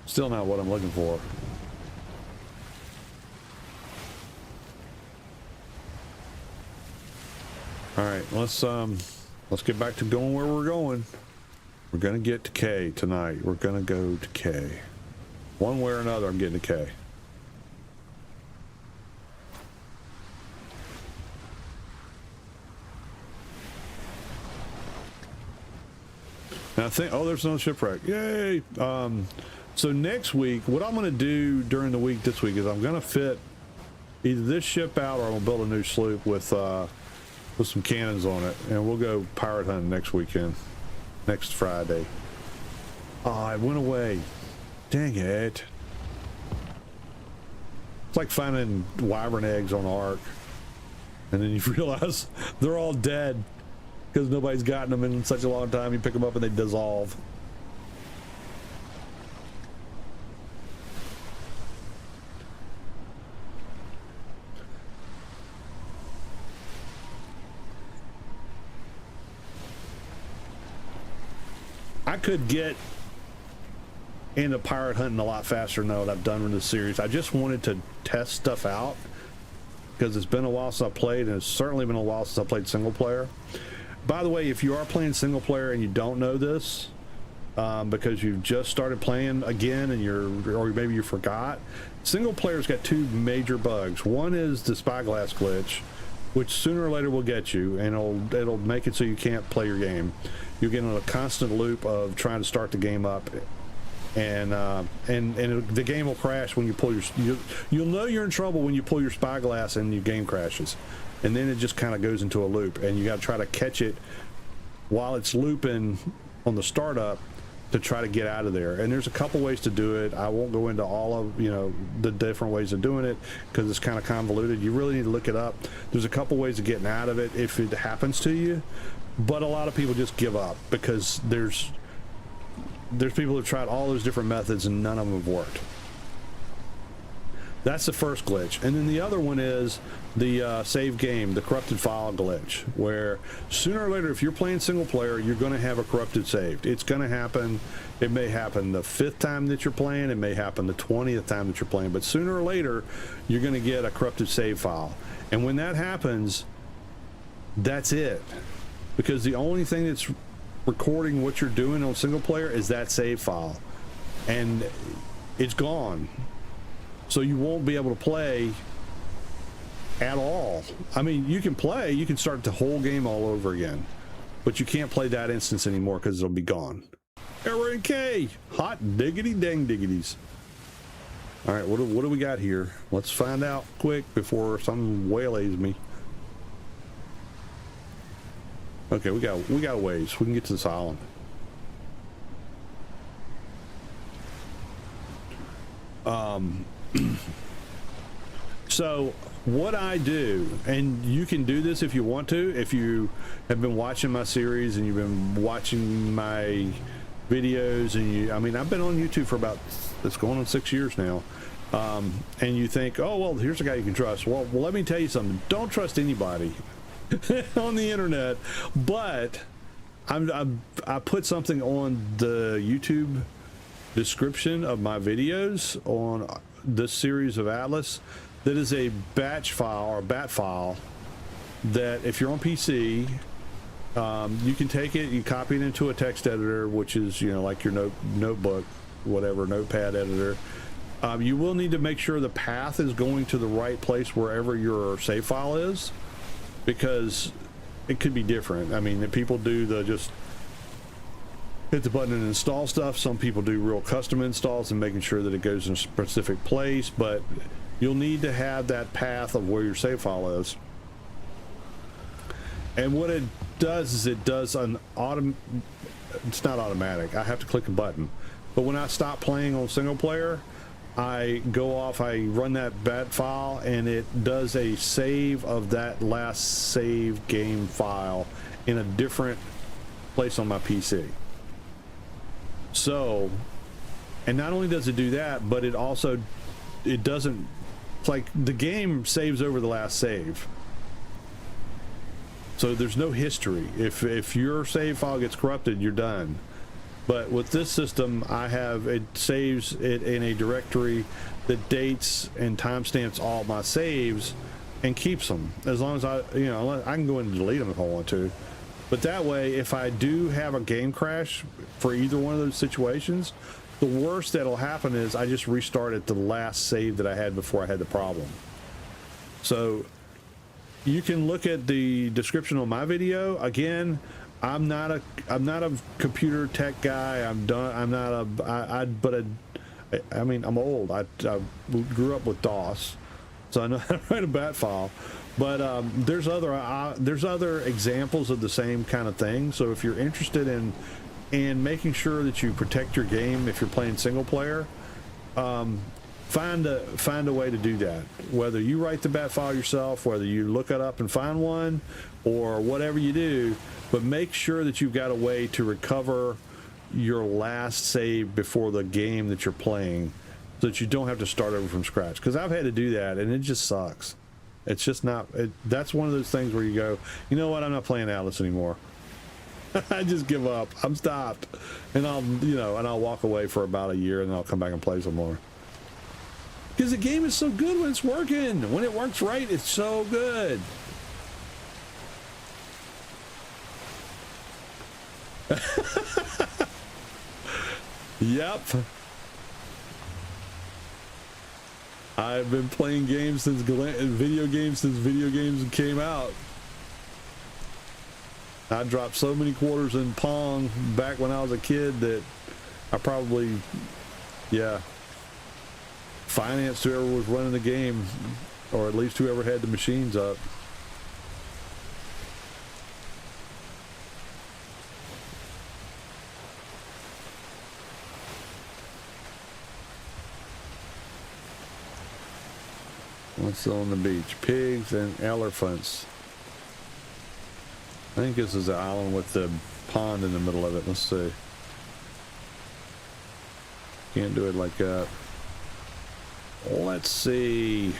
Still not what I'm looking for. All right, let's get back to going where we're going. We're gonna get to K tonight. We're gonna go to K. One way or another, I'm getting to K. And I think, oh, there's no shipwreck. Yay! So next week, what I'm gonna do during the week this week is I'm gonna fit either this ship out, or I'm gonna build a new sloop with some cannons on it, and we'll go pirate hunting next weekend, next Friday. Oh, it went away. Dang it. It's like finding wyvern eggs on Ark, and then you realize they're all dead because nobody's gotten them in such a long time. You pick them up and they dissolve. I could get into pirate hunting a lot faster than what I've done with this series. I just wanted to test stuff out because it's been a while since I played, and it's certainly been a while since I played single player. By the way, if you are playing single player and you don't know this, because you've just started playing again and or maybe you forgot, single player's got two major bugs. One is the Spyglass glitch, which sooner or later will get you, and it'll make it so you can't play your game. You'll get in a constant loop of trying to start the game up, and the game will crash when you pull you'll know you're in trouble when you pull your Spyglass and your game crashes, and then it just kind of goes into a loop, and you got to try to catch it while it's looping on the startup to try to get out of there. And there's a couple ways to do it. I won't go into all of, you know, the different ways of doing it because it's kind of convoluted. You really need to look it up. There's a couple ways of getting out of it if it happens to you, but a lot of people just give up because there's people who've tried all those different methods and none of them have worked. That's the first glitch. And then the other one is the save game, the corrupted file glitch, where sooner or later, if you're playing single player, you're going to have a corrupted saved. It's going to happen. It may happen the 5th time that you're playing. It may happen the 20th time that you're playing. But sooner or later, you're going to get a corrupted save file. And when that happens, that's it. Because the only thing that's recording what you're doing on single player is that save file. And it's gone. So you won't be able to play at all. I mean, you can play, you can start the whole game all over again, but you can't play that instance anymore because it'll be gone. Error in K, hot diggity dang diggities. All right, what do we got here? Let's find out quick before something waylays me. Okay, we got a ways. We can get to this island. So what I do, and you can do this if you want to, if you have been watching my series and you've been watching my videos, and I mean, I've been on YouTube for about, it's going on 6 years now, and you think, oh, well, here's a guy you can trust. Well, let me tell you something. Don't trust anybody on the internet, but I put something on the YouTube description of my videos on this series of Atlas that is a batch file or a bat file that if you're on PC, you can take it, you copy it into a text editor, which is, you know, like your notebook, whatever, notepad editor. You will need to make sure the path is going to the right place wherever your save file is, because it could be different. I mean, people do the just hit the button and install stuff. Some people do real custom installs and making sure that it goes in a specific place, but you'll need to have that path of where your save file is. And what it does is it does an it's not automatic. I have to click a button. But when I stop playing on single player, I go off, I run that bat file, and it does a save of that last save game file in a different place on my PC. So, and not only does it do that, but it also, it doesn't, it's like the game saves over the last save. So there's no history. If your save file gets corrupted, you're done. But with this system, it saves it in a directory that dates and timestamps all my saves and keeps them. As long as I can go in and delete them if I want to. But that way, if I do have a game crash for either one of those situations, the worst that'll happen is I just restarted the last save that I had before I had the problem. So you can look at the description on my video. Again, I'm not a computer tech guy. I mean, I'm old. I grew up with DOS, so I know how to write a bat file. But there's other examples of the same kind of thing. So if you're interested in making sure that you protect your game if you're playing single player, find a way to do that. Whether you write the bat file yourself, whether you look it up and find one, or whatever you do, but make sure that you've got a way to recover your last save before the game that you're playing, so that you don't have to start over from scratch. Because I've had to do that, and it just sucks. It's just not. That's one of those things where you go, you know what? I'm not playing Atlas anymore. I just give up. I'm stopped, and I'll walk away for about a year, and then I'll come back and play some more. Because the game is so good when it's working. When it works right, it's so good. Yep. I've been playing games since video games came out. I dropped so many quarters in Pong back when I was a kid that I probably, financed whoever was running the game, or at least whoever had the machines up. What's on the beach? Pigs and elephants. I think this is the island with the pond in the middle of it. Let's see. Can't do it like that. Let's see.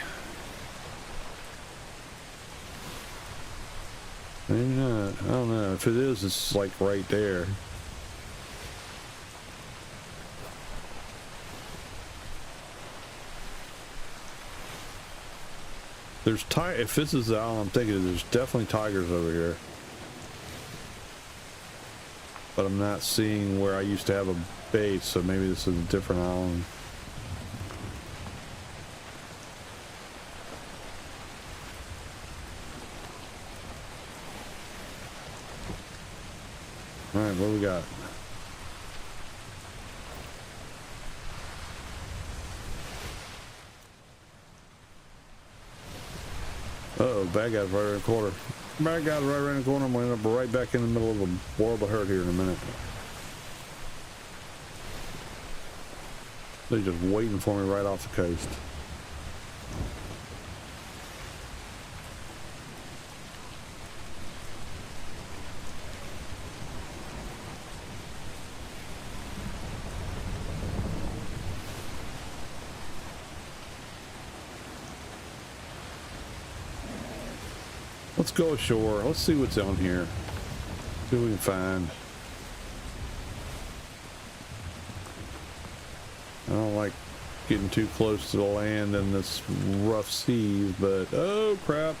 Maybe not. I don't know. If it is, it's like right there. There's if this is the island I'm thinking, there's definitely tigers over here. But I'm not seeing where I used to have a base, so maybe this is a different island. Alright, what do we got? Uh-oh, bad guy's right around the corner. Bad guy's right around the corner. I'm going to end up right back in the middle of a world of hurt here in a minute. They're just waiting for me right off the coast. Let's go ashore. Let's see what's on here. See what we can find. I don't like getting too close to the land in this rough seas, but oh crap.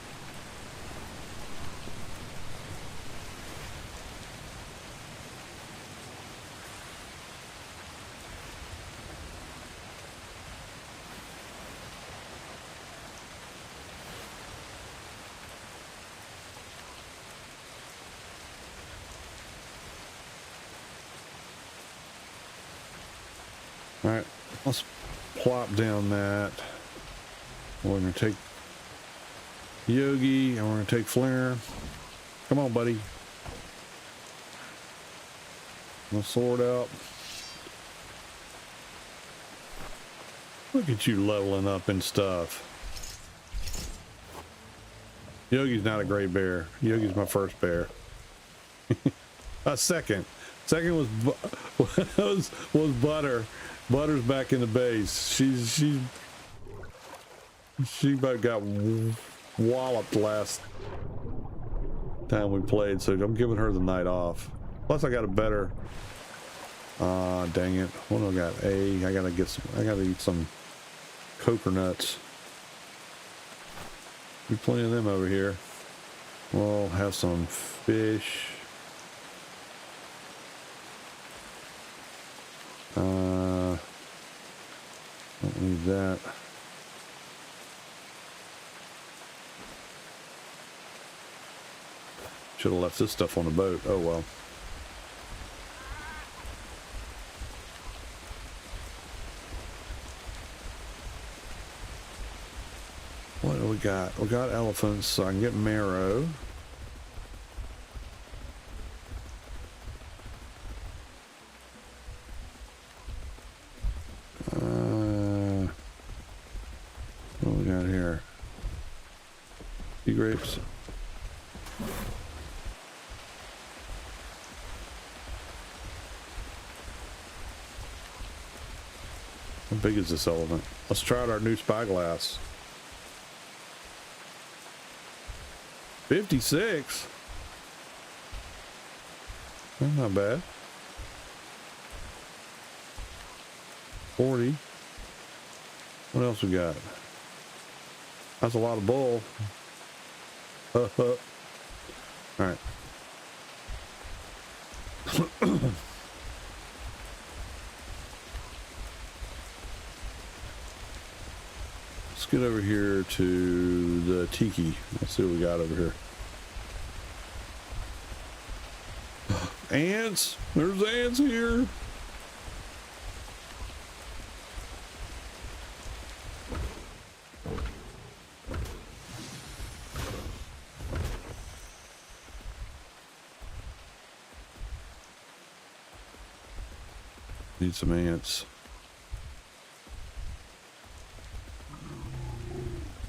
All right, let's plop down that. We're gonna take Yogi and we're gonna take Flare. Come on, buddy. My sword out. Look at you leveling up and stuff. Yogi's not a great bear. Yogi's my first bear. Second was Butter. Butter's back in the base. She about got walloped last time we played, so I'm giving her the night off. Plus I got a better dang it. What do I got? I gotta eat some coconuts. Be plenty of them over here. We'll have some fish. Don't need that. Should have left this stuff on the boat. Oh well. What do we got? We got elephants, so I can get marrow. What we got here? Sea grapes. How big is this elephant? Let's try out our new Spyglass. 56? That's not bad. 40. What else we got? That's a lot of bull. All right. Let's get over here to the tiki. Let's see what we got over here. Ants! There's ants here! Need some ants.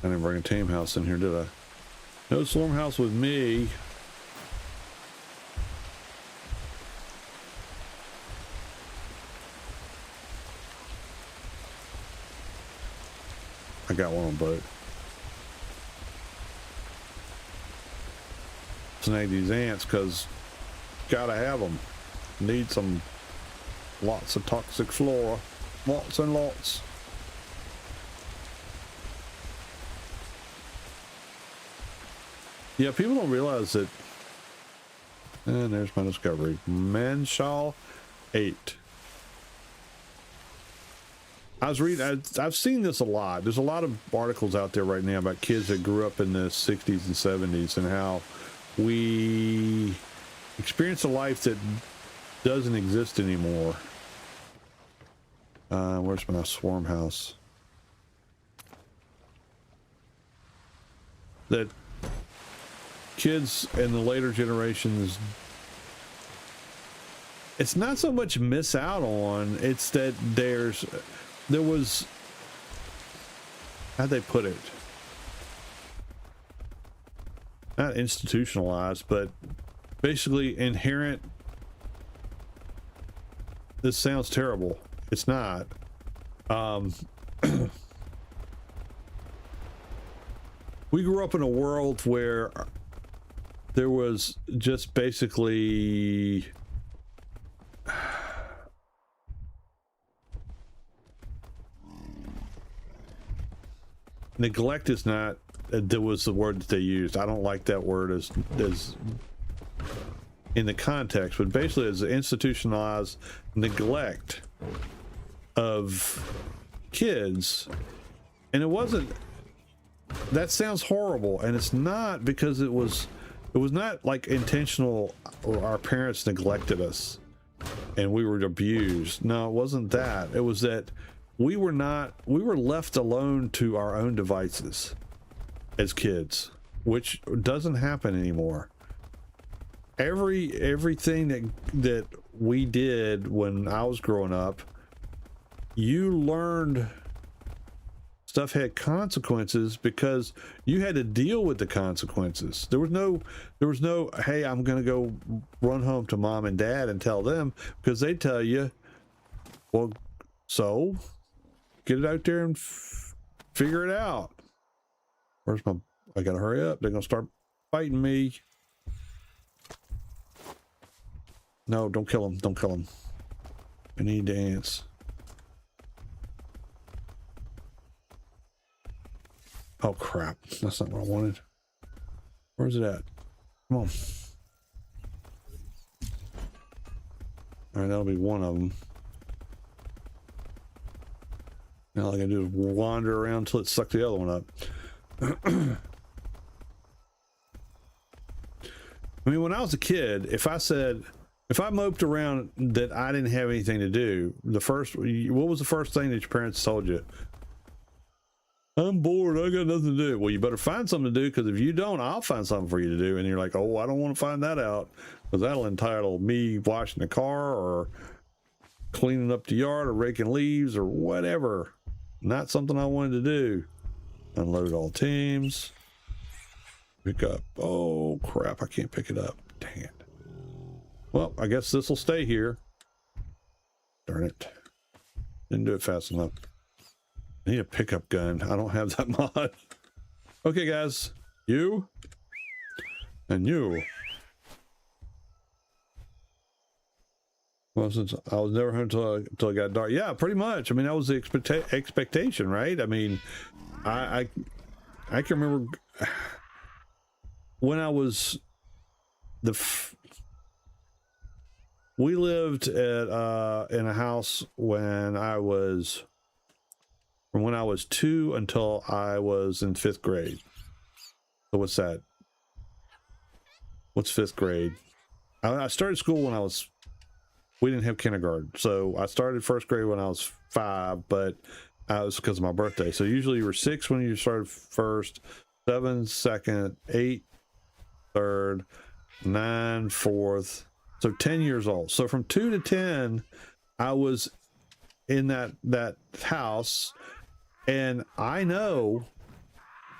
I didn't bring a tame house in here, did I? No swarm house with me. I got one on boat. Snag these ants because gotta have them. Need some lots of toxic flora. Lots and lots. Yeah, people don't realize that. And there's my discovery. Manshall 8. I was reading, I've seen this a lot. There's a lot of articles out there right now about kids that grew up in the 60s and 70s and how we experience a life that doesn't exist anymore. Where's my swarm house? That kids in the later generations, it's not so much miss out on, it's that there was, how'd they put it, not institutionalized, but basically inherent, this sounds terrible, it's not, we grew up in a world where there was just basically neglect is not, that was the word that they used. I don't like that word as in the context, but basically as institutionalized neglect of kids. And it wasn't, that sounds horrible, and it's not, because it was not like intentional or our parents neglected us and we were abused. No, it wasn't that. It was that we were left alone to our own devices as kids, which doesn't happen anymore. Everything that we did when I was growing up, you learned stuff had consequences because you had to deal with the consequences. There was no, hey, I'm gonna go run home to mom and dad and tell them, because they tell you, well, so get it out there and figure it out. Where's my, I gotta hurry up, they're gonna start fighting me. No, don't kill them, don't kill them. I need the ants. Oh crap, that's not what I wanted. Where's it at? Come on. All right, that'll be one of them. Now all I gotta do is wander around until it sucks the other one up. I mean, when I was a kid, if I moped around that I didn't have anything to do, what was the first thing that your parents told you? I'm bored, I got nothing to do. Well, you better find something to do, because if you don't, I'll find something for you to do. And you're like, oh, I don't want to find that out, because that'll entitle me washing the car or cleaning up the yard or raking leaves or whatever. Not something I wanted to do. Unload all teams. Pick up. Oh crap, I can't pick it up. Dang it. Well, I guess this will stay here. Darn it. Didn't do it fast enough. I need a pickup gun. I don't have that mod. Okay, guys. You. And you. Well, since I was never home until it got dark. Yeah, pretty much. I mean, that was the expectation, right? I mean, I can remember when I was we lived at in a house when I was from when I was 2 until I was in 5th grade. So what's that? What's 5th grade? I started school when we didn't have kindergarten. So I started 1st grade when I was 5, but it was because of my birthday. So usually you were 6 when you started 1st, 7 2nd, 8 3rd, 9 4th. So 10 years old. So from 2 to 10, I was in that house. And I know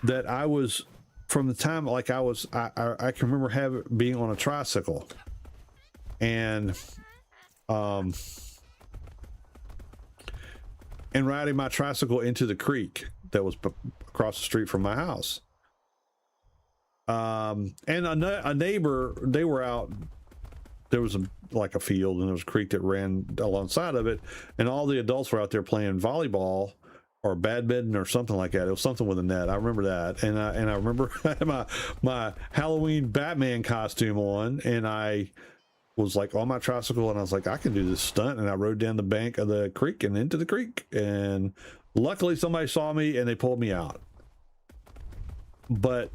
that I was, from the time like I can remember being on a tricycle, and riding my tricycle into the creek that was across the street from my house. And a neighbor, they were out, there was like a field, and there was a creek that ran alongside of it, and all the adults were out there playing volleyball or badminton or something like that. It was something with a net. I remember that. And I remember I had my Halloween Batman costume on, and I was like on my tricycle, and I was like, I can do this stunt. And I rode down the bank of the creek and into the creek, and luckily somebody saw me and they pulled me out. But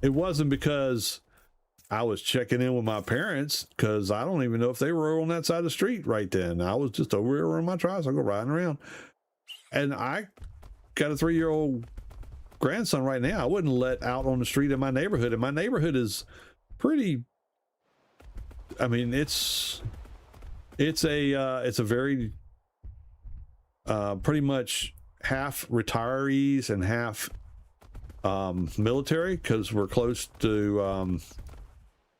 it wasn't because I was checking in with my parents, because I don't even know if they were on that side of the street right then. I was just over here on my tricycle riding around. And I got a 3-year-old grandson right now. I wouldn't let out on the street in my neighborhood. And my neighborhood is pretty, I mean, it's a very pretty much half retirees and half military, because we're close to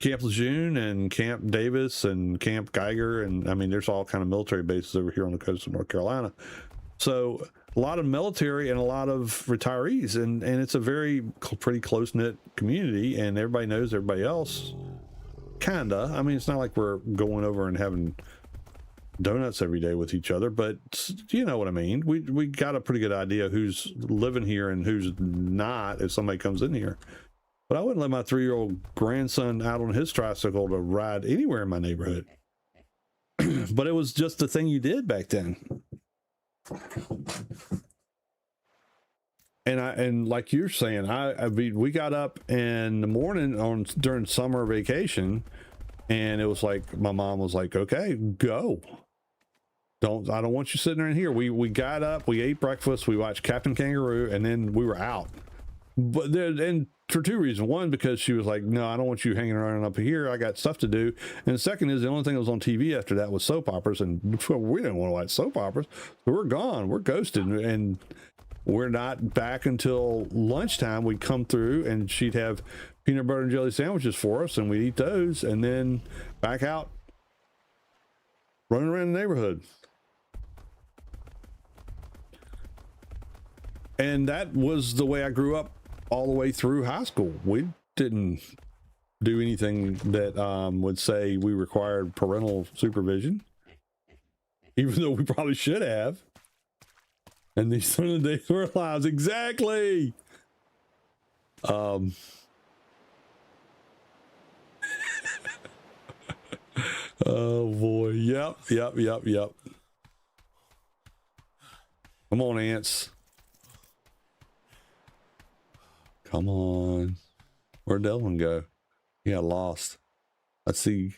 Camp Lejeune and Camp Davis and Camp Geiger, and I mean there's all kind of military bases over here on the coast of North Carolina. So a lot of military and a lot of retirees, and it's a pretty close-knit community, and everybody knows everybody else, kinda. I mean, it's not like we're going over and having donuts every day with each other, but you know what I mean. We got a pretty good idea who's living here and who's not if somebody comes in here. But I wouldn't let my 3-year-old grandson out on his tricycle to ride anywhere in my neighborhood. But it was just the thing you did back then. And like you're saying, I mean, we got up in the morning during summer vacation, and it was like my mom was like, "Okay, go. I don't want you sitting there in here." We got up, we ate breakfast, we watched Captain Kangaroo, and then we were out. But then for 2 reasons. One, because she was like, "No, I don't want you hanging around up here. I got stuff to do." And the second is the only thing that was on TV after that was soap operas, and we didn't want to watch soap operas. So we're gone. We're ghosted, and we're not back until lunchtime. We'd come through, and she'd have peanut butter and jelly sandwiches for us, and we'd eat those, and then back out running around the neighborhood. And that was the way I grew up all the way through high school. We didn't do anything that would say we required parental supervision, even though we probably should have. And these are the days of our lives. Exactly. Oh boy. Yep. Come on, ants. Come on. Where'd Delvin go? He got lost. Let's see.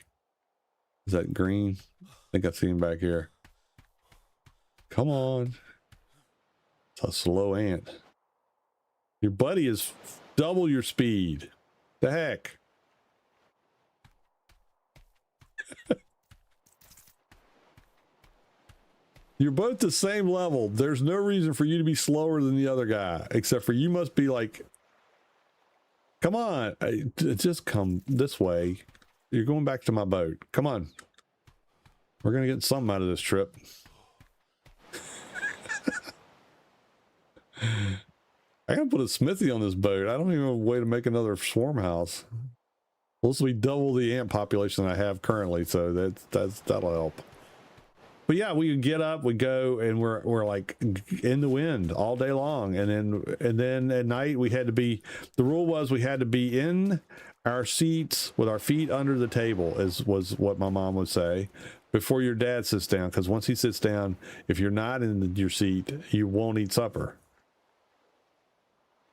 Is that green? I think I see him back here. Come on. It's a slow ant. Your buddy is double your speed. The heck? You're both the same level. There's no reason for you to be slower than the other guy, except for you must be like, come on, just come this way. You're going back to my boat. Come on. We're going to get something out of this trip. I got to put a smithy on this boat. I don't even have a way to make another swarm house. Unless we double the ant population I have currently, so that'll help. But yeah, we would get up, we go, and we're like in the wind all day long, and then at night we had to be. The rule was we had to be in our seats with our feet under the table, was what my mom would say, before your dad sits down. Because once he sits down, if you're not in your seat, you won't eat supper.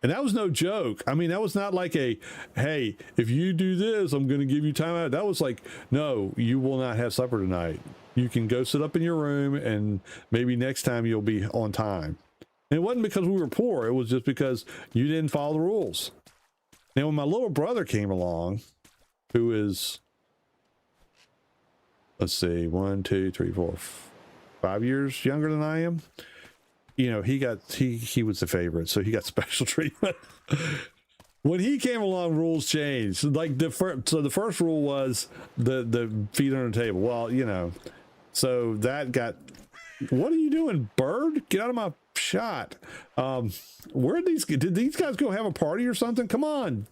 And that was no joke. I mean, that was not like a, hey, if you do this, I'm going to give you time out. That was like, no, you will not have supper tonight. You can go sit up in your room, and maybe next time you'll be on time. And it wasn't because we were poor. It was just because you didn't follow the rules. Now, when my little brother came along, who is, let's see, 1, 2, 3, 4, 5 years younger than I am. you know, he was the favorite, so he got special treatment. When he came along, rules changed. Like the first rule was the feet under the table. Well, you know, so that got. What are you doing, bird? Get out of my shot. Where did these guys go have a party or something? Come on.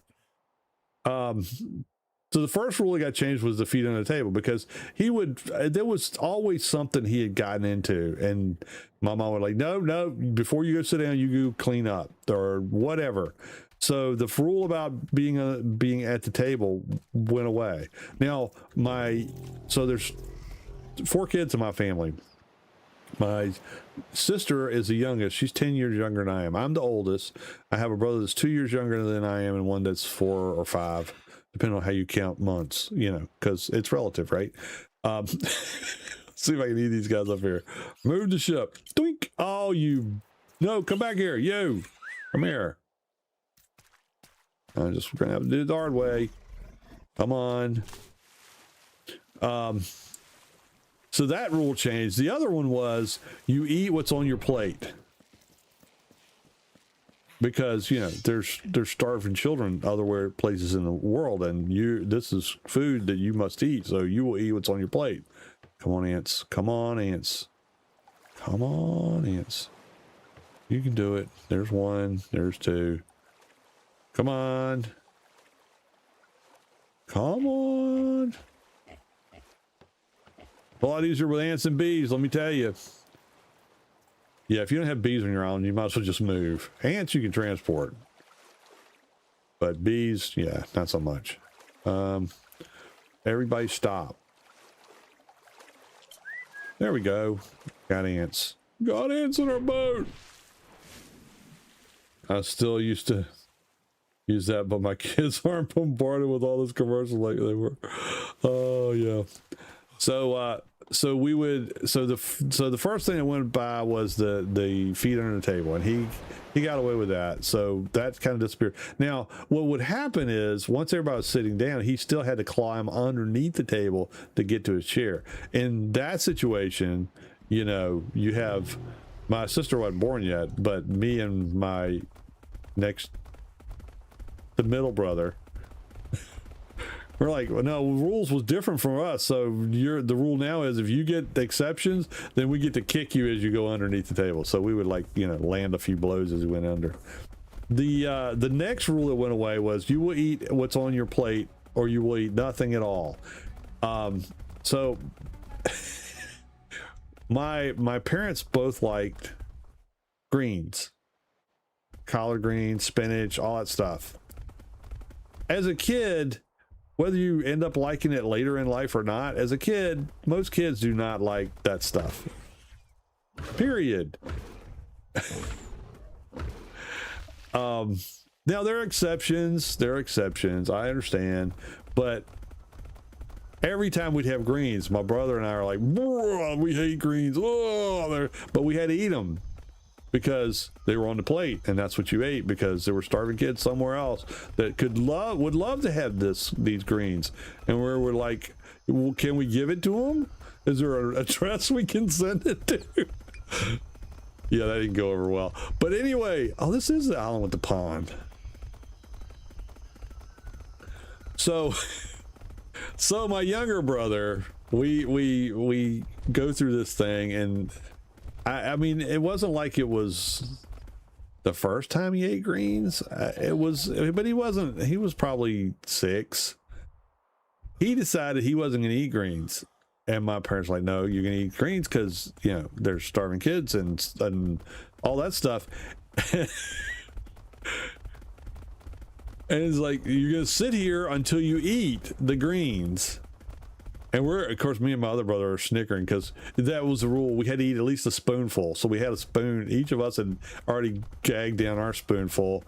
So the first rule that got changed was the feet under the table, because there was always something he had gotten into, and my mom would like, no, before you go sit down, you go clean up or whatever. So the rule about being at the table went away. Now so there's 4 kids in my family. My sister is the youngest. She's 10 years younger than I am. I'm the oldest. I have a brother that's 2 years younger than I am, and one that's 4 or 5, depending on how you count months, you know, because it's relative, right? See if I can eat these guys up here. Move the ship. Doink. Oh, no, come back here. You, come here. I'm just gonna have to do it the hard way. Come on. So that rule changed. The other one was you eat what's on your plate, because you know there's starving children other places in the world, and this is food that you must eat, so you will eat what's on your plate. Come on, ants. Come on, ants. Come on, ants. You can do it. There's 1. There's 2. Come on. Come on. A lot easier with ants and bees, let me tell you. Yeah, if you don't have bees on your island, you might as well just move. Ants you can transport, but bees, yeah, not so much. Everybody stop. There we go. Got ants. Got ants in our boat. I still used to use that, but my kids aren't bombarded with all this commercial like they were. Oh yeah. So the first thing that went by was the feet under the table, and he got away with that. So that kind of disappeared. Now, what would happen is once everybody was sitting down, he still had to climb underneath the table to get to his chair. In that situation, you know, you have my sister wasn't born yet, but me and my the middle brother, we're like, well, no, rules was different from us. So the rule now is if you get exceptions, then we get to kick you as you go underneath the table. So we would, like, you know, land a few blows as we went under. The next rule that went away was you will eat what's on your plate, or you will eat nothing at all. So my parents both liked greens, collard greens, spinach, all that stuff. As a kid, whether you end up liking it later in life or not, as a kid, most kids do not like that stuff. Period. Now there are exceptions. I understand, but every time we'd have greens, my brother and I are like, we hate greens. But we had to eat them because they were on the plate, and that's what you ate, because there were starving kids somewhere else that would love to have these greens, and we're like, well, can we give it to them? Is there an address we can send it to? Yeah, that didn't go over well. But anyway, this is the island with the pond. So my younger brother, we go through this thing, and I mean, it wasn't like it was the first time he ate greens. But he wasn't. He was probably 6. He decided he wasn't going to eat greens, and my parents were like, no, you're going to eat greens because, you know, there's starving kids and all that stuff. And it's like, you're going to sit here until you eat the greens. And of course, me and my other brother are snickering because that was the rule. We had to eat at least a spoonful. So we had a spoon. Each of us had already gagged down our spoonful.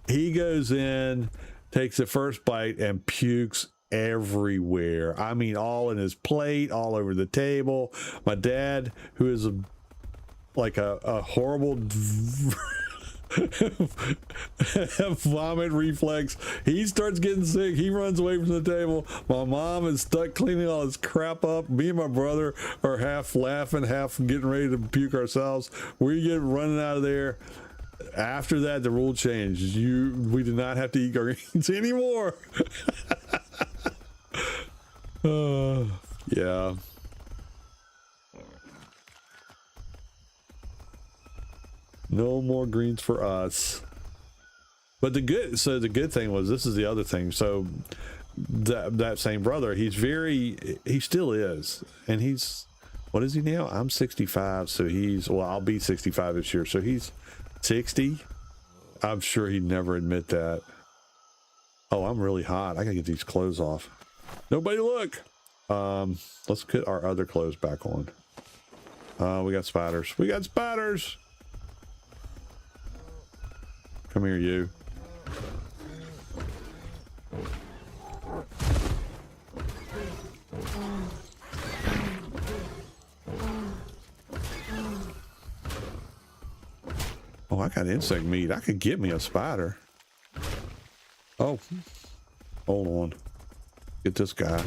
He goes in, takes the first bite, and pukes everywhere. I mean, all in his plate, all over the table. My dad, who is like a horrible Vomit reflex. He starts getting sick. He runs away from the table. My mom is stuck cleaning all this crap up. Me and my brother are half laughing, half getting ready to puke ourselves. We get running out of there. After that, the rule changed. We did not have to eat greens anymore. Yeah. No more greens for us. But the good thing was, this is the other thing. So that same brother, he still is. And he's, what is he now? I'm 65. So I'll be 65 this year. So he's 60. I'm sure he'd never admit that. Oh, I'm really hot. I gotta get these clothes off. Nobody look. Let's get our other clothes back on. We got spiders. We got spiders. Come here, you. Oh, I got insect meat. I could get me a spider. Oh, hold on. Get this guy.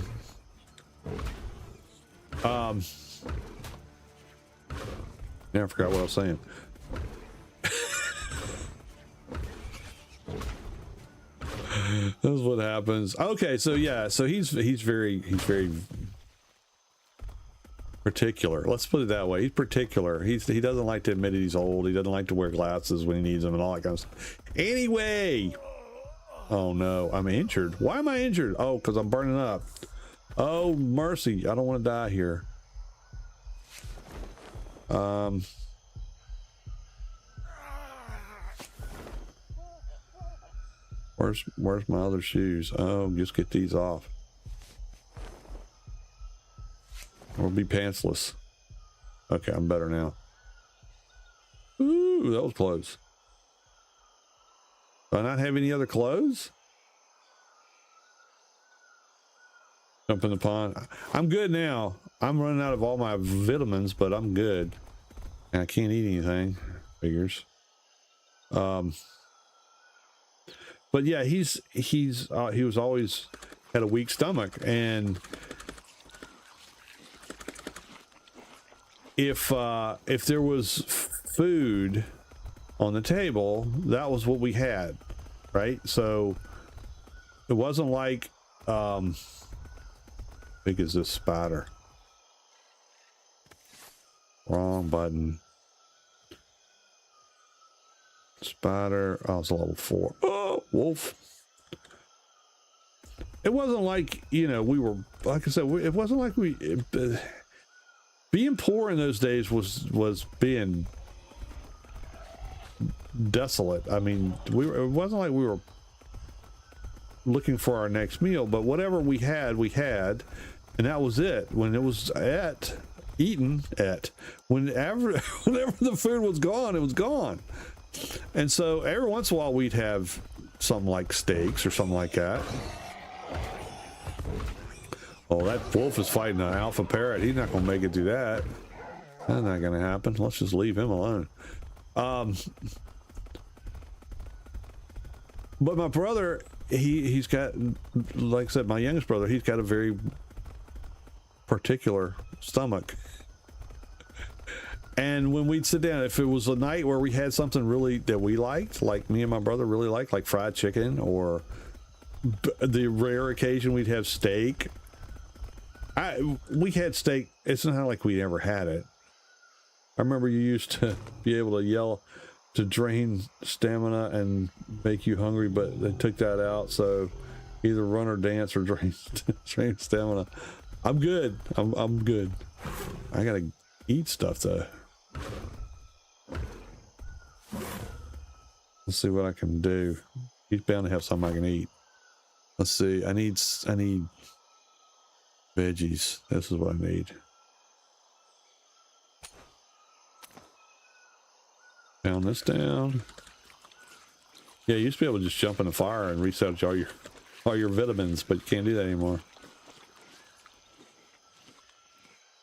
Now I forgot what I was saying. That's what happens. Okay, so yeah, so he's very particular. Let's put it that way. He's particular. He doesn't like to admit it he's old. He doesn't like to wear glasses when he needs them and all that kind of stuff. Anyway, oh no, I'm injured. Why am I injured? Oh, because I'm burning up. Oh mercy, I don't want to die here. Where's my other shoes? Oh, just get these off. We'll be pantsless. Okay, I'm better now. Ooh, that was close. Do I not have any other clothes? Jump in the pond. I'm good now. I'm running out of all my vitamins, but I'm good. And I can't eat anything. Figures. But yeah, he was always had a weak stomach, and if there was food on the table, that was what we had, right? So it wasn't like big is this spider? Wrong button. Spider. Oh, it's a level 4. Oh, wolf. It wasn't like, you know, we were, like I said, it wasn't like being poor in those days was being desolate. I mean, it wasn't like we were looking for our next meal, but whatever we had, and that was it. When it was whenever the food was gone, it was gone. And so every once in a while we'd have something like steaks or something like that. Oh, that wolf is fighting an alpha parrot. He's not gonna make it do that. That's not gonna happen. Let's just leave him alone. But my brother, he's got, like I said, my youngest brother, he's got a very particular stomach. And when we'd sit down, if it was a night where we had something really that we liked, like me and my brother really liked, like fried chicken, or the rare occasion we'd have steak. We had steak. It's not like we ever had it. I remember you used to be able to yell to drain stamina and make you hungry, but they took that out. So either run or dance or drain stamina. I'm good. I'm good. I gotta eat stuff though. Let's see what I can do. He's bound to have something I can eat. Let's see. I need veggies. This is what I need. Pound this down. Yeah, you used to be able to just jump in the fire and reset all your vitamins, but you can't do that anymore.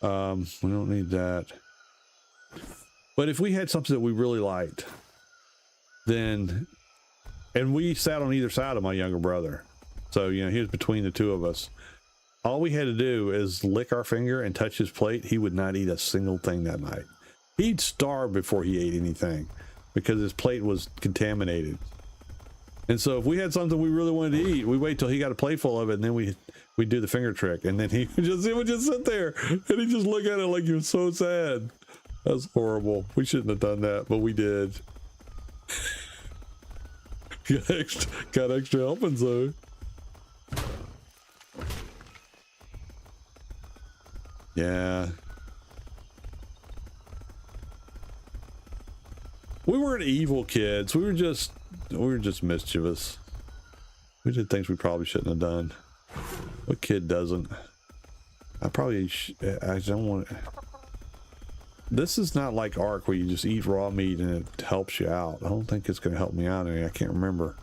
We don't need that. But if we had something that we really liked, then, and we sat on either side of my younger brother. So, you know, he was between the two of us. All we had to do is lick our finger and touch his plate. He would not eat a single thing that night. He'd starve before he ate anything because his plate was contaminated. And so if we had something we really wanted to eat, we wait till he got a plate full of it, and then we'd do the finger trick. And then he would just sit there and he'd just look at it like he was so sad. That's horrible. We shouldn't have done that, but we did. got extra helpings though. Yeah. We weren't evil kids. We were just mischievous. We did things we probably shouldn't have done. What kid doesn't? I don't want it. This is not like Ark where you just eat raw meat and it helps you out. I don't think it's going to help me out any. I can't remember.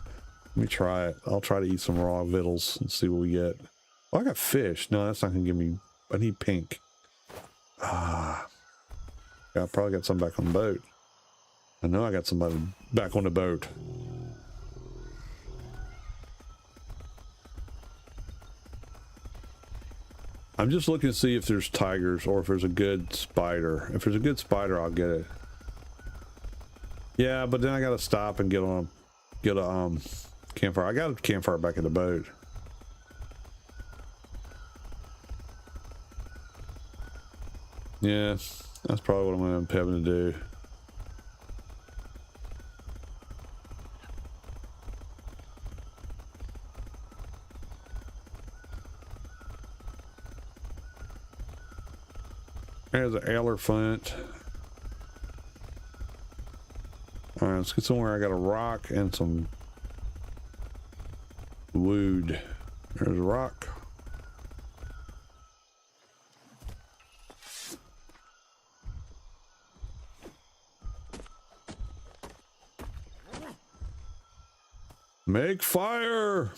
Let me try it. I'll try to eat some raw vittles and see what we get. Oh, I got fish. No, that's not going to give me... I need pink. Yeah, I probably got some back on the boat. I know I got somebody back on the boat. I'm just looking to see if there's tigers or if there's a good spider. If there's a good spider, I'll get it. Yeah, but then I gotta stop and get a campfire. I got a campfire back in the boat. Yeah, that's probably what I'm gonna end up having to do. There's an elephant. All right, let's get somewhere. I got a rock and some wood. There's a rock. Make fire!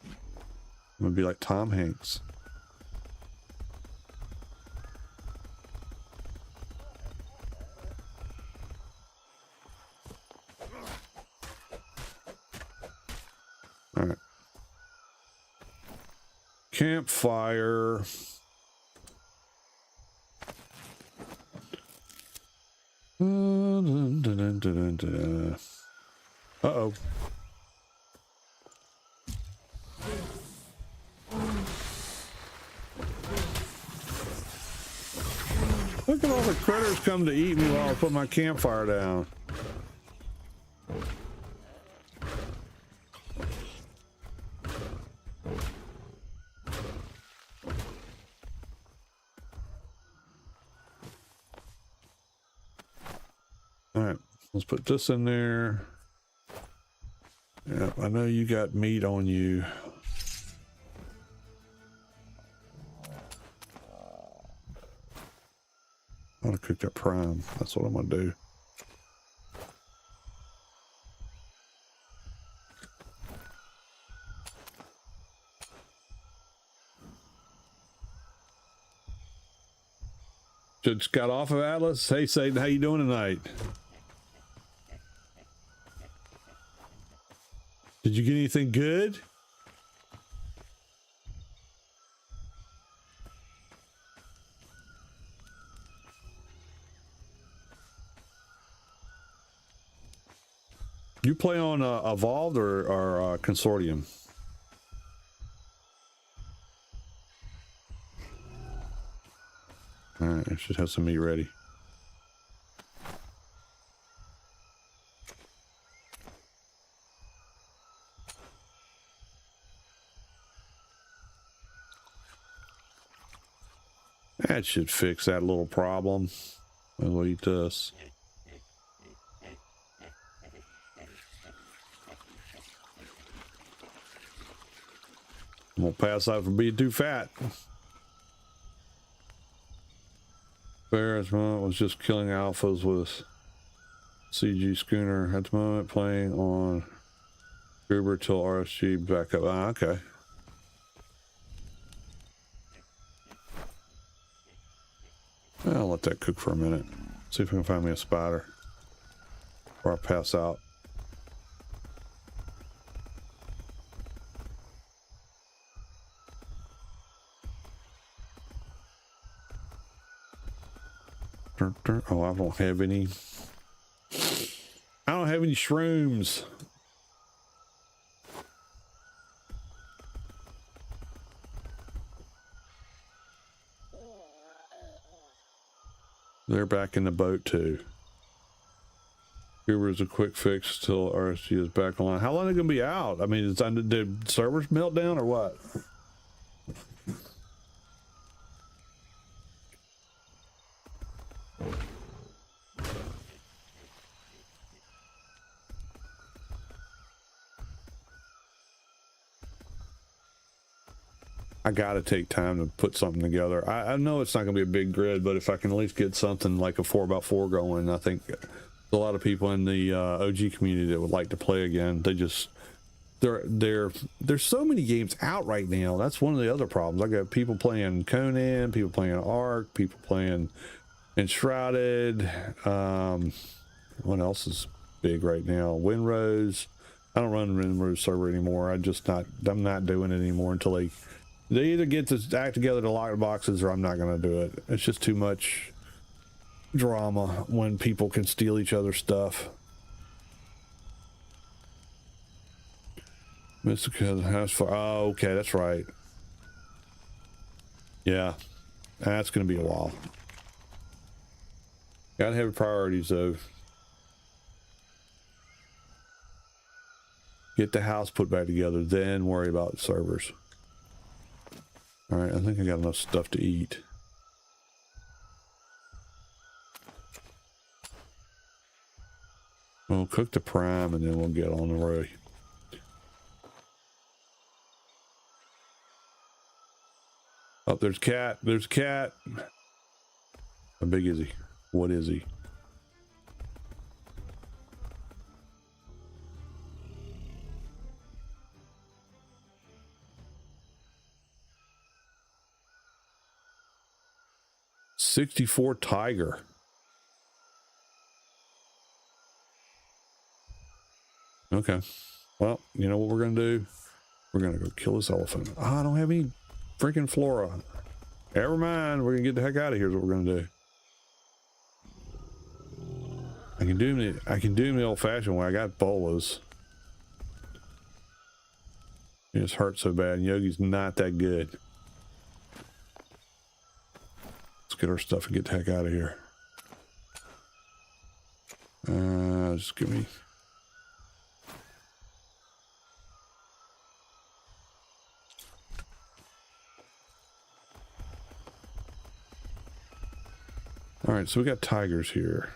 I'm gonna be like Tom Hanks. All right. Campfire. Uh-oh. Look at all the critters come to eat me while I put my campfire down. All right, let's put this in there. Yeah, I know you got meat on you. I'm gonna cook that prime. That's what I'm gonna do. Just got off of Atlas. Hey, Satan, how you doing tonight? Did you get anything good? You play on Evolved or Consortium? All right, I should have some meat ready. That should fix that little problem. We'll eat this. I'm gonna pass out for being too fat. Ferris was just killing alphas with CG schooner at the moment, playing on Uber till RSG back up. Ah, okay. I'll let that cook for a minute. See if we can find me a spider. or I pass out. Oh, I don't have any. I don't have any shrooms. They're back in the boat too. Here was a quick fix till RSG is back online. How long are they gonna be out? I mean, did servers melt down or what? I gotta take time to put something together. I know it's not gonna be a big grid, but if I can at least get something like a 4x4 going, I think there's a lot of people in the OG community that would like to play again. They just there's so many games out right now. That's one of the other problems. I got people playing Conan, people playing Ark, people playing Enshrouded. What else is big right now? Windrose. I don't run Windrose server anymore. I'm not doing it anymore until they either get to act together to lock the boxes, or I'm not going to do it. It's just too much drama when people can steal each other's stuff. Mystica has for oh, okay, that's right. Yeah, that's going to be a while. Gotta have priorities though. Get the house put back together, then worry about servers. All right, I think I got enough stuff to eat. We'll cook the prime and then we'll get on the road. Oh, there's cat. There's cat. How big is he? What is he? .64 Tiger. Okay. Well, you know what we're gonna do? We're gonna go kill this elephant. Oh, I don't have any freaking flora. Never mind. We're gonna get the heck out of here. Is what we're gonna do. I can do him the old-fashioned way. I got bolas. It just hurts so bad. And Yogi's not that good. Let's get our stuff and get the heck out of here. Just give me. All right, so we got tigers here.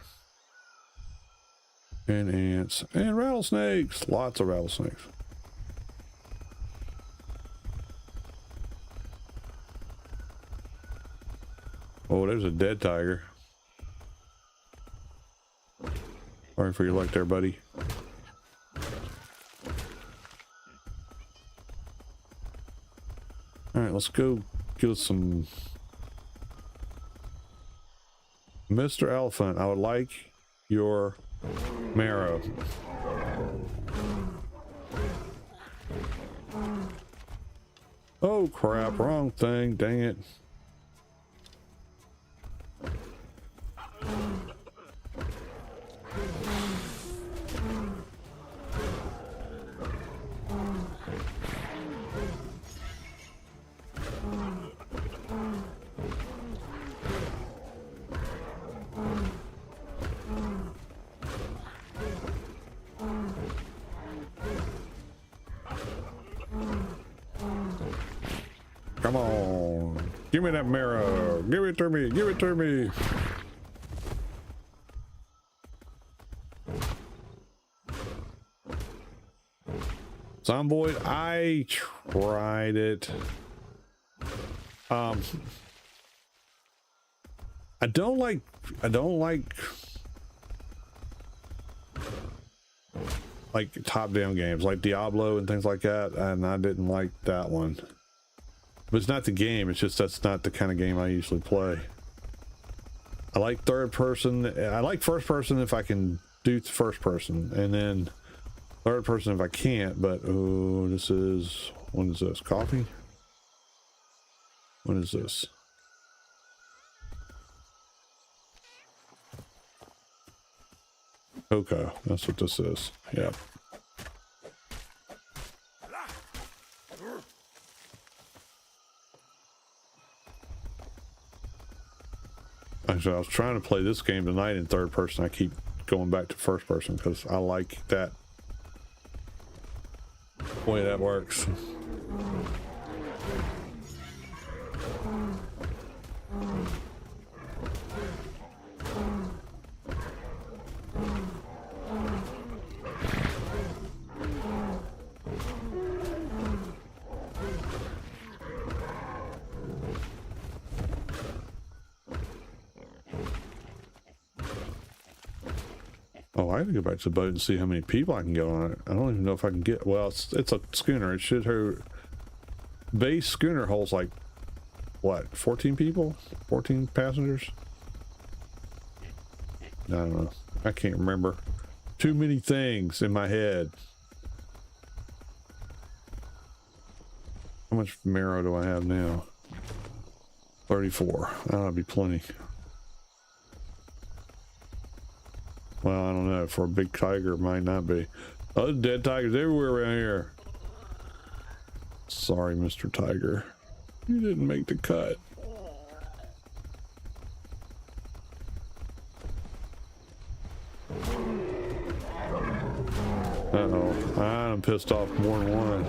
And ants. And rattlesnakes. Lots of rattlesnakes. Oh, there's a dead tiger. Sorry for your luck there, buddy. All right, let's go get us some... Mr. Elephant, I would like your marrow. Oh crap, wrong thing, dang it. Come on, give me that marrow. Give it to me, give it to me. Zomboid, I tried it. I don't like top-down games like Diablo and things like that, and I didn't like that one. But it's not the game, it's just that's not the kind of game I usually play. I like third person. I like first person if I can do first person, and then third person if I can't. But oh, this is, what is this? Coffee? What is this? Cocoa. That's what this is. Yeah. Actually, I was trying to play this game tonight in third person. I keep going back to first person because I like that way that works. Oh, I gotta go back to the boat and see how many people I can get on it. I don't even know if I can get, well, it's a schooner. It should hold, base schooner holds like, what, 14 people? 14 passengers? I don't know. I can't remember. Too many things in my head. How much marrow do I have now? 34. That'll be plenty. Well, I don't know. For a big tiger, it might not be. Oh, there's dead tigers everywhere around here. Sorry, Mr. Tiger. You didn't make the cut. Uh-oh. I'm pissed off more than one.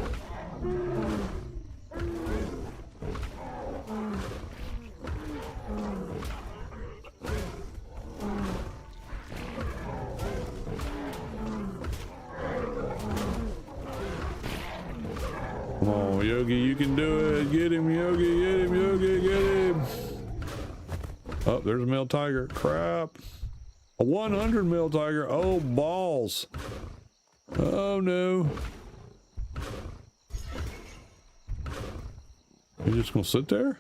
Come on, Yogi, you can do it. Get him, Yogi, get him, Yogi, get him. Oh, there's a male tiger. Crap. A 100 male tiger. Oh, balls. Oh, no. You just gonna sit there?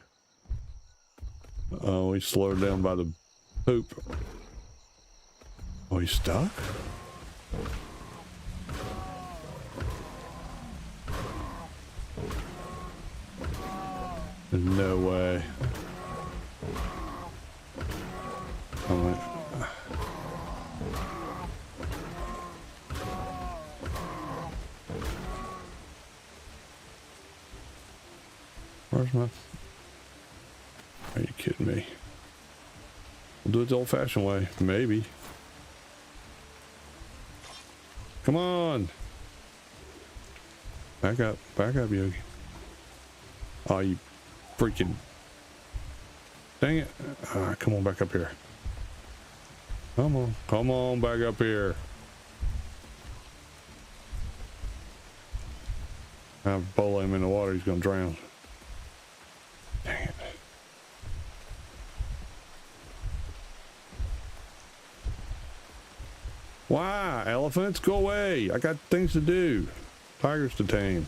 Oh, he's slowed down by the poop. Oh, he's stuck? There's no way. I'm like, where's my? Are you kidding me? We'll do it the old-fashioned way, maybe. Come on! Back up, Yogi. Oh, you freaking! Dang it! Come on, back up here. Come on, back up here. I bowl him in the water, he's gonna drown. Dang it. Why? Elephants, go away. I got things to do. Tigers to tame.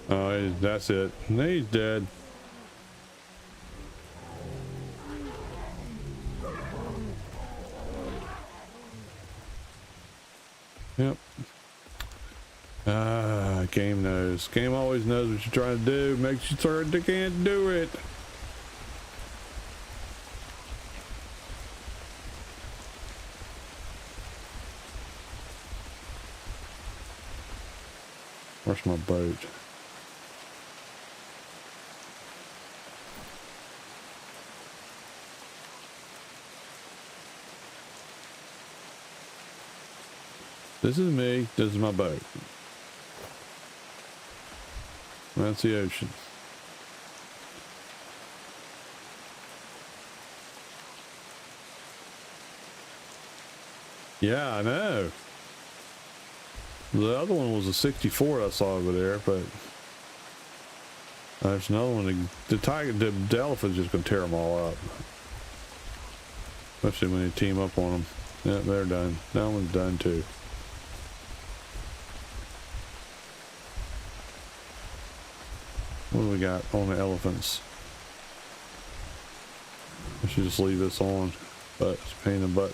Oh, that's it. He's dead. Yep. Game knows. Game always knows what you're trying to do. Makes you certain they can't do it. Where's my boat? This is me. This is my boat. That's the ocean. Yeah, I know. The other one was a 64 I saw over there, but there's another one. The elephant's just gonna tear them all up, especially when you team up on them. Yeah, they're done. That one's done too. What do we got on the elephants? should just leave this on, but it's a pain in the butt.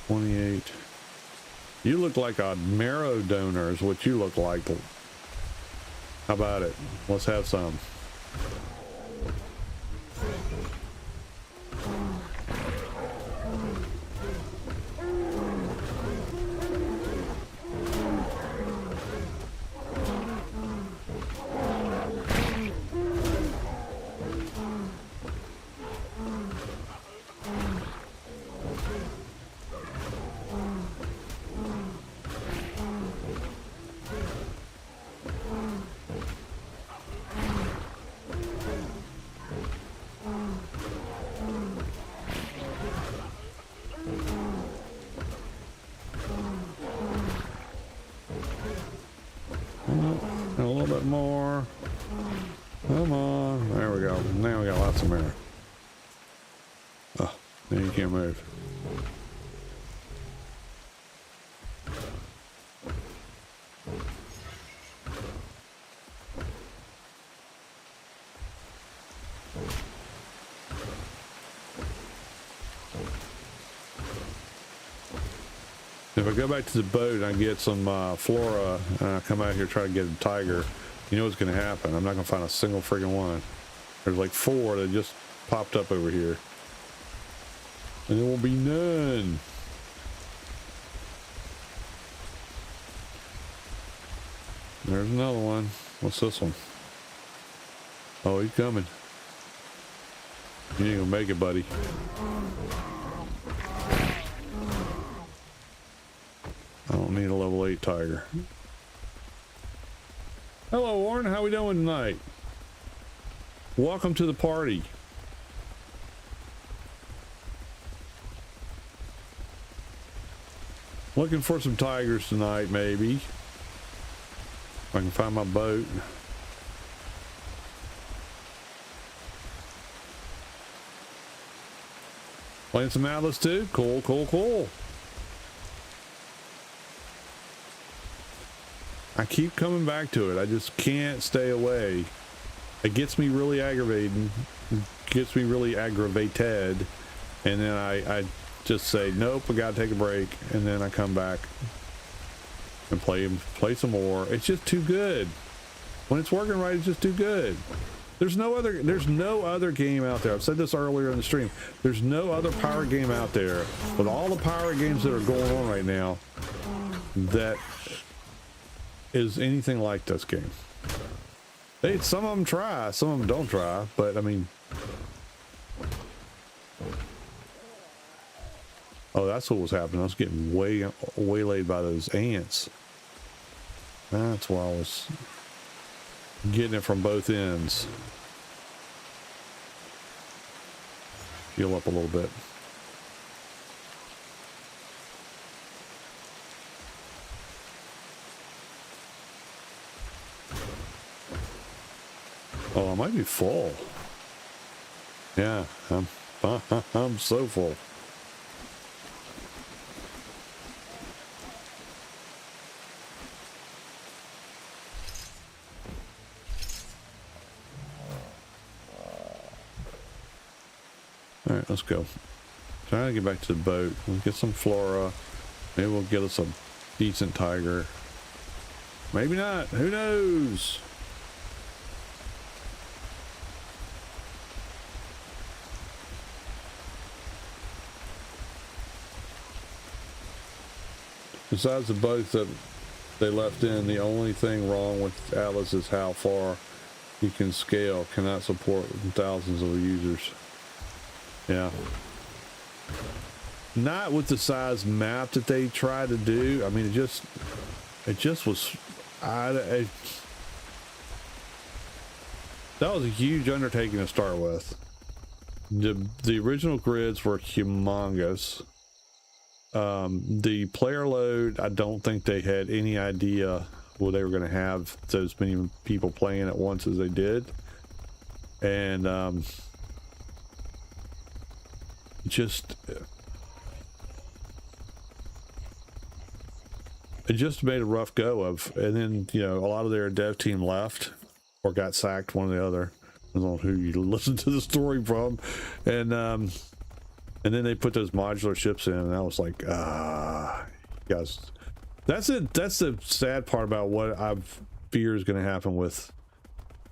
28. You look like a marrow donor is what you look like. How about it? Let's have some. A little bit more. Come on. There we go. Now we got lots of mirror. Oh, now you can't move. If I go back to the boat and I get some flora and I come out here try to get a tiger, you know what's going to happen. I'm not going to find a single friggin' one. There's like 4 that just popped up over here. And there will be none. There's another one. What's this one? Oh, he's coming. You ain't gonna make it, buddy. I don't need a level 8 tiger. Hello, Warren. How we doing tonight? Welcome to the party. Looking for some tigers tonight, maybe. If I can find my boat. Playing some Atlas too? Cool, cool, cool. I keep coming back to it. I just can't stay away. It gets me really aggravating. Gets me really aggravated. And then I just say, nope, I gotta take a break. And then I come back and play some more. It's just too good. When it's working right, it's just too good. There's no other game out there. I've said this earlier in the stream. There's no other pirate game out there with all the pirate games that are going on right now that is anything like this game. Some of them try, some of them don't try, but I mean, oh, that's what was happening. I was getting waylaid by those ants. That's why I was getting it from both ends. Heal up a little bit. Oh, I might be full. Yeah, I'm so full. All right, let's go. Trying to get back to the boat. We'll get some flora. Maybe we'll get us a decent tiger. Maybe not. Who knows? Besides the boats that they left in, the only thing wrong with Atlas is how far you can scale. Cannot support thousands of users. Yeah. Not with the size map that they try to do. I mean, it just was, that was a huge undertaking to start with. The original grids were humongous. The player load, I don't think they had any idea well they were going to have those many people playing at once as they did. And it just made a rough go of, and then, you know, a lot of their dev team left or got sacked, one or the other. Depends on who you listen to the story from. And then they put those modular ships in, and I was like, guys, that's it. That's the sad part about what I fear is going to happen with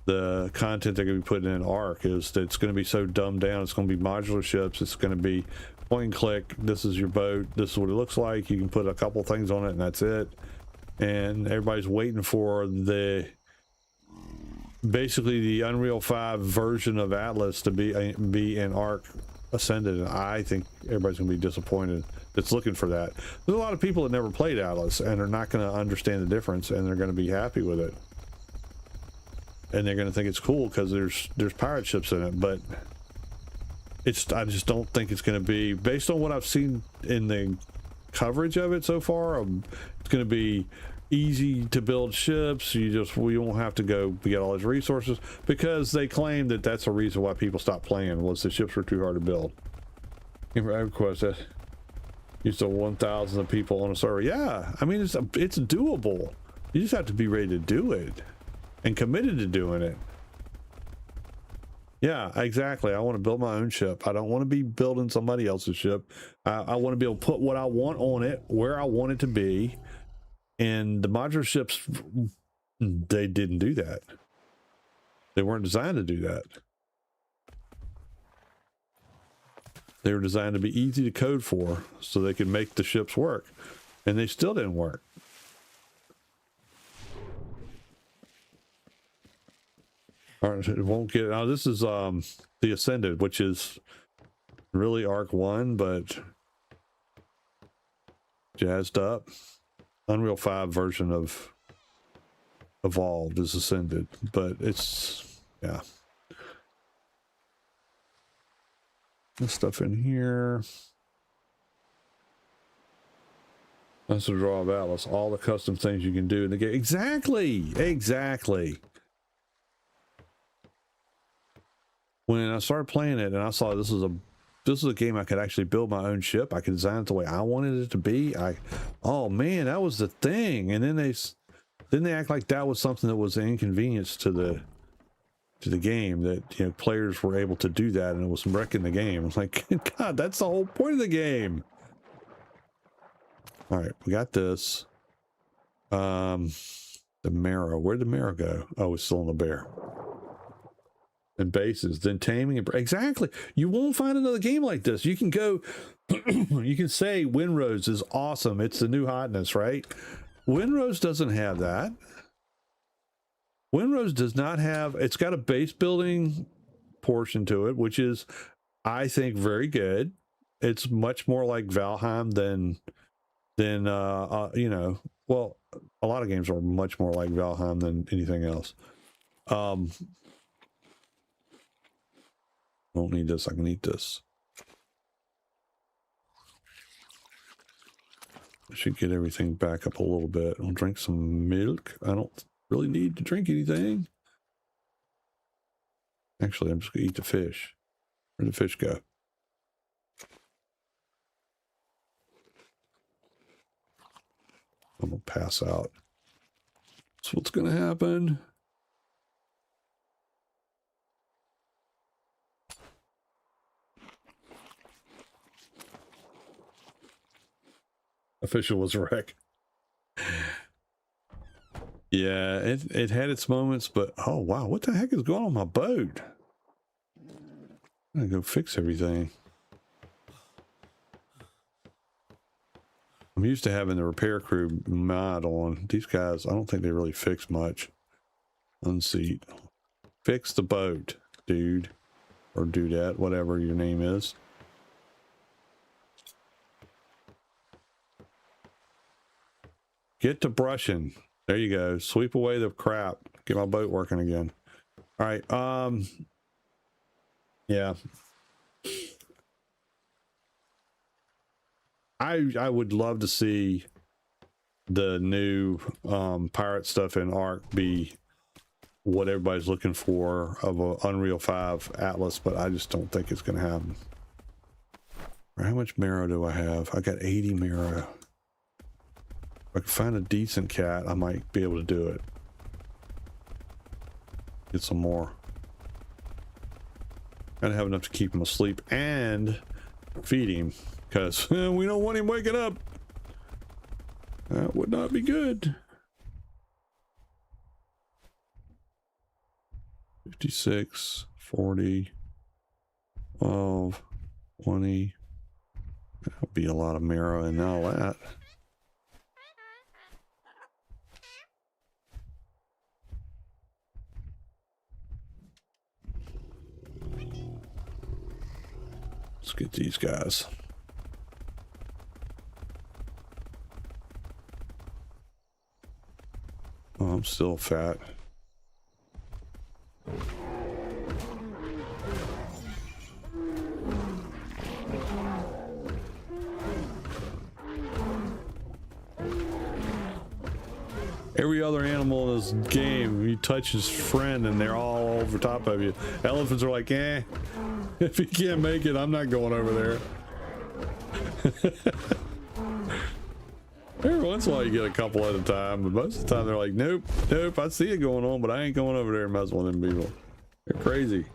the content they're going to be putting in Ark, is that it's going to be so dumbed down. It's going to be modular ships. It's going to be point and click. This is your boat. This is what it looks like. You can put a couple things on it, and that's it. And everybody's waiting for basically the Unreal 5 version of Atlas to be in Ark Ascended, and I think everybody's gonna be disappointed that's looking for that. There's a lot of people that never played Atlas and are not going to understand the difference, and they're going to be happy with it, and they're going to think it's cool because there's pirate ships in it. But I just don't think it's going to be, based on what I've seen in the coverage of it so far. It's going to be easy to build ships. We won't have to go get all those resources, because they claim that that's a reason why people stopped playing, was the ships were too hard to build. EverQuest used to 1,000 of people on a server. Yeah, I mean, it's doable. You just have to be ready to do it and committed to doing it. Yeah, exactly. I want to build my own ship. I don't want to be building somebody else's ship. I want to be able to put what I want on it where I want it to be. And the modular ships, they didn't do that. They weren't designed to do that. They were designed to be easy to code for, so they could make the ships work. And they still didn't work. All right, it won't get. Now this is the Ascended, which is really Ark 1, but jazzed up. Unreal 5 version of Evolved is Ascended, but it's, yeah. This stuff in here. That's the draw of Atlas. All the custom things you can do in the game. Exactly. When I started playing it and I saw this is a game I could actually build my own ship. I could design it the way I wanted it to be. Oh man, that was the thing. And then they act like that was something that was an inconvenience to the game, that, you know, players were able to do that and it was wrecking the game. It's like, God, that's the whole point of the game. All right, we got this. The marrow. Where'd the marrow go? Oh, it's still in the bear. And bases, then taming. Exactly. You won't find another game like this. You can go, you can say Windrose is awesome. It's the new hotness, right? Windrose doesn't have that. Windrose does not have, it's got a base building portion to it, which is, I think, very good. It's much more like Valheim than you know, well, a lot of games are much more like Valheim than anything else. Don't need this. I can eat this. I should get everything back up a little bit. I'll drink some milk. I don't really need to drink anything. Actually, I'm just gonna eat the fish. Where'd the fish go? I'm gonna pass out. That's what's gonna happen. Official was wreck. Yeah, it had its moments, but oh wow, what the heck is going on my boat? I'm gonna go fix everything. I'm used to having the repair crew mod on. These guys, I don't think they really fix much. Unseat. Fix the boat, dude. Or dudette, whatever your name is. Get to brushing. There you go. Sweep away the crap. Get my boat working again. All right. Yeah. I would love to see the new pirate stuff in Ark be what everybody's looking for of a Unreal 5 Atlas, but I just don't think it's going to happen. How much marrow do I have? I got 80 marrow. If I can find a decent cat, I might be able to do it. Get some more. Gotta have enough to keep him asleep and feed him, because we don't want him waking up. That would not be good. 56, 40, 12, 20. That'll be a lot of marrow and all that. Let's get these guys. Oh, I'm still fat. Every other animal in this game, you touch his friend and they're all over top of you. Elephants are like, eh, if you can't make it, I'm not going over there. Every once in a while you get a couple at a time, but most of the time they're like, nope, nope, I see it going on, but I ain't going over there and messing with them people. They're crazy.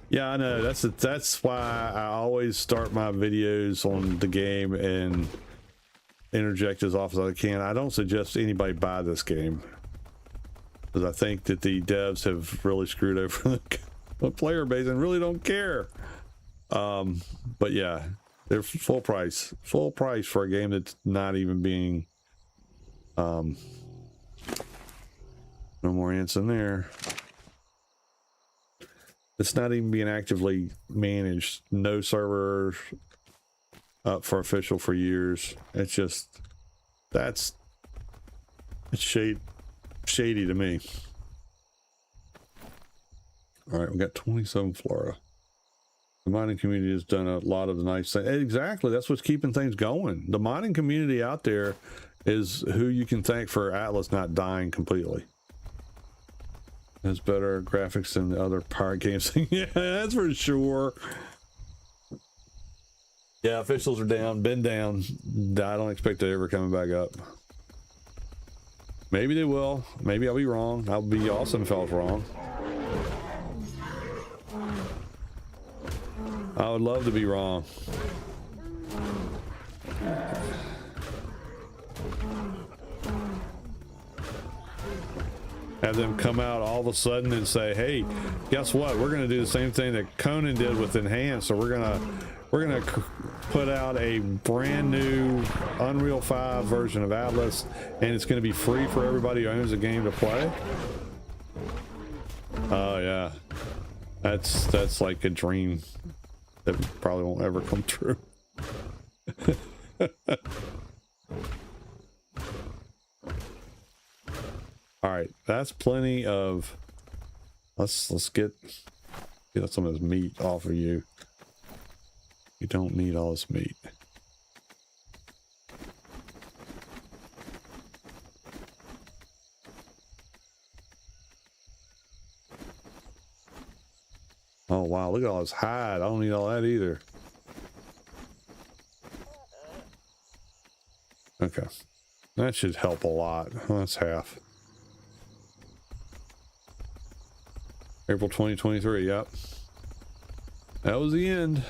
Yeah, I know. That's why I always start my videos on the game and interject as often as I can. I don't suggest anybody buy this game, because I think that the devs have really screwed over the player base and really don't care. But yeah, they're full price for a game that's not even being no more ants in there. It's not even being actively managed. No servers up for official for years. It's just, it's shady to me. All right, we got 27 flora. The mining community has done a lot of nice things. Exactly, that's what's keeping things going. The mining community out there is who you can thank for Atlas not dying completely. Has better graphics than the other pirate games. Yeah, that's for sure. Yeah, officials are down, been down. I don't expect it ever coming back up. Maybe they will. Maybe I'll be wrong. I'll be awesome if I was wrong. I would love to be wrong. Have them come out all of a sudden and say, hey, guess what? We're going to do the same thing that Conan did with Enhanced. So we're going to put out a brand new Unreal 5 version of Atlas, and it's going to be free for everybody who owns the game to play. Oh yeah, that's like a dream that probably won't ever come true. All right, that's plenty of. Let's get some of this meat off of you. You don't need all this meat. Oh wow, look at all this hide. I don't need all that either. Okay, that should help a lot. That's half. April 2023, yep. That was the end.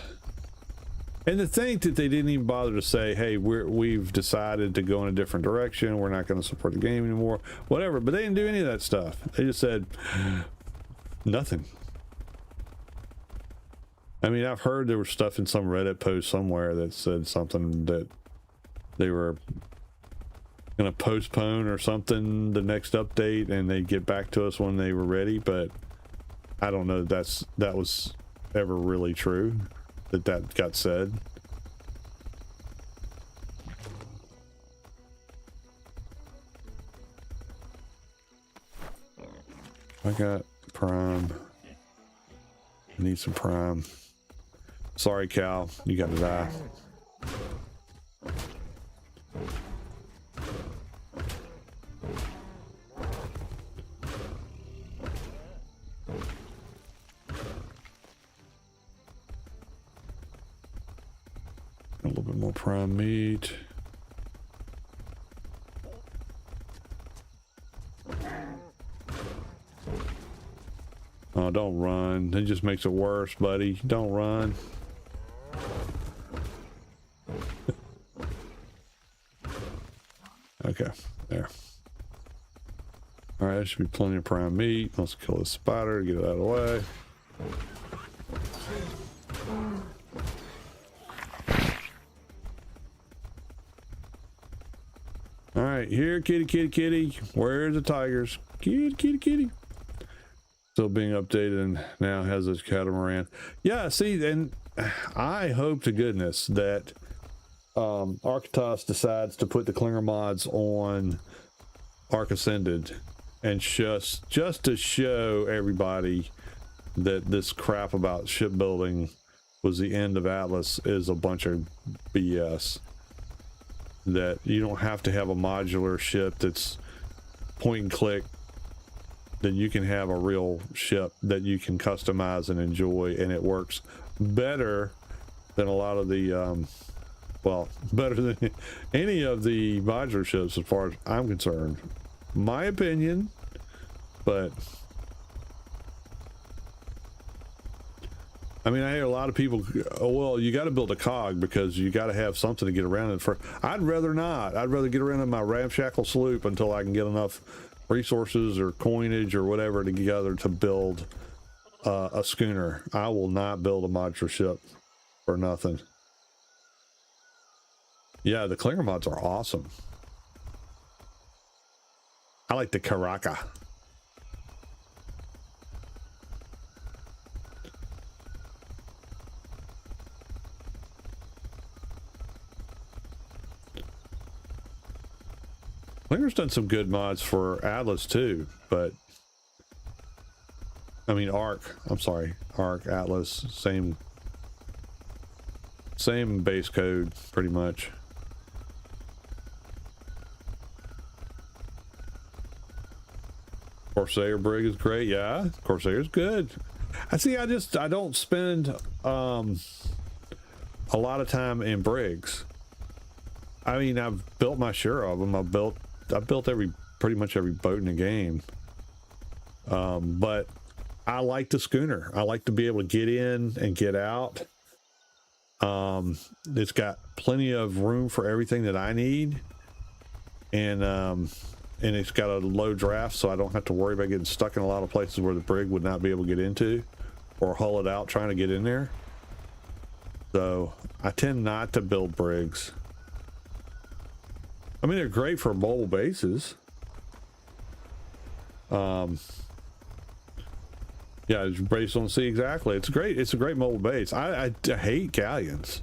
And to think that they didn't even bother to say, hey, we've decided to go in a different direction, we're not going to support the game anymore, whatever. But they didn't do any of that stuff. They just said nothing. I mean, I've heard there was stuff in some Reddit post somewhere that said something that they were going to postpone or something the next update, and they'd get back to us when they were ready. But I don't know that was ever really true, that got said. I got prime. I need some prime. Sorry, Cal, you got to die. A little bit more prime meat. Oh, Oh, don't run. It just makes it worse, buddy. Don't run. Okay, there. All right, there should be plenty of prime meat. Let's kill this spider, get it out of the way. All right, here, kitty, kitty, kitty. Where's the tigers? Kitty, kitty, kitty. Still being updated and now has this catamaran. Yeah, see, and I hope to goodness that Architas decides to put the Clinger mods on Ark Ascended and just to show everybody that this crap about shipbuilding was the end of Atlas is a bunch of BS. That you don't have to have a modular ship that's point and click, that you can have a real ship that you can customize and enjoy, and it works better than a lot of the well, better than any of the modular ships as far as I'm concerned. My opinion, but I mean, I hear a lot of people, oh, well, you got to build a cog because you got to have something to get around in. I'd rather not. I'd rather get around in my ramshackle sloop until I can get enough resources or coinage or whatever together to build a schooner. I will not build a modular ship for nothing. Yeah, the Clinger mods are awesome. I like the Karaka. Clinger's done some good mods for Atlas too, but I mean Ark. I'm sorry, Ark, Atlas, same base code pretty much. Corsair brig is great. Yeah, Corsair's good. I see. I don't spend a lot of time in brigs. I mean, I've built my share of them. I've built pretty much every boat in the game. But I like the schooner. I like to be able to get in and get out. It's got plenty of room for everything that I need, and it's got a low draft, so I don't have to worry about getting stuck in a lot of places where the brig would not be able to get into, or hull it out trying to get in there. So I tend not to build brigs. I mean, they're great for mobile bases. Yeah, it's based on the sea. Exactly. It's great. It's a great mobile base. I hate galleons.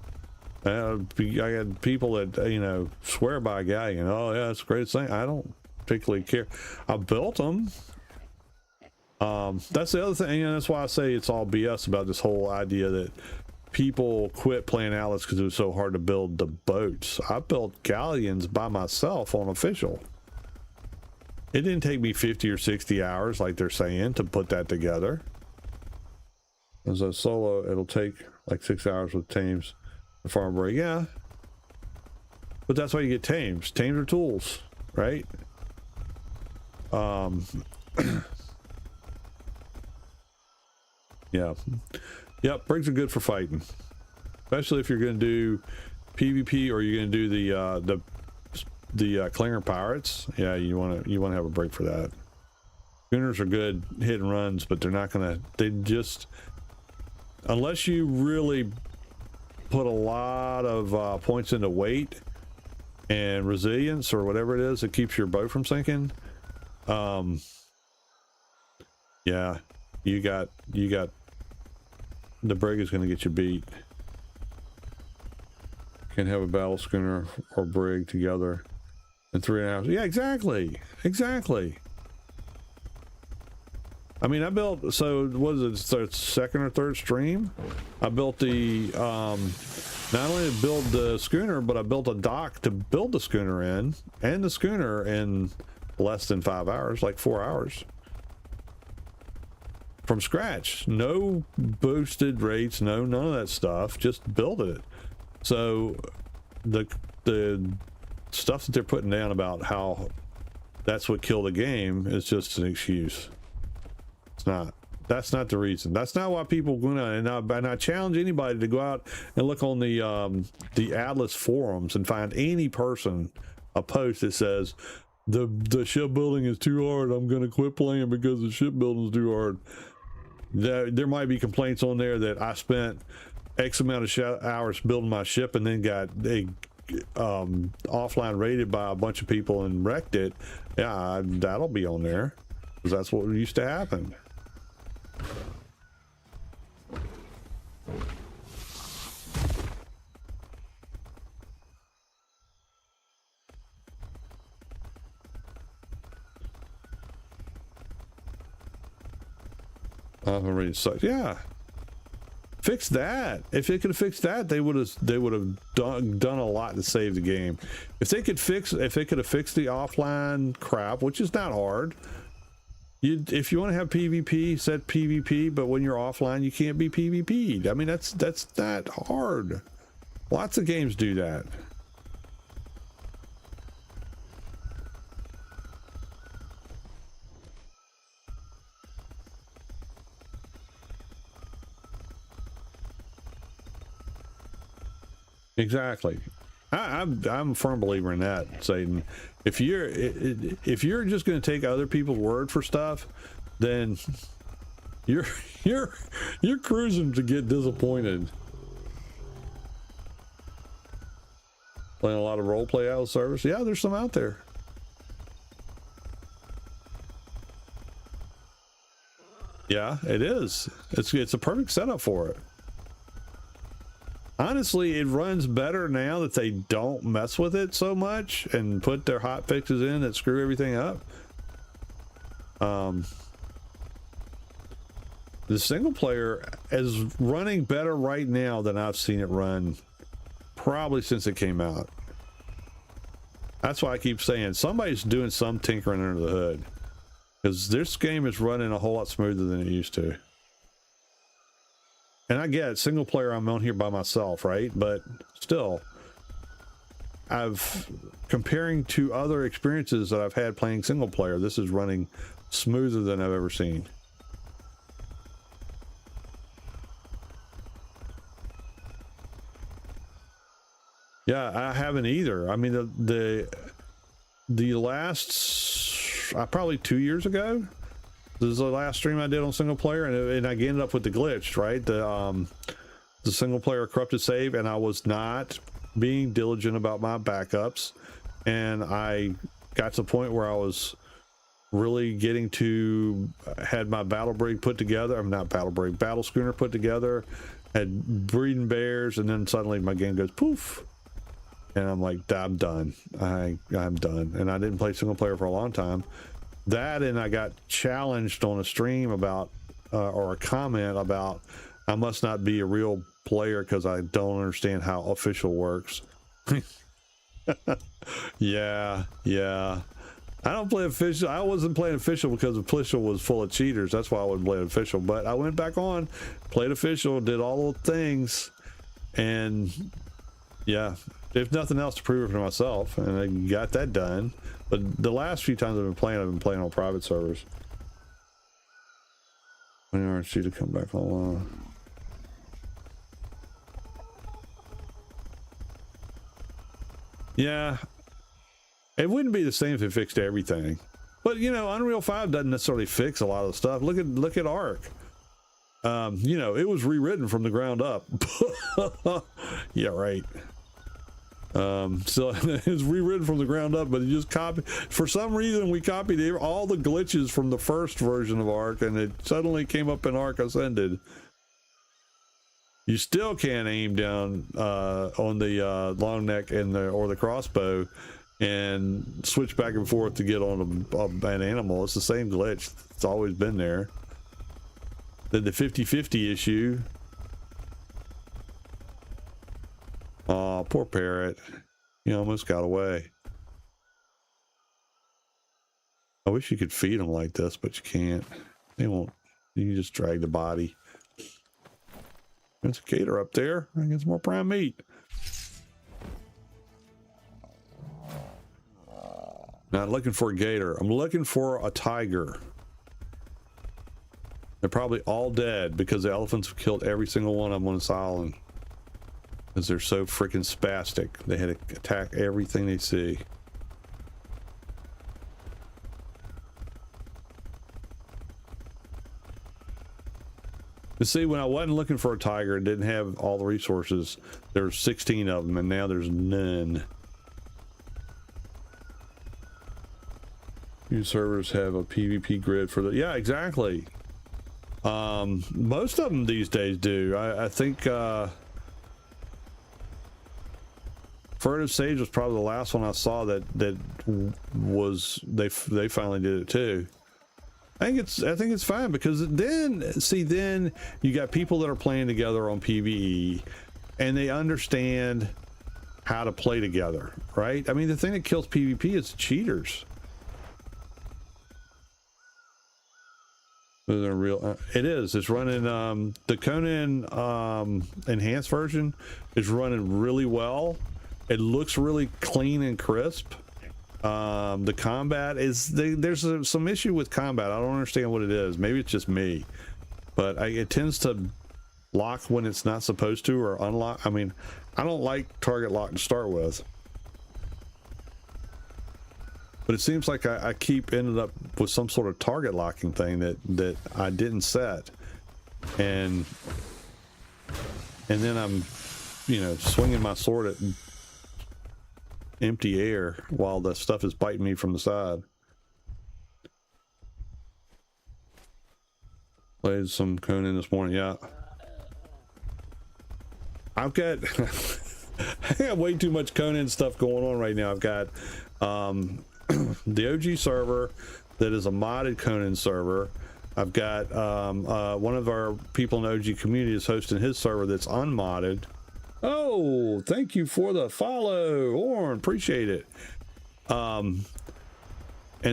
I got people that, you know, swear by a galleon. Oh yeah, it's the greatest thing. I don't particularly care. I built them. That's the other thing, and that's why I say it's all BS about this whole idea that people quit playing Atlas because it was so hard to build the boats. I built galleons by myself on official. It didn't take me 50 or 60 hours like they're saying to put that together. As a solo, it'll take like 6 hours with tames and farm brig. Yeah, but that's why you get tames. Tames are tools, right? Yeah. Yep, brigs are good for fighting, especially if you're going to do PvP or you're going to do the Clinger pirates. Yeah, you want to have a brig for that. Schooners are good hit and runs, but they're not going to. They just, unless you really put a lot of points into weight and resilience or whatever it is that keeps your boat from sinking. Yeah, you got the brig is going to get you beat. Can't have a battle schooner or brig together in 3 hours. Yeah, exactly. I mean, I built, so what is it, second or third stream? I built the not only to build the schooner, but I built a dock to build the schooner in, and the schooner in less than 5 hours, like 4 hours. From scratch. No boosted rates, none of that stuff. Just build it. So the stuff that they're putting down about how that's what killed the game is just an excuse. It's not. That's not the reason. That's not why people go out. And I challenge anybody to go out and look on the Atlas forums and find any person a post that says the shipbuilding is too hard. I'm going to quit playing because the shipbuilding is too hard. There might be complaints on there that I spent X amount of hours building my ship and then got offline rated by a bunch of people and wrecked it. Yeah, that'll be on there because that's what used to happen. Yeah, fix that. If they could have fixed that, they would have done a lot to save the game. If they could have fixed the offline crap, which is not hard. If you want to have PvP, set PvP, but when you're offline, you can't be PvP'd. I mean, that's not hard. Lots of games do that. Exactly. I'm a firm believer in that, Satan. If you're just going to take other people's word for stuff, then you're cruising to get disappointed. Playing a lot of roleplay out of service. Yeah, there's some out there. Yeah, it is. It's a perfect setup for it. Honestly, it runs better now that they don't mess with it so much and put their hot fixes in that screw everything up. The single player is running better right now than I've seen it run probably since it came out. That's why I keep saying somebody's doing some tinkering under the hood, because this game is running a whole lot smoother than it used to. And I get it, single player, I'm on here by myself, right? But still, comparing to other experiences that I've had playing single player, this is running smoother than I've ever seen. Yeah, I haven't either. I mean, the last, probably 2 years ago, this is the last stream I did on single player, and I ended up with the glitch, right? The single player corrupted save, and I was not being diligent about my backups, and I got to the point where I was really getting to had my battle brig put together. I'm not battle brig, battle schooner put together, had breeding bears, and then suddenly my game goes poof, and I'm like, I'm done. I'm done, and I didn't play single player for a long time. That, and I got challenged on a stream about or a comment about I must not be a real player because I don't understand how official works. yeah I don't play official. I wasn't playing official because official was full of cheaters. That's why I wouldn't play official, but I went back on, played official, did all the things, and yeah, if nothing else, to prove it for myself, and I got that done. But the last few times I've been playing on private servers. When aren't you to come back online? Yeah, it wouldn't be the same if it fixed everything. But you know, Unreal 5 doesn't necessarily fix a lot of the stuff. Look at Ark. You know, it was rewritten from the ground up. Yeah, right. So it's rewritten from the ground up, but it just copied. For some reason, we copied all the glitches from the first version of Ark, and it suddenly came up in Ark Ascended. You still can't aim down on the long neck and or the crossbow and switch back and forth to get on an animal. It's the same glitch. It's always been there. Then the 50-50 issue. Oh, poor parrot. He almost got away. I wish you could feed them like this, but you can't. They won't. You can just drag the body. There's a gator up there. I get some more prime meat. Not looking for a gator. I'm looking for a tiger. They're probably all dead because the elephants have killed every single one of them on this island. Because they're so freaking spastic. They had to attack everything they see. You see, when I wasn't looking for a tiger and didn't have all the resources, there were 16 of them, and now there's none. Few servers have a PvP grid for the... Yeah, exactly. Most of them these days do. I think Furtive Sage was probably the last one I saw that was they finally did it too. I think it's fine because then you got people that are playing together on PvE and they understand how to play together, right? I mean, the thing that kills PvP is cheaters. They're real. It is. It's running. The Conan enhanced version is running really well. It looks really clean and crisp. The combat is there's some issue with combat. I don't understand what it is. Maybe it's just me, but it tends to lock when it's not supposed to, or unlock. I mean, I don't like target lock to start with, but it seems like I keep ended up with some sort of target locking thing that I didn't set, and then I'm, swinging my sword at empty air while the stuff is biting me from the side. Played some Conan this morning. Yeah, I've got I got way too much Conan stuff going on right now. I've got the OG server that is a modded Conan server. I've got one of our people in the OG community is hosting his server that's unmodded. Oh, thank you for the follow, Orn. Appreciate it. And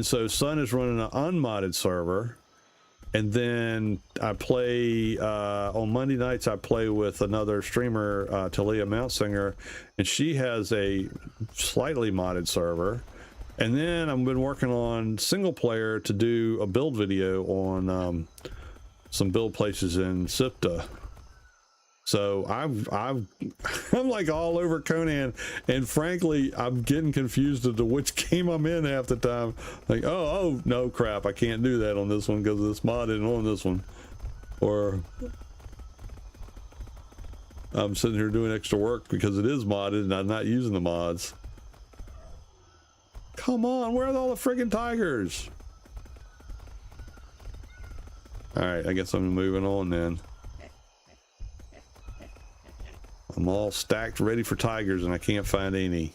so Sun is running an unmodded server, and then I play on Monday nights. I play with another streamer, Talia Mountsinger, and she has a slightly modded server. And then I've been working on single player to do a build video on some build places in SIPTA. So I'm like all over Conan, and frankly, I'm getting confused as to which game I'm in half the time. Like, oh no, crap, I can't do that on this one because this mod isn't on this one, or I'm sitting here doing extra work because it is modded and I'm not using the mods. Come on, where are all the friggin' tigers? All right, I guess I'm moving on then. I'm all stacked ready for tigers and I can't find any.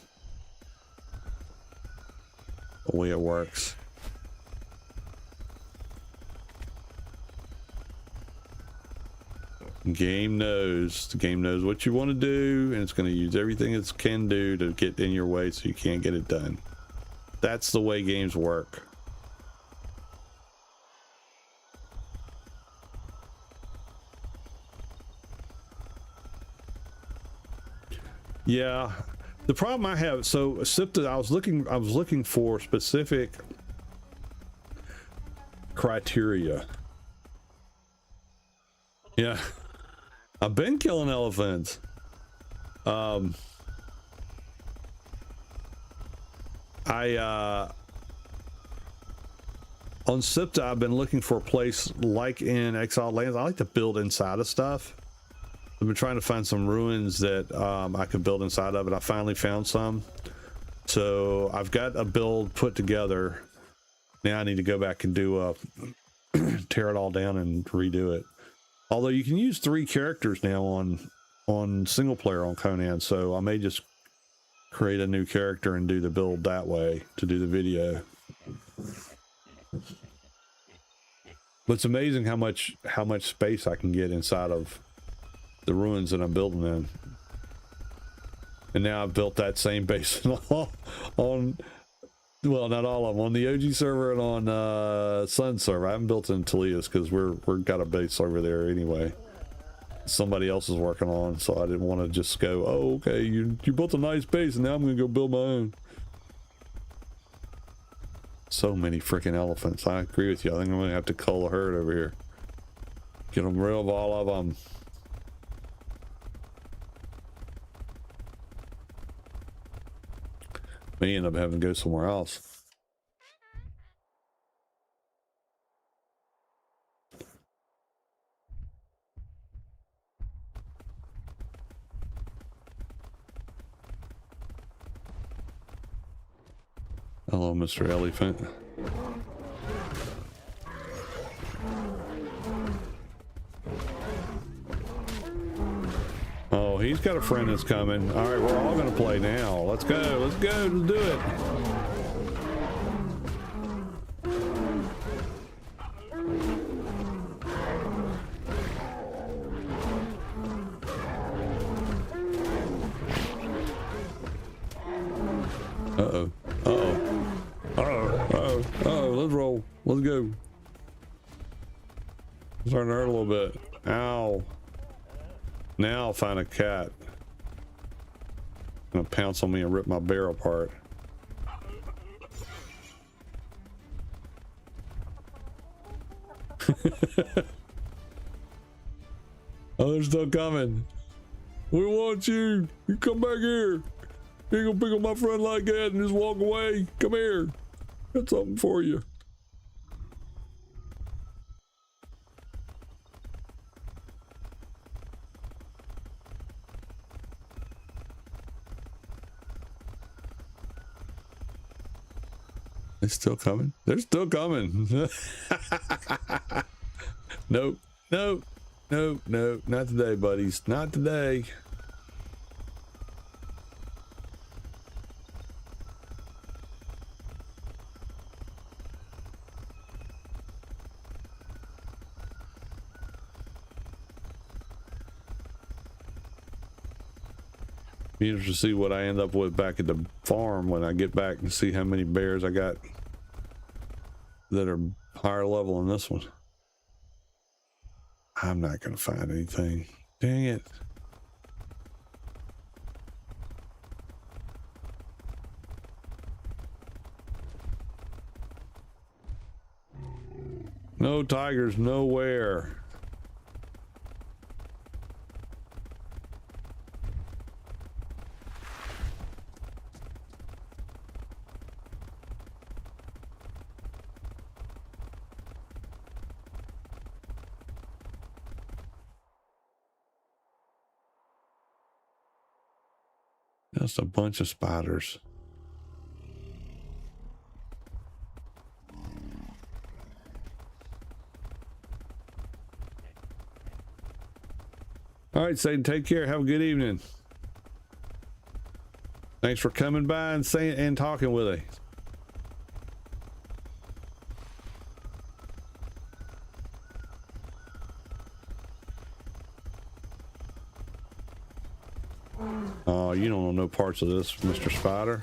The way it works. The game knows what you want to do, and it's going to use everything it can do to get in your way so you can't get it done. That's the way games work. Yeah, the problem I have, so SIPTA, I was looking for specific criteria. Yeah, I've been killing elephants. On SIPTA, I've been looking for a place like in Exiled Lands. I like to build inside of stuff. I've been trying to find some ruins that I could build inside of it. I finally found some. So I've got a build put together. Now I need to go back and do tear it all down and redo it. Although you can use 3 characters now on single player on Conan, so I may just create a new character and do the build that way to do the video. But it's amazing how much space I can get inside of the ruins that I'm building in. And now I've built that same base on well, not all of them, on the OG server and on Sun server. I haven't built in Talia's because we've got a base over there anyway. Somebody else is working on, so I didn't want to just go, oh, okay, you built a nice base and now I'm gonna go build my own. So many freaking elephants. I agree with you. I think I'm gonna have to cull a herd over here. Get them rid of all of them. May end up having to go somewhere else. Hello, Mr. Elephant. Oh, he's got a friend that's coming. All right, we're all gonna play now. Let's go, let's go, let's do it. Uh-oh, uh-oh, uh-oh, uh-oh, uh-oh, let's roll, let's go. Starting to hurt a little bit. Ow. Now I'll find a cat. Gonna pounce on me and rip my bear apart. Oh, they're still coming. We want you. You come back here. You ain't gonna pick up my friend like that and just walk away. Come here. Got something for you. They're still coming. They're still coming. Nope. Nope. Nope. Nope. Not today, buddies. Not today. Be interested to see what I end up with back at the farm when I get back and see how many bears I got that are higher level than this one. I'm not gonna find anything. Dang it. No tigers nowhere. Just a bunch of spiders. All right, Satan, take care. Have a good evening. Thanks for coming by and saying and talking with us. Oh, you don't know no parts of this, Mr. Spider.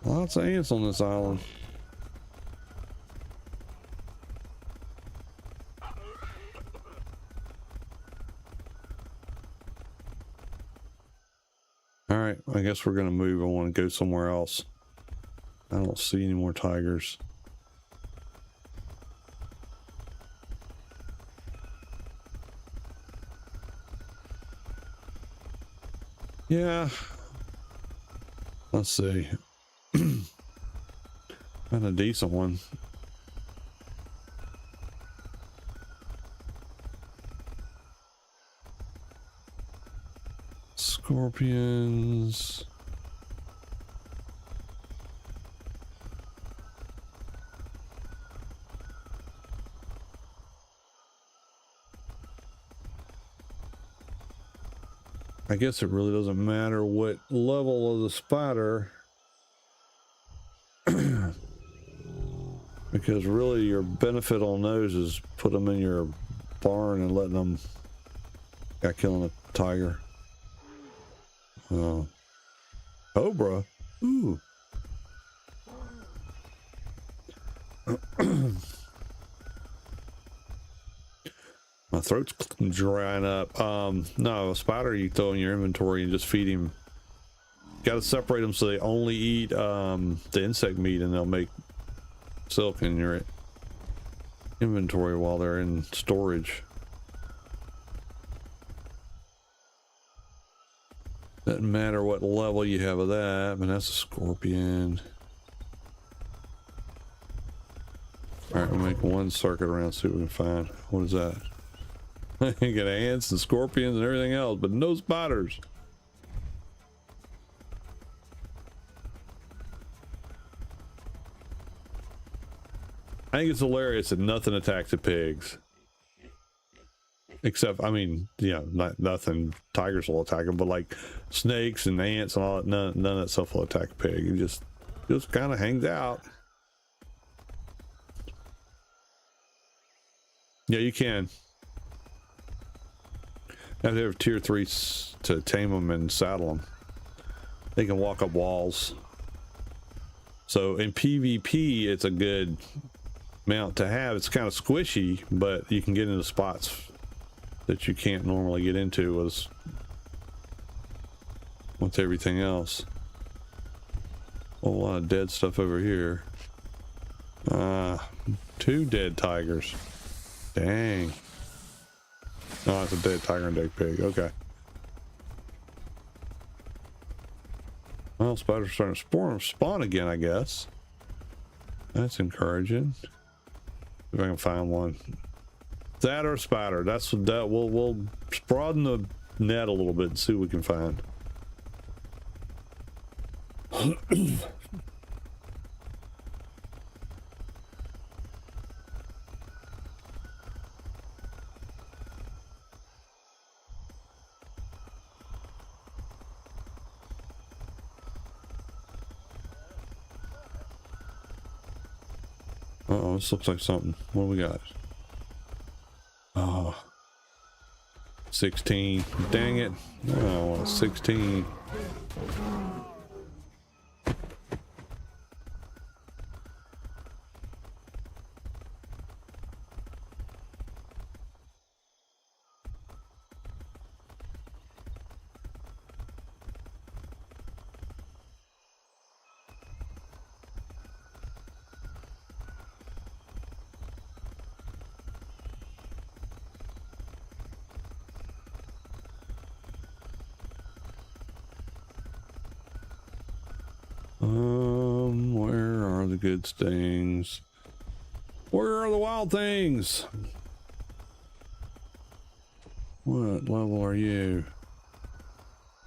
Lots of ants on this island. All right, I guess we're gonna move. I want to go somewhere else. I don't see any more tigers. Yeah. Let's see. And a decent one. Scorpions. I guess it really doesn't matter what level of the spider. Because really your benefit on those is put them in your barn and letting them killing a tiger. Oh. Cobra. Ooh. My throat's drying up. No, a spider you throw in your inventory and just feed him. Got to separate them so they only eat the insect meat, and they'll make silk in your inventory while they're in storage. Doesn't matter what level you have of that, but that's a scorpion. All right, we'll make one circuit around, see what we can find. What is that? You got ants and scorpions and everything else, but no spiders. I think it's hilarious that nothing attacks the pigs. Except, I mean, yeah, nothing. Tigers will attack them, but like snakes and ants and all that, none of that stuff will attack a pig. It just kind of hangs out. Yeah, you can. You have to have tier 3 to tame them and saddle them. They can walk up walls. So in PvP, it's a good mount to have. It's kind of squishy, but you can get into spots that you can't normally get into with everything else. A lot of dead stuff over here. 2 dead tigers. Dang. Oh, it's a dead tiger and dead pig. Okay. Well, spiders starting to spawn again, I guess. That's encouraging. If I can find one. That or a spider. That's what that we'll broaden the net a little bit and see what we can find. Uh-oh, this looks like something. What do we got? Oh, 16. Dang it. Oh, 16. Where are the good things? Where are the wild things? What level are you?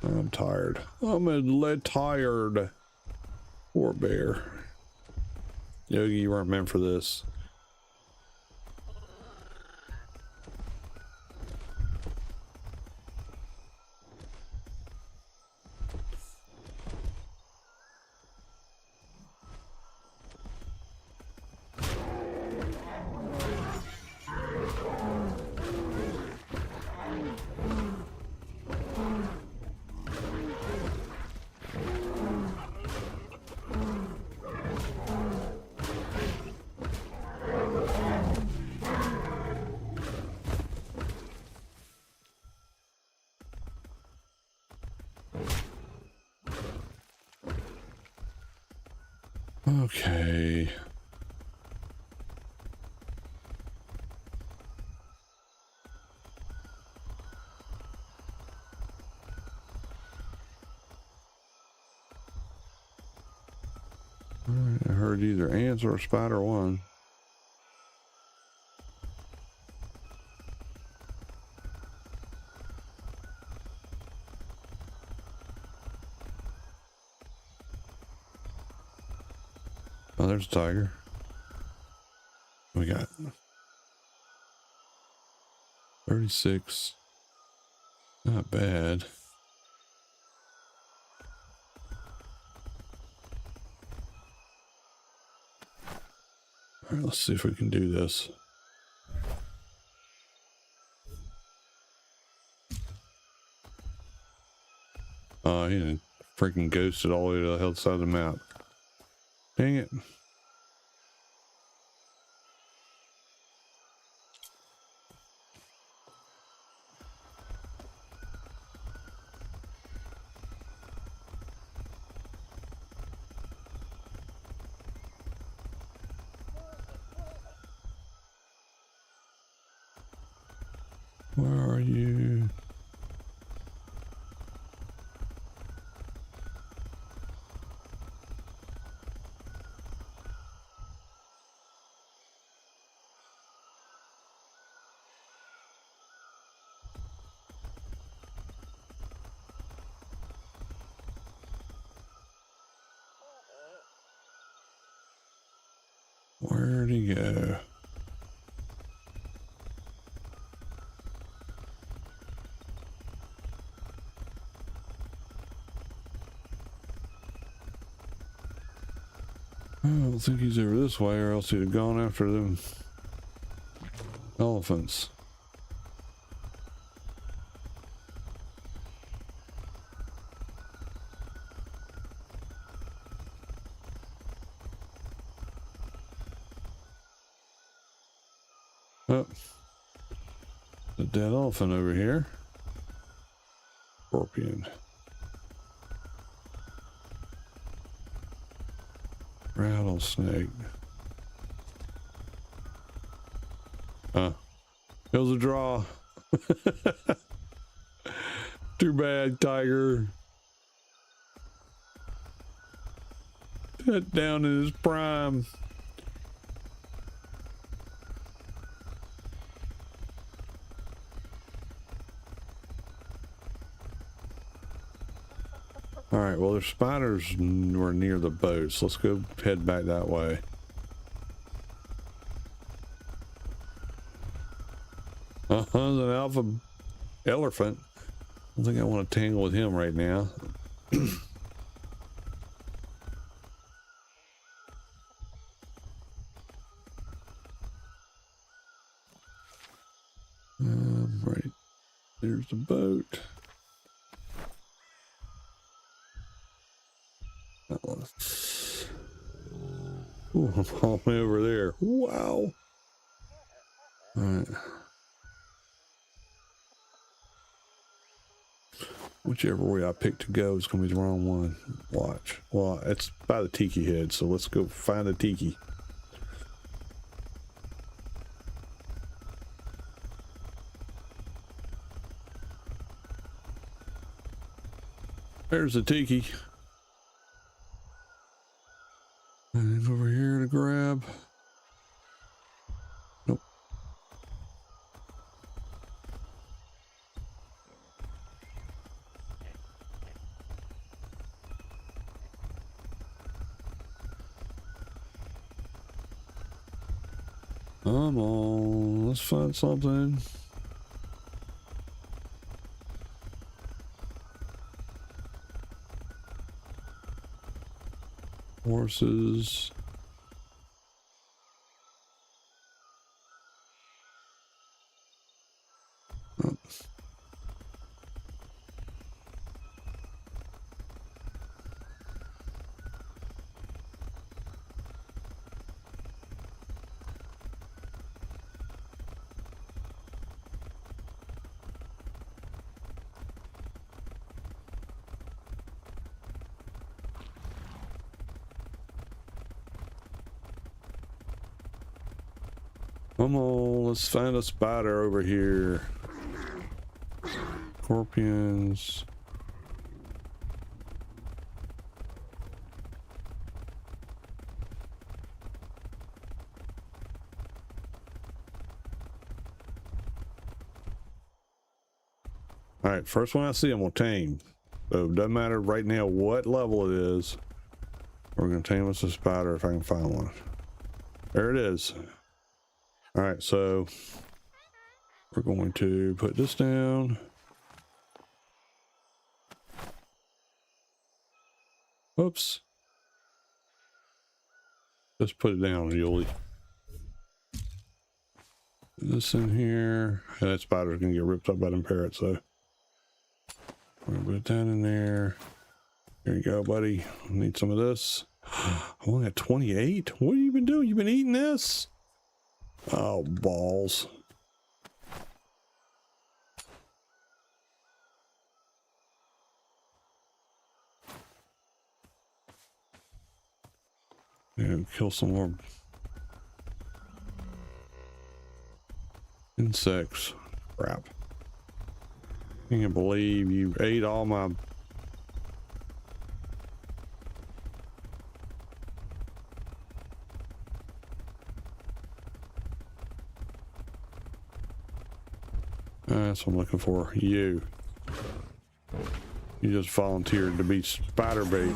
I'm tired. I'm a little tired. Poor bear. Yogi, you weren't meant for this. Okay. All right, I heard either ants or a spider one. Oh, there's a tiger. We got 36. Not bad. All right, let's see if we can do this. Oh, he done freaking ghosted all the way to the other side of the map. Dang it. Where are you? Where'd he go? I don't think he's over this way, or else he'd have gone after them elephants. Oh, the dead elephant over here. Scorpion. Rattlesnake. It was a draw. Too bad, tiger. Cut down in his prime. All right, well, there's spiders were near the boat, so let's go head back that way. There's an alpha elephant. I don't think I want to tangle with him right now. Right, there's the boat. Ooh, I'm all the way over there. Wow. All right. Whichever way I pick to go is going to be the wrong one. Watch. Well, it's by the tiki head, so let's go find the tiki. There's the tiki. And over here to grab. Nope. Come on, let's find something. Horses. Oh. Come on, let's find a spider over here. Scorpions. All right, first one I see, I'm gonna tame. So it doesn't matter right now what level it is. We're gonna tame us a spider if I can find one. There it is. All right, so we're going to put this down. Whoops. Just put it down, Yuli. This in here. That spider's gonna get ripped up by them parrots, though. We're gonna put it down in there. There you go, buddy. I need some of this. I only got 28. What have you been doing? You been eating this? Oh, balls. Yeah, kill some more insects. Crap. I can't believe you ate all my... That's what I'm looking for. You just volunteered to be spider bait.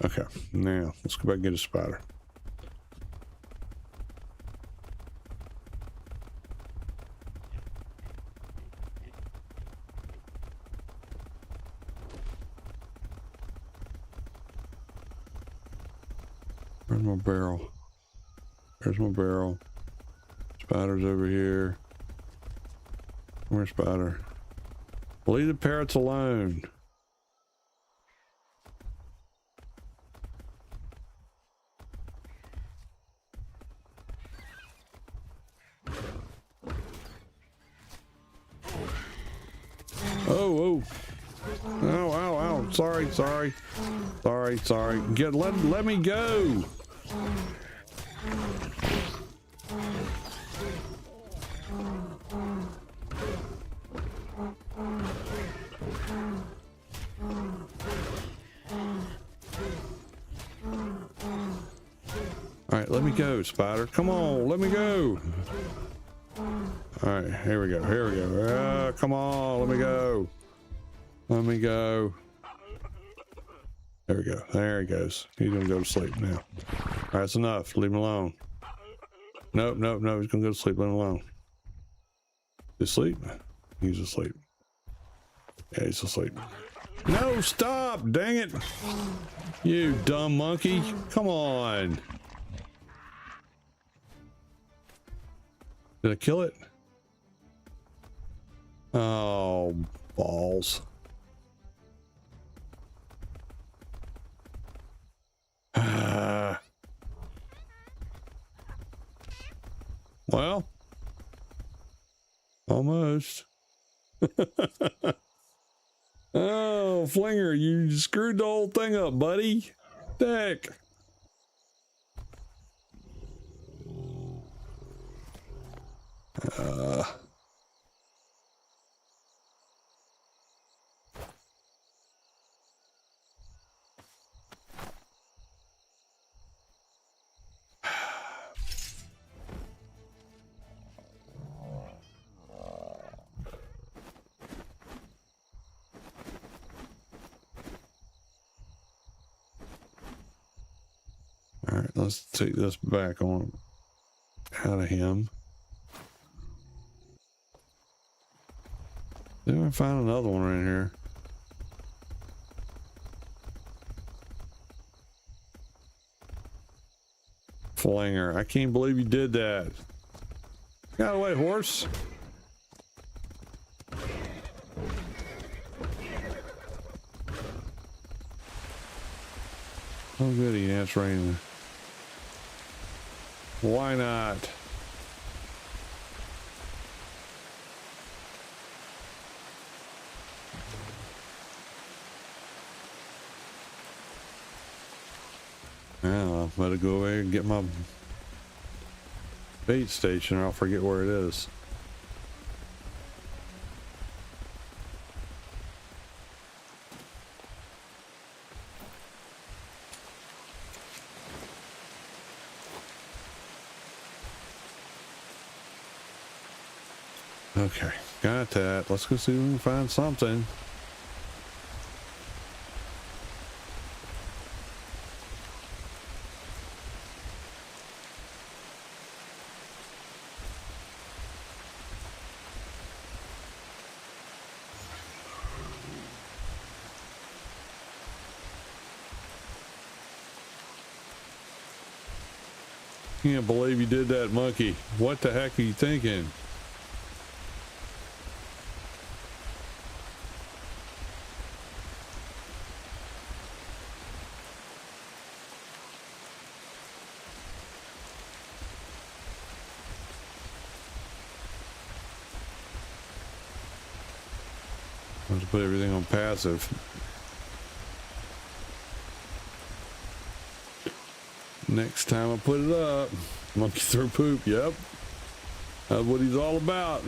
Okay, now let's go back and get a spider. Where's my barrel? There's my barrel. Spider's over here. Where's spider? Leave the parrots alone. Oh, oh, ow, ow. Sorry. Let me go. All right, let me go, spider. Come on, let me go. All right, here we go. Come on, let me go. Let me go. There we go. There he goes. He's gonna go to sleep now. All right, that's enough. Leave him alone. Nope. He's gonna go to sleep. Leave him alone. He's asleep? He's asleep. Yeah, he's asleep. No, stop! Dang it! You dumb monkey! Come on! Did I kill it? Oh, balls. Well, almost. Oh, Flinger, you screwed the whole thing up, buddy. Heck. All right, let's take this back on out of him. Then I find another one right here. Flinger, I can't believe you did that. Get out of the way, horse. Oh goody, that's raining. Why not? Now I better go away and get my bait station or I'll forget where it is. Okay, got that. Let's go see if we can find something. Can't believe you did that, monkey. What the heck are you thinking? Let's put everything on passive. Next time I put it up, monkey throw poop. Yep, that's what he's all about.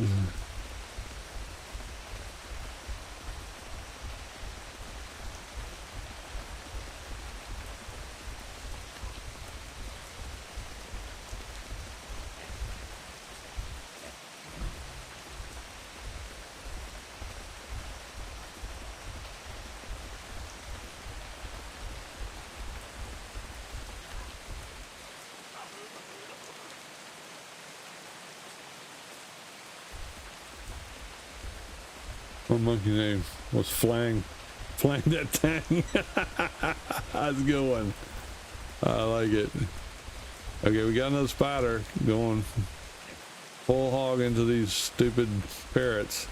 My monkey name was Flang. Flang that tang. That's a good one. I like it. Okay, we got another spider going full hog into these stupid parrots.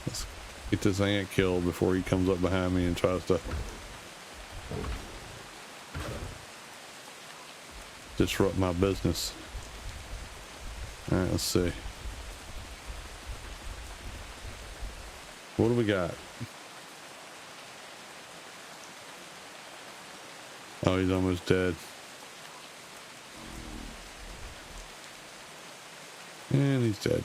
Let's get this ant killed before he comes up behind me and tries to disrupt my business. All right, let's see. What do we got? Oh, he's almost dead. And he's dead.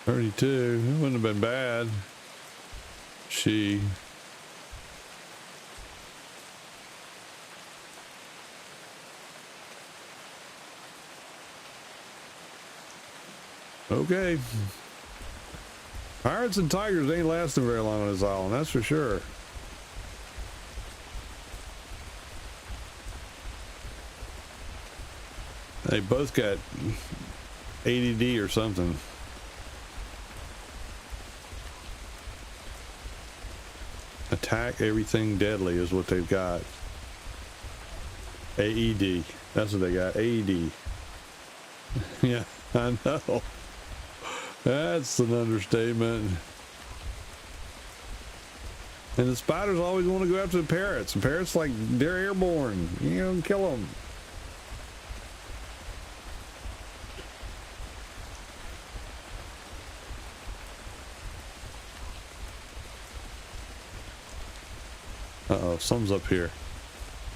$32. It wouldn't have been bad. She. Okay. Pirates and tigers ain't lasting very long on this island, that's for sure. They both got ADD or something. Attack everything deadly is what they've got. AED. That's what they got. AED. Yeah, I know. That's an understatement. And the spiders always want to go after the parrots. The parrots, like, they're airborne. You know, kill them. Uh-oh, something's up here.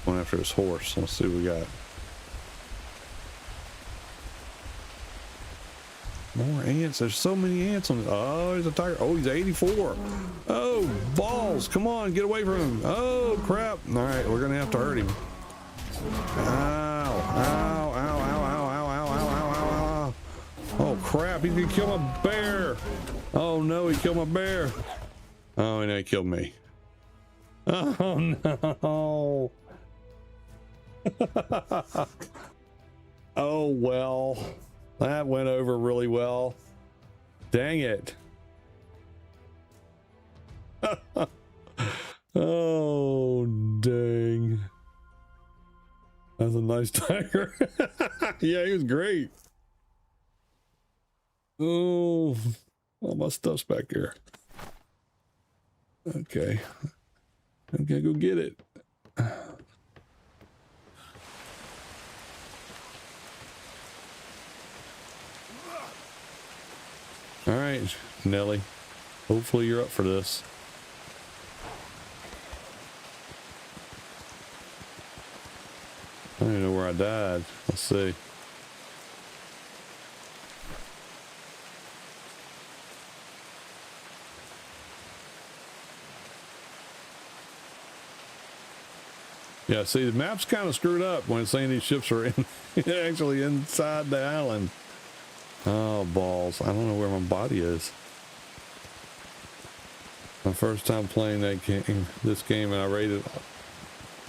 Going after his horse. Let's see what we got. More ants. There's so many ants on it. Oh, there's a tiger. Oh, he's 84. Oh, balls. Come on, get away from him. Oh, crap. All right, we're going to have to hurt him. Ow. Ow, ow, ow, ow, ow, ow, ow, ow, ow. Oh, crap. He's going to kill my bear. Oh, no, he killed my bear. Oh, and he killed me. Oh, no. Oh, well. That went over really well. Dang it. Oh, dang. That's a nice tiger. Yeah, he was great. Oh, all my stuff's back here. Okay. Okay, go get it. All right, Nelly. Hopefully you're up for this. I don't even know where I died. Let's see. Yeah, see, the map's kind of screwed up when it's saying these ships are in, actually inside the island. Oh, balls. I don't know where my body is. My first time playing this game, and I rated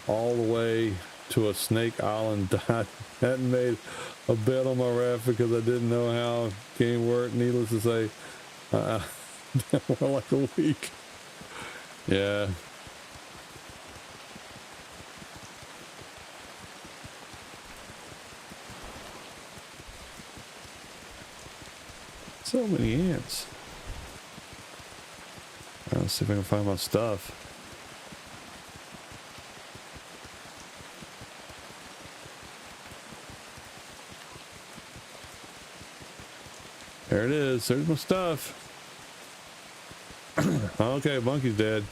all the way to a snake island. I hadn't made a bet on my raft because I didn't know how game worked. Needless to say, for like a week. Yeah. So many ants. Let's see if I can find my stuff. There it is. There's my stuff. Okay, monkey's dead.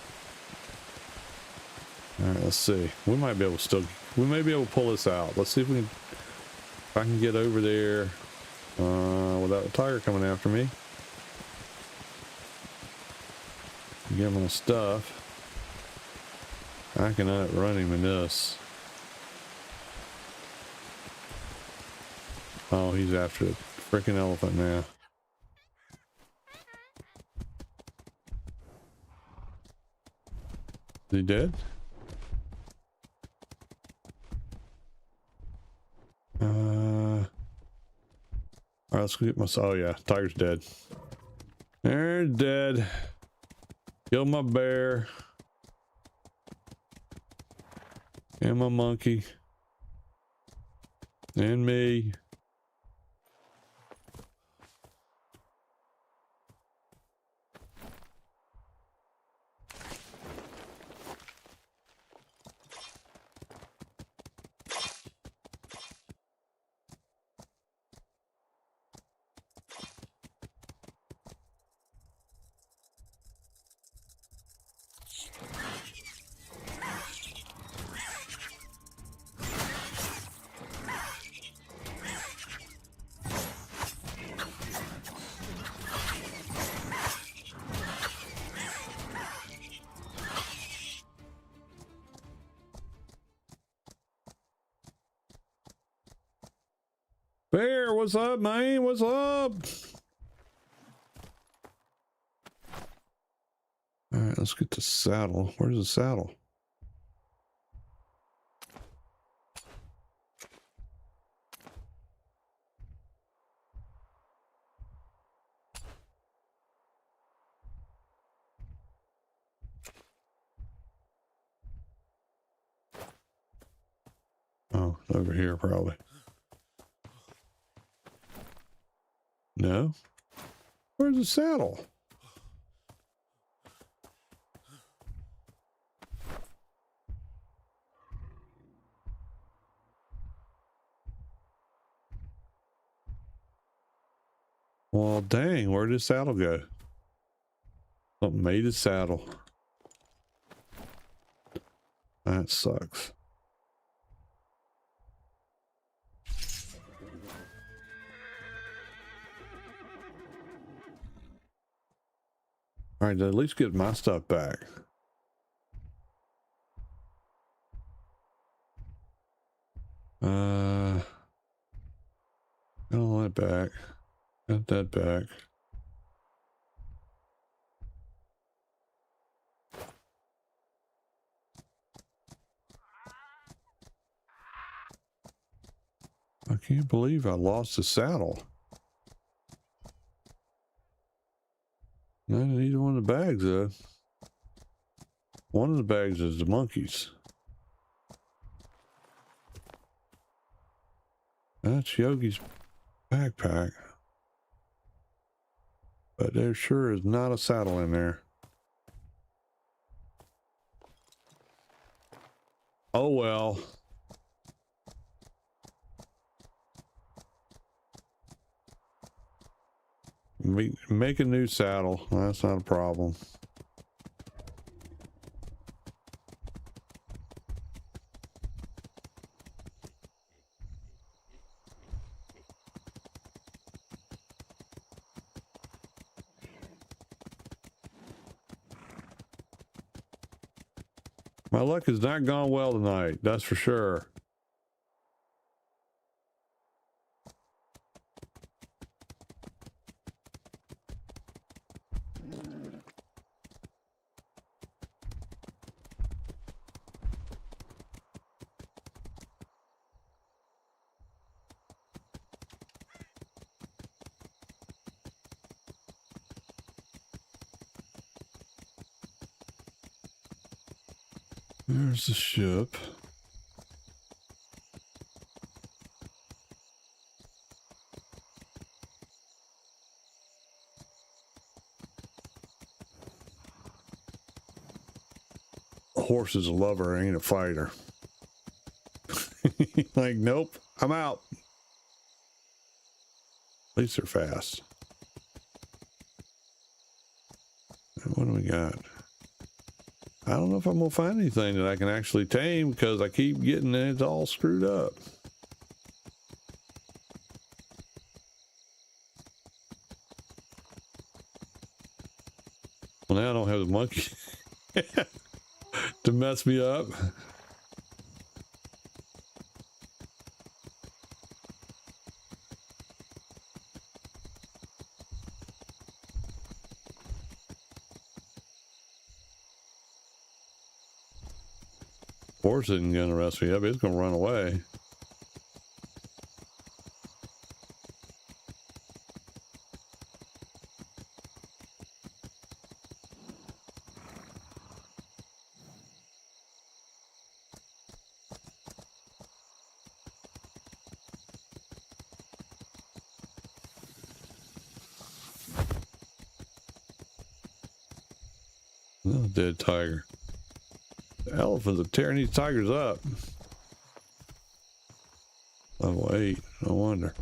All right, let's see. We might be able to pull this out. Let's see if I can get over there without a tiger coming after me. Get my stuff. I can outrun him in this. Oh, he's after the freaking elephant now. Is he dead? All right, let's go get my. Oh yeah, tiger's dead. They're dead. Killed my bear and my monkey and me. Bear, what's up, man? What's up? All right, let's get the saddle. Where's the saddle? Oh, over here probably. No? Where's the saddle? Well, dang, where did the saddle go? Something made the saddle. That sucks. All right, at least get my stuff back. Got all that back. Got that back. I can't believe I lost the saddle. Not in either one of the bags, though. One of the bags is the monkeys. That's Yogi's backpack. But there sure is not a saddle in there. Oh well. Make a new saddle. That's not a problem. My luck has not gone well tonight, that's for sure. There's the ship. A horse is a lover, ain't a fighter. Like, nope, I'm out. At least they're fast. What do we got? I don't know if I'm gonna find anything that I can actually tame because I keep getting it all screwed up. Well, now I don't have the monkey to mess me up. Horse isn't gonna mess me up, it's gonna run away. Oh, dead tiger. The elephants are tearing these tigers up. Level 8, no wonder.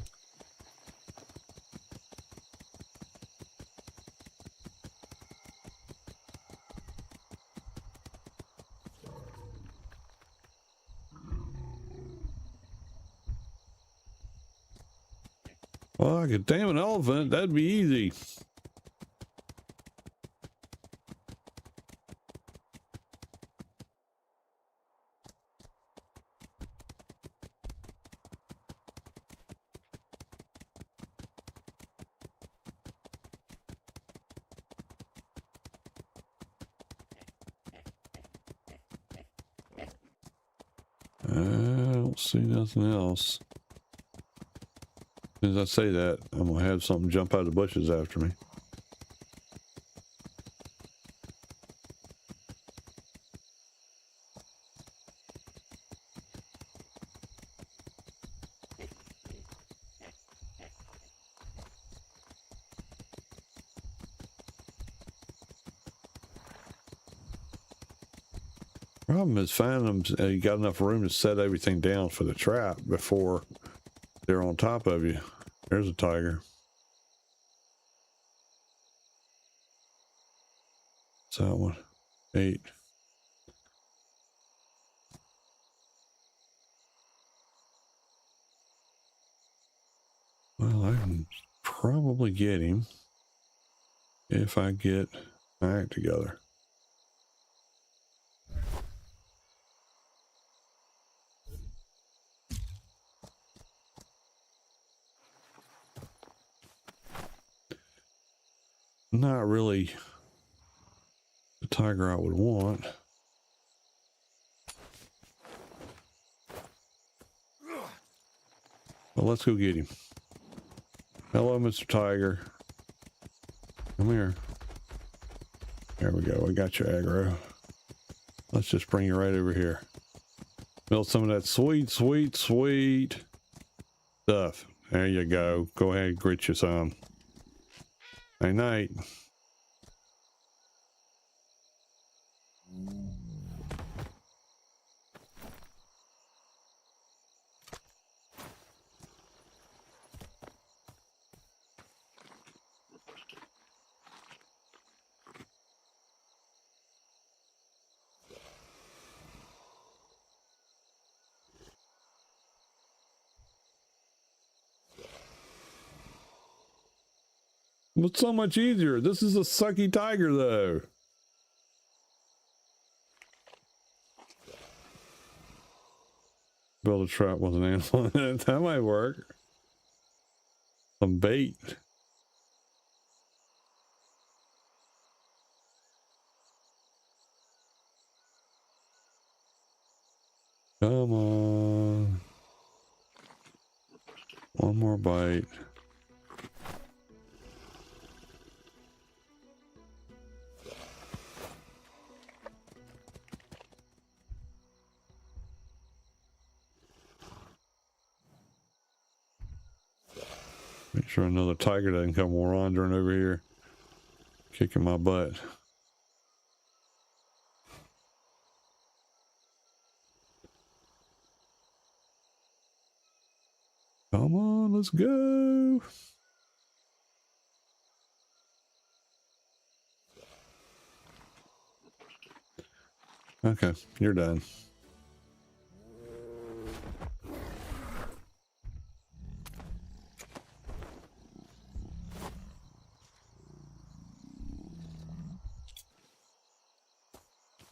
Well, I could tame an elephant, that'd be easy. I don't see nothing else. As I say that, I'm gonna have something jump out of the bushes after me. Problem is finding them, you got enough room to set everything down for the trap before they're on top of you. There's a tiger. What's that one? 8. Well, I can probably get him if I get my act together. Not really the tiger I would want. Well, let's go get him. Hello, Mr. Tiger. Come here. There we go. We got your aggro. Let's just bring you right over here. Build some of that sweet, sweet, sweet stuff. There you go. Go ahead and grit you some. Night night. But so much easier. This is a sucky tiger, though. Build a trap with an animal in it. That might work. Some bait. Come on. One more bite. Make sure another tiger doesn't come wandering over here, kicking my butt. Come on, let's go. Okay, you're done.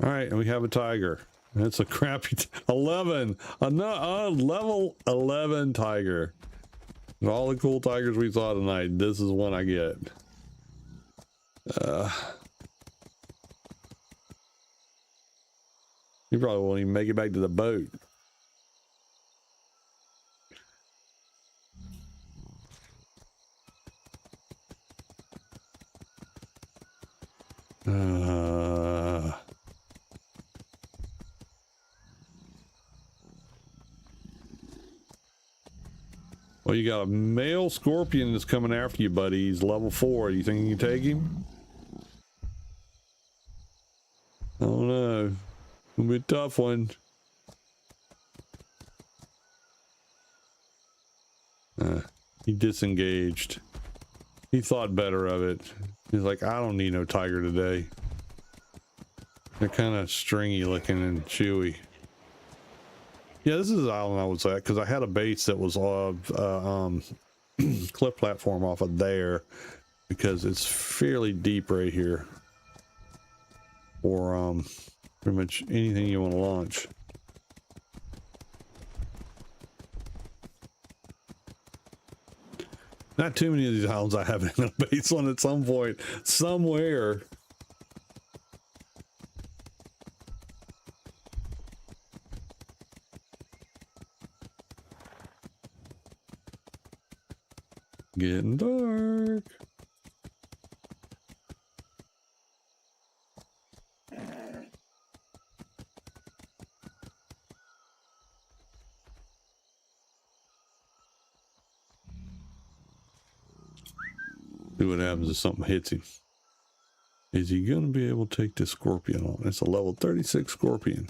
All right, and we have a tiger. It's a crappy 11. A level 11 tiger. And all the cool tigers we saw tonight, this is one I get. You probably won't even make it back to the boat. Well, you got a male scorpion that's coming after you, buddy. He's level 4. You think you can take him? I don't know. It'll be a tough one. He disengaged. He thought better of it. He's like, I don't need no tiger today. They're kind of stringy looking and chewy. Yeah, this is the island I was at because I had a base that was cliff platform off of there because it's fairly deep right here. Or pretty much anything you want to launch. Not too many of these islands I haven't had a base on at some point, somewhere. Getting dark. See what happens if something hits him. Is he going to be able to take this scorpion on? It's a level 36 scorpion.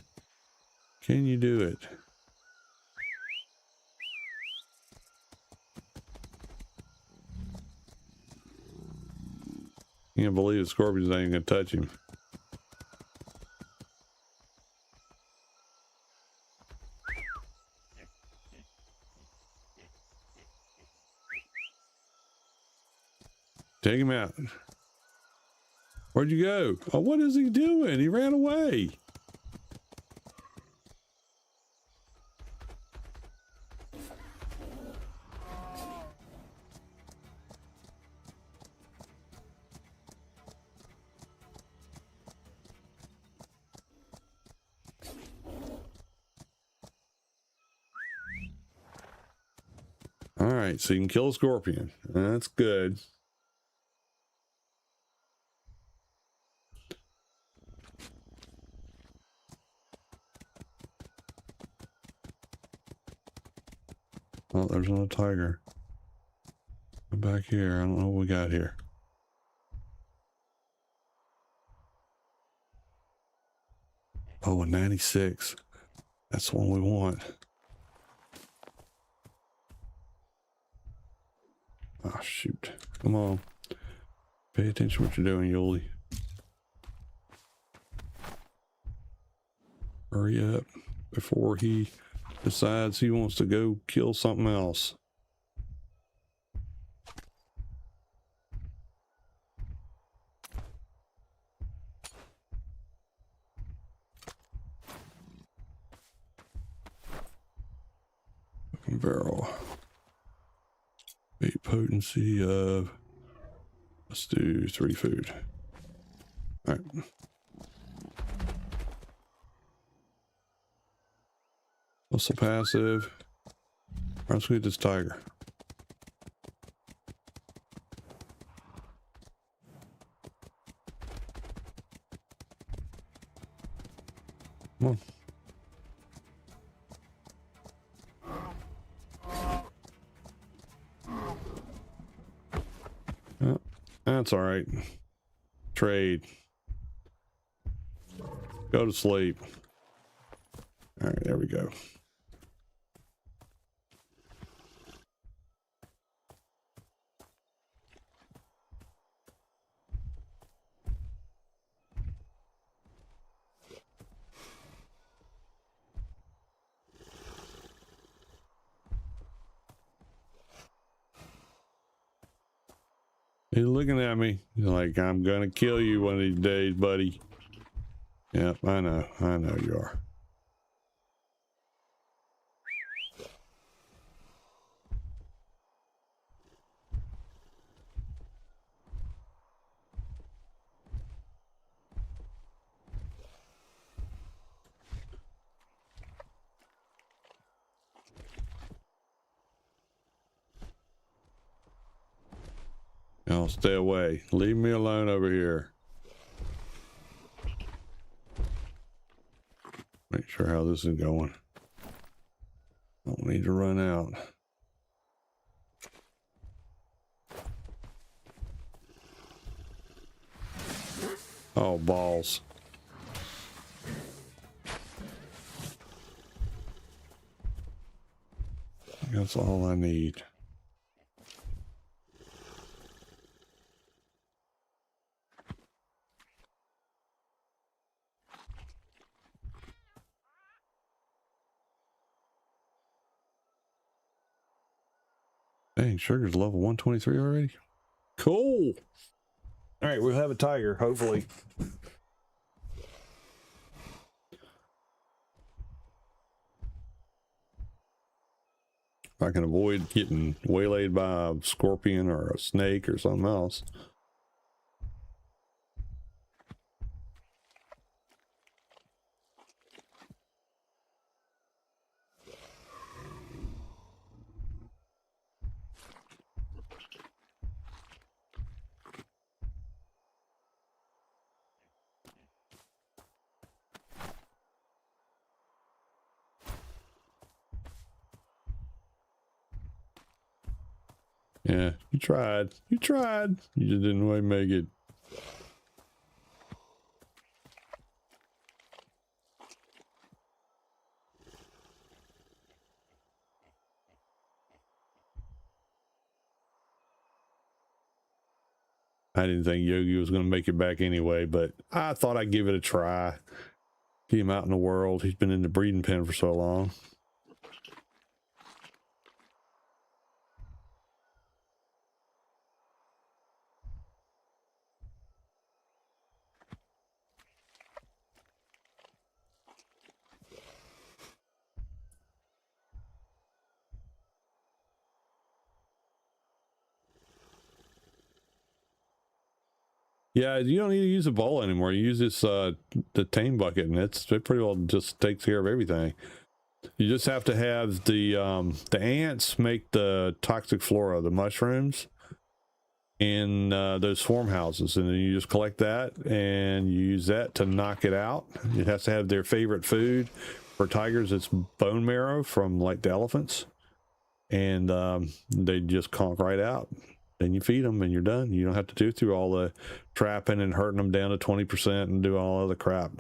Can you do it? Can't believe the scorpions ain't gonna touch him. Take him out. Where'd you go? Oh, what is he doing? He ran away. All right, so you can kill a scorpion. That's good. Oh, there's another tiger. Come back here. I don't know what we got here. Oh, a 96. That's the one we want. Oh, shoot. Come on. Pay attention to what you're doing, Yoli. Hurry up before he decides he wants to go kill something else. Looking barrel. 8 potency of, let's do 3 food. All right. Muscle passive. All right, let's get this tiger. Come on. That's all right. Trade. Go to sleep. All right, there we go. He's looking at me like I'm gonna kill you one of these days, buddy. Yep, I know you are. I'll stay away. Leave me alone over here. Make sure how this is going. Don't need to run out. Oh, balls. That's all I need. Dang, sugar's level 123 already? Cool. All right, we'll have a tiger, hopefully. If I can avoid getting waylaid by a scorpion or a snake or something else. Yeah, you tried. You tried. You just didn't quite make it. I didn't think Yogi was going to make it back anyway, but I thought I'd give it a try. Get him out in the world. He's been in the breeding pen for so long. Yeah, you don't need to use a bowl anymore. You use this the tame bucket, and it pretty well just takes care of everything. You just have to have the ants make the toxic flora, the mushrooms, in those swarm houses, and then you just collect that and you use that to knock it out. It has to have their favorite food. For tigers, it's bone marrow from like the elephants, and they just conk right out. Then you feed them and you're done. You don't have to do through all the trapping and hurting them down to 20% and do all other crap.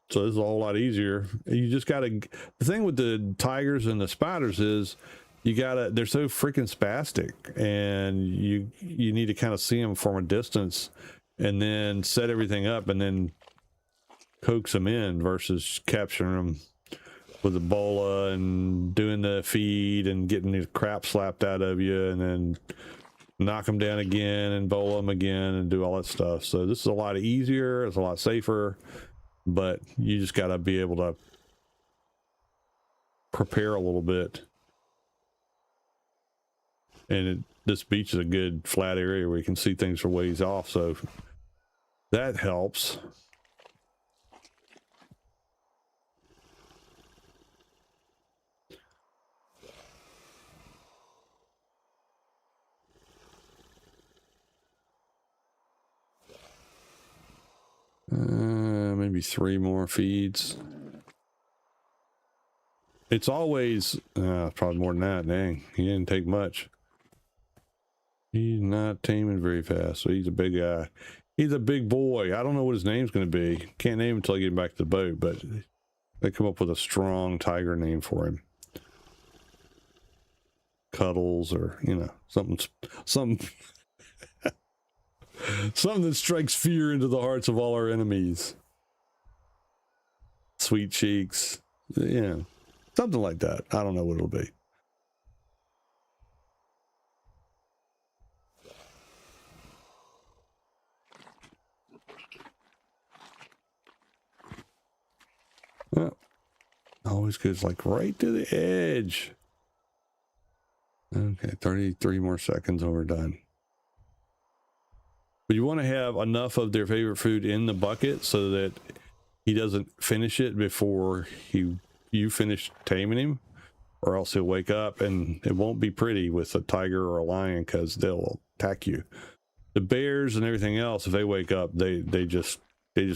So this is a whole lot easier. You just gotta, the thing with the tigers and the spiders is you gotta, they're so freaking spastic, and you need to kind of see them from a distance and then set everything up and then coax them in versus capturing them with Ebola and doing the feed and getting the crap slapped out of you and then knock them down again and bowl them again and do all that stuff. So this is a lot easier. It's a lot safer, but you just got to be able to prepare a little bit. And this beach is a good flat area where you can see things from ways off. So that helps. Maybe 3 more feeds. It's always probably more than that. Dang, he didn't take much. He's not taming very fast, so he's a big guy. He's a big boy. I don't know what his name's going to be. Can't name him until I get him back to the boat, but they come up with a strong tiger name for him. Cuddles, or, you know, something something that strikes fear into the hearts of all our enemies. Sweet cheeks. Yeah. Something like that. I don't know what it'll be. Well, always goes like right to the edge. Okay, 33 more seconds and we're done. But you want to have enough of their favorite food in the bucket so that he doesn't finish it before you finish taming him, or else he'll wake up and it won't be pretty with a tiger or a lion because they'll attack you. The bears and everything else, if they wake up, they just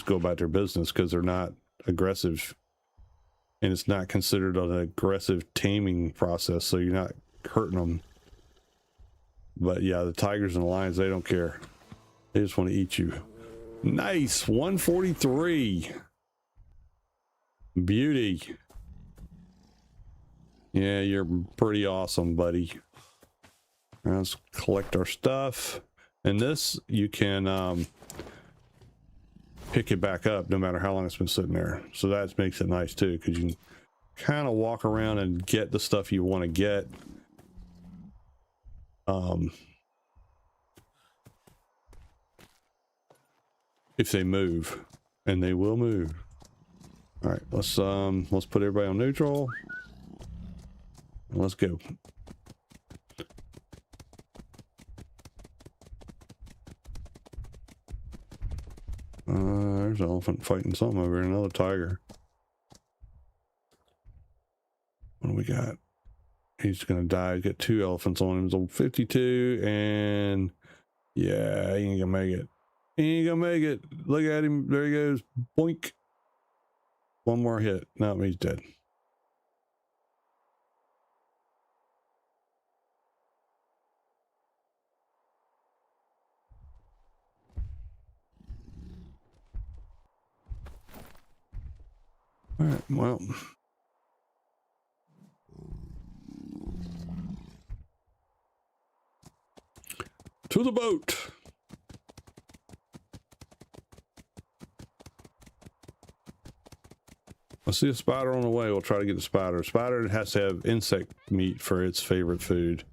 go about their business because they're not aggressive, and it's not considered an aggressive taming process, so you're not hurting them. But yeah, the tigers and the lions, they don't care. They just want to eat you. Nice. 143. Beauty. Yeah, you're pretty awesome, buddy. Let's collect our stuff. And this, you can pick it back up no matter how long it's been sitting there. So that makes it nice too, because you can kind of walk around and get the stuff you want to get. If they move, and they will move. All right, let's put everybody on neutral. And let's go. There's an elephant fighting something over here, another tiger. What do we got? He's gonna die. He's got 2 elephants on him. He's on 52, and yeah, he ain't gonna make it. He ain't gonna make it. Look at him. There he goes. Boink. One more hit. No, he's dead. All right, well. To the boat. I see a spider on the way. We'll try to get the spider. Spider has to have insect meat for its favorite food.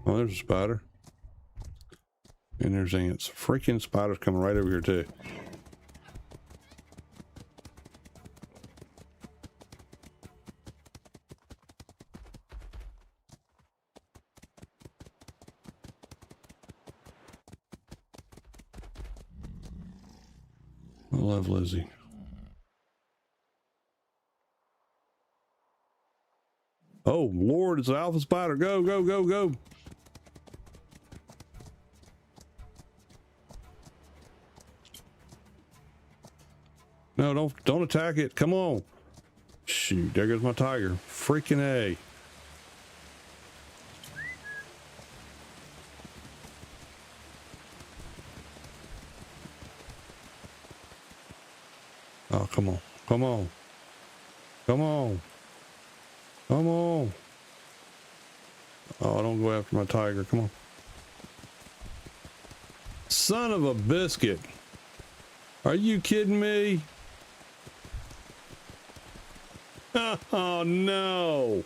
Oh, there's a spider. And there's ants. Freaking spiders coming right over here too. I love Lizzie. Oh Lord, it's an alpha spider. Go, go, go, go. No, don't attack it. Come on. Shoot, there goes my tiger. Freaking A. Oh, come on. Come on. Come on. Come on. Oh, don't go after my tiger. Come on. Son of a biscuit. Are you kidding me? Oh no.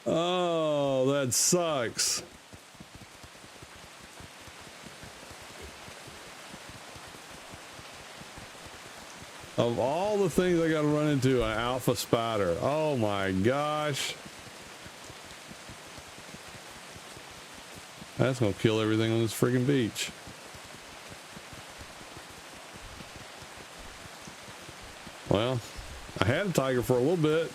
Oh, that sucks. Of all the things I got to run into, an alpha spider. Oh my gosh. That's gonna kill everything on this freaking beach. Well, I had a tiger for a little bit.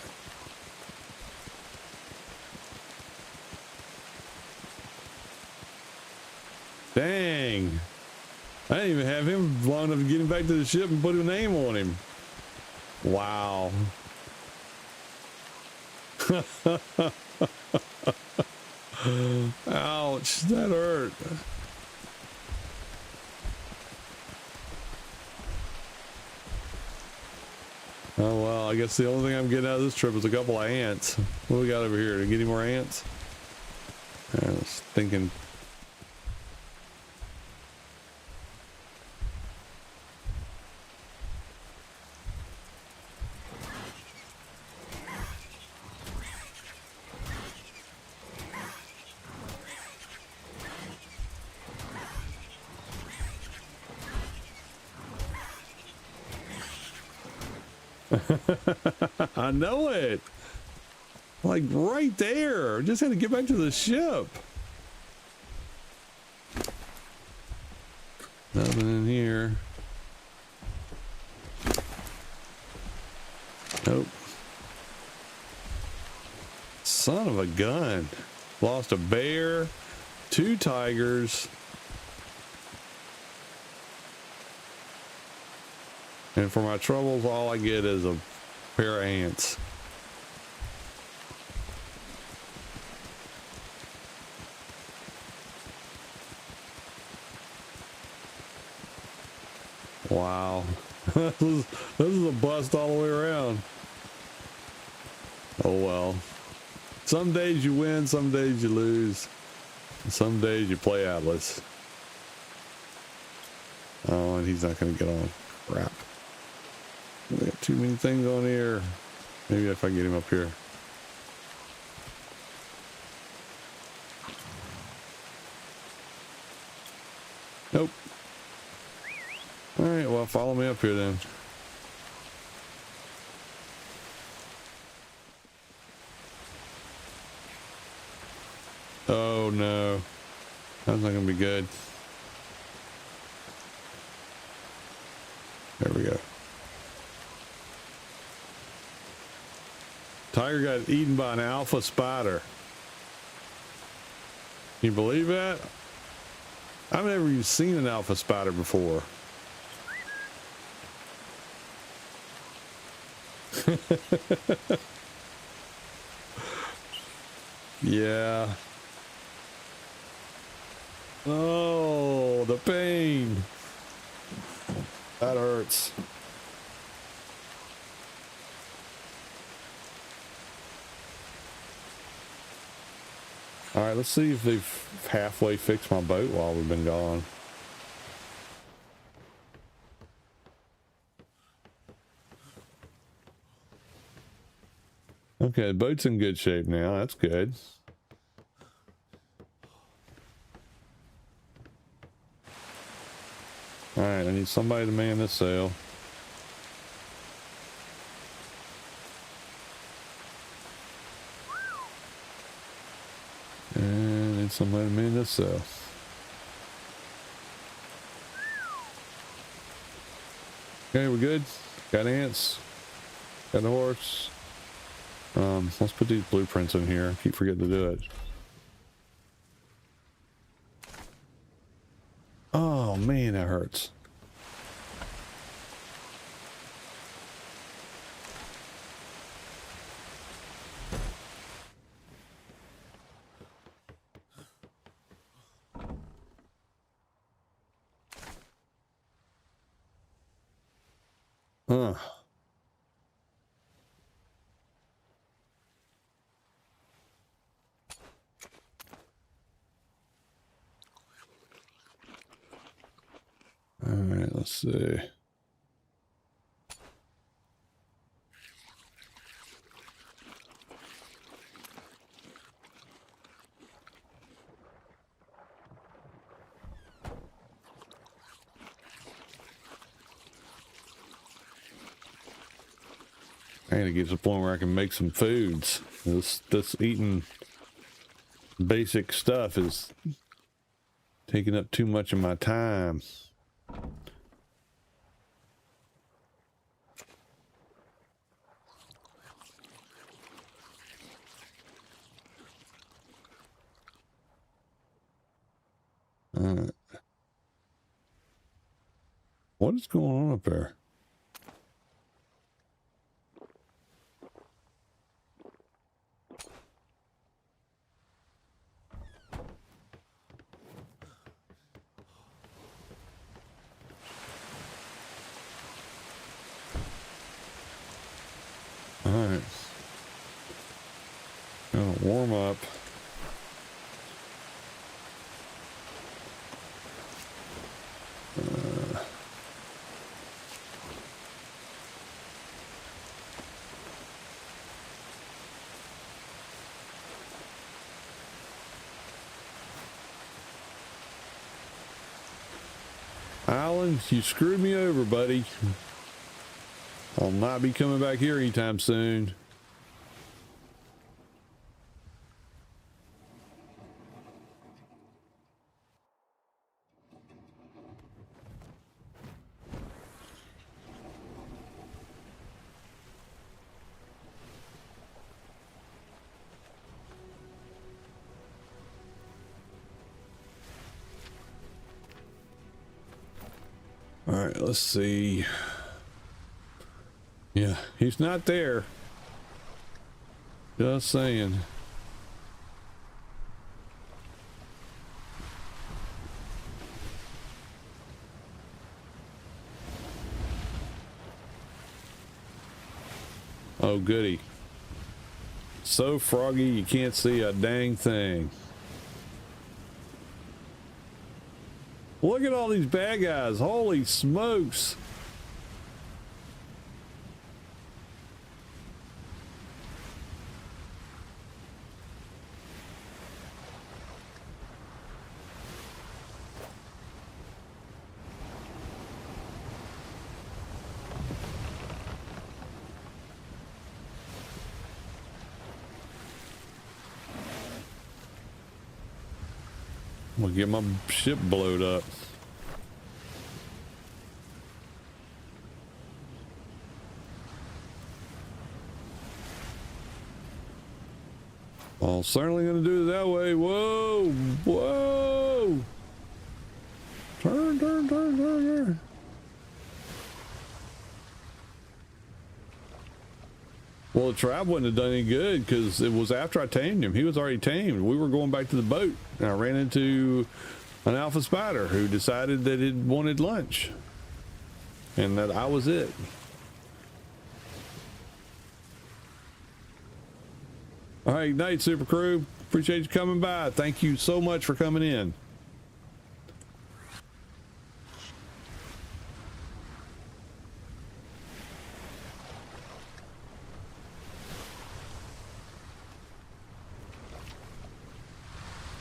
Dang. I didn't even have him long enough to get him back to the ship and put a name on him. Wow. Ouch, that hurt. Oh well, I guess the only thing I'm getting out of this trip is a couple of ants. What do we got over here? To get any more ants? I was thinking. I know it. Like right there. Just had to get back to the ship. Nothing in here. Nope. Son of a gun. Lost a bear, 2 tigers, and for my troubles, all I get is a pair of ants. Wow. this is a bust all the way around. Oh well. Some days you win, some days you lose. Some days you play Atlas. Oh, and he's not going to get on. Crap. We got too many things on here. Maybe if I get him up here. Nope. All right, well, follow me up here then. Oh no, that's not gonna be good. There we go. Tiger got eaten by an alpha spider. Can you believe that? I've never even seen an alpha spider before. Yeah. Oh, the pain. That hurts. All right, let's see if they've halfway fixed my boat while we've been gone. Okay, the boat's in good shape now. That's good. All right, I need somebody to man this sail. And I need somebody to man this sail. Okay, we're good. Got ants. Got a horse. Let's put these blueprints in here. I keep forgetting to do it. Oh man, that hurts. Huh. All right, let's see. I gotta get to the point where I can make some foods. This eating basic stuff is taking up too much of my time. Alright. What is going on up there? Alright. Gonna warm up. Alan, you screwed me over, buddy. I'll not be coming back here anytime soon. All right, let's see. Yeah, he's not there. Just saying. Oh, goody. So froggy you can't see a dang thing. Look at all these bad guys. Holy smokes. I'm gonna get my ship blowed up. Well, certainly gonna do it that way. Whoa, whoa! Turn, turn, turn, turn, turn. Well, the trap wouldn't have done any good because it was after I tamed him. He was already tamed. We were going back to the boat, and I ran into an alpha spider who decided that it wanted lunch, and that I was it. All right, night, super crew. Appreciate you coming by. Thank you so much for coming in.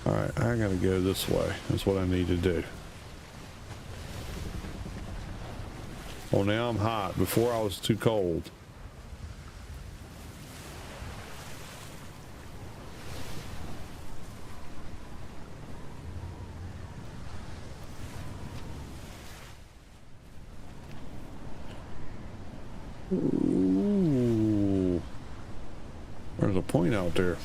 All right, I gotta go this way. That's what I need to do. Well, now I'm hot. Before I was too cold. Ooh. There's a point out there.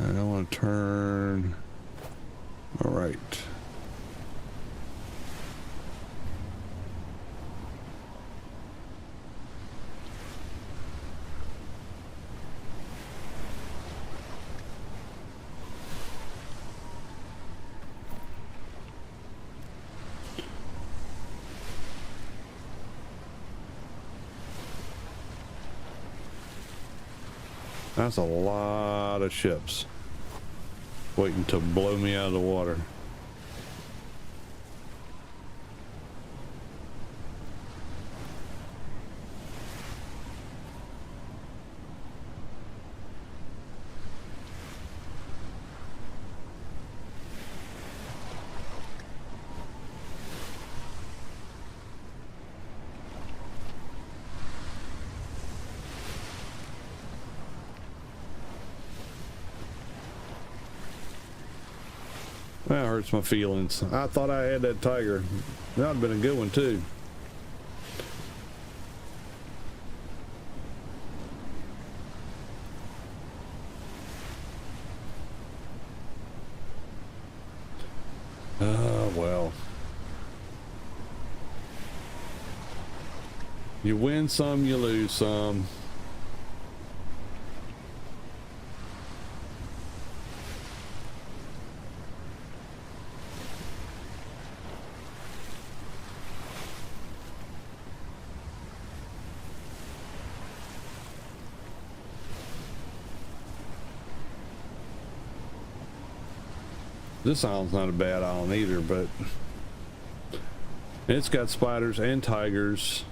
I want to turn. All right. That's a lot of ships waiting to blow me out of the water. That hurts my feelings. I thought I had that tiger. That would have been a good one too. Well. You win some, you lose some. This island's not a bad island either, but it's got spiders and tigers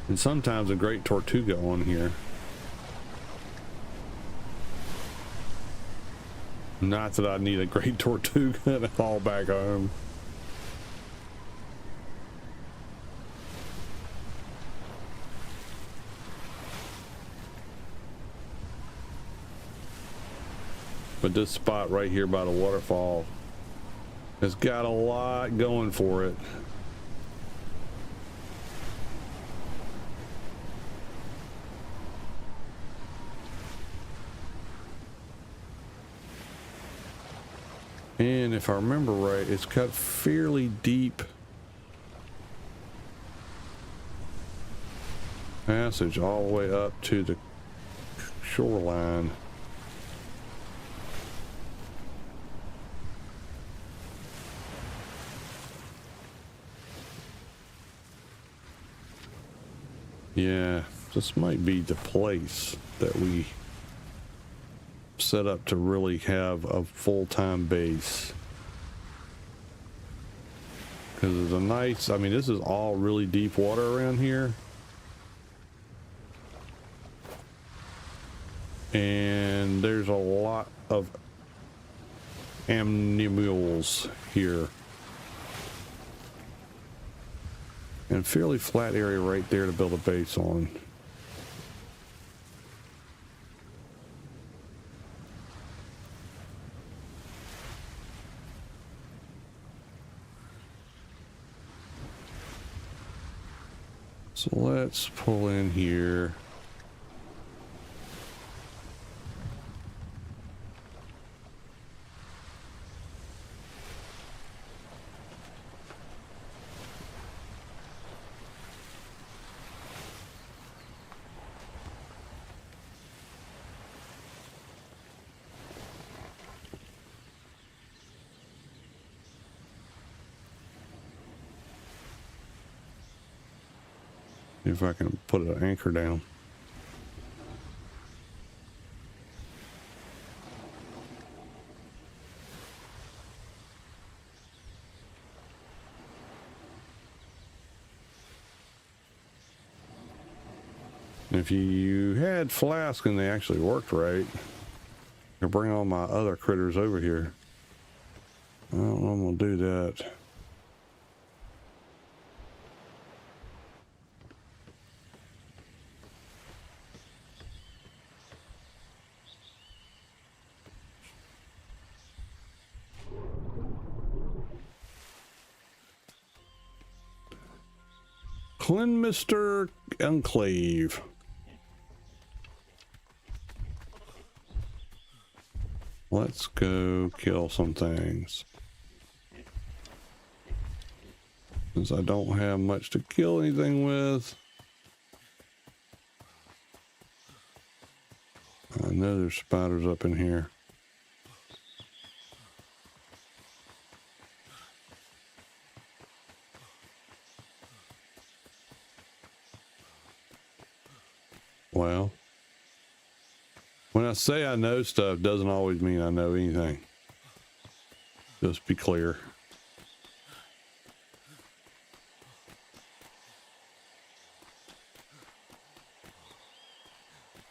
and sometimes a great tortuga on here. Not that I need a great tortuga to haul back home. But this spot right here by the waterfall has got a lot going for it. And if I remember right, it's got fairly deep passage all the way up to the shoreline. Yeah, this might be the place that we set up to really have a full-time base. Because it's a nice, I mean, this is all really deep water around here. And there's a lot of animals here. And fairly flat area right there to build a base on. So let's pull in here. If I can put an anchor down. If you had flask and they actually worked right, I bring all my other critters over here. I don't know if I'm gonna do that. Mr. Enclave. Let's go kill some things. Since I don't have much to kill anything with. I know there's spiders up in here. Well, when I say I know stuff, doesn't always mean I know anything. Just be clear.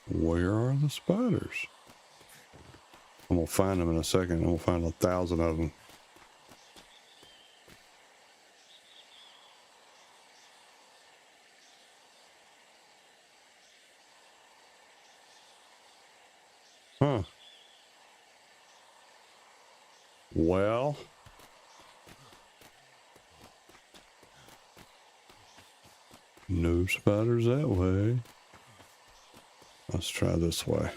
Where are the spiders? I'm gonna find them in a second. I'm gonna find 1,000 of them. Huh. Well, no spiders that way. Let's try this way.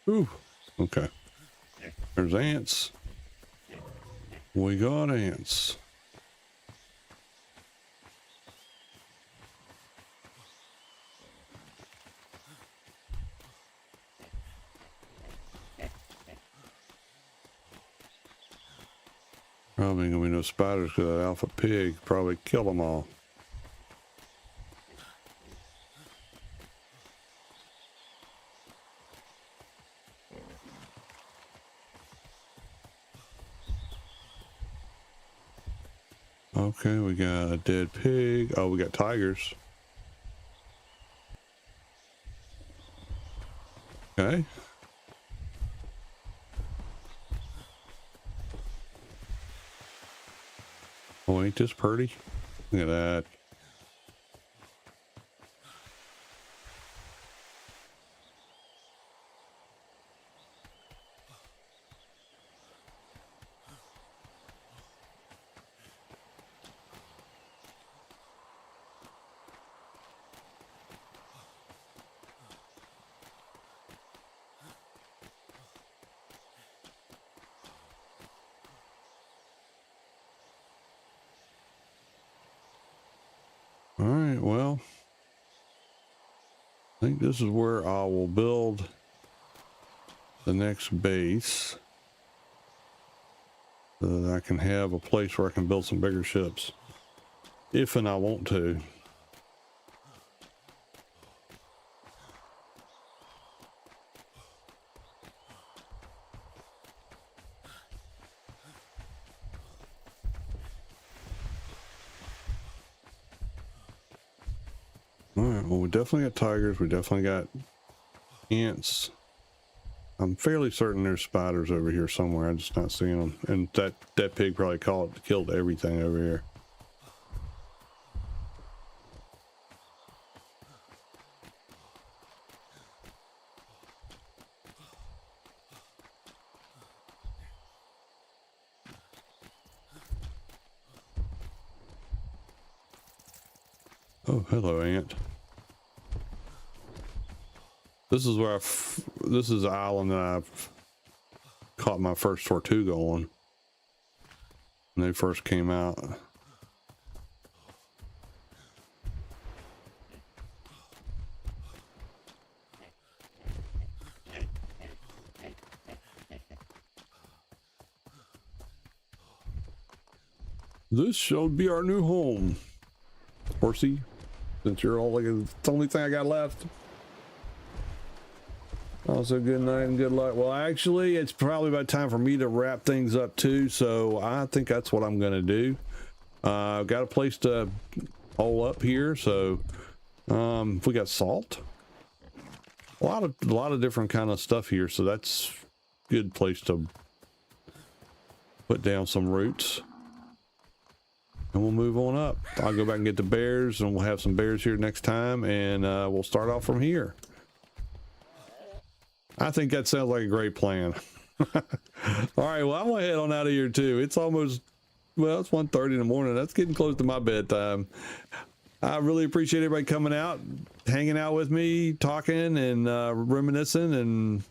Ooh, okay. There's ants. We got ants. Probably ain't gonna be no spiders because that alpha pig probably killed them all. Okay, we got a dead pig. Oh, we got tigers. Okay. Oh, ain't this pretty? Look at that. All right, well, I think this is where I will build the next base so that I can have a place where I can build some bigger ships if and I want to. All right, well, we definitely got tigers. We definitely got ants. I'm fairly certain there's spiders over here somewhere. I'm just not seeing them. And that pig probably killed everything over here. Oh, hello, ant. This is where this is the island that I've caught my first Tortuga on when they first came out. This shall be our new home, horsey, since you're all like, it's the only thing I got left. Also, good night and good luck. Well, actually, it's probably about time for me to wrap things up too, so I think that's what I'm going to do. I've got a place to hole up here, so we got salt. A lot of different kind of stuff here, so that's a good place to put down some roots. And we'll move on up. I'll go back and get the bears, and we'll have some bears here next time, and we'll start off from here. I think that sounds like a great plan. All right, well, I'm gonna head on out of here too. It's almost, well, it's 1:30 in the morning. That's getting close to my bedtime. I really appreciate everybody coming out, hanging out with me, talking and reminiscing and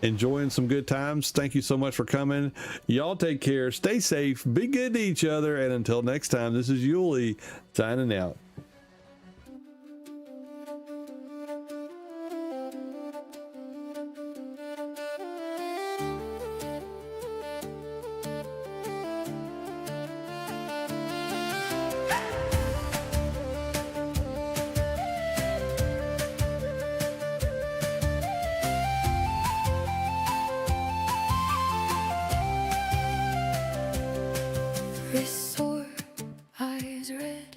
enjoying some good times. Thank you so much for coming. Y'all take care, stay safe, be good to each other, and until next time, this is Yuli signing out. Wrist sore, eyes red.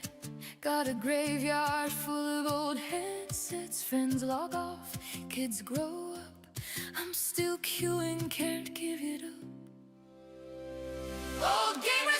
Got a graveyard full of old headsets. Friends log off, kids grow up. I'm I'm still queuing, can't give it up. Old game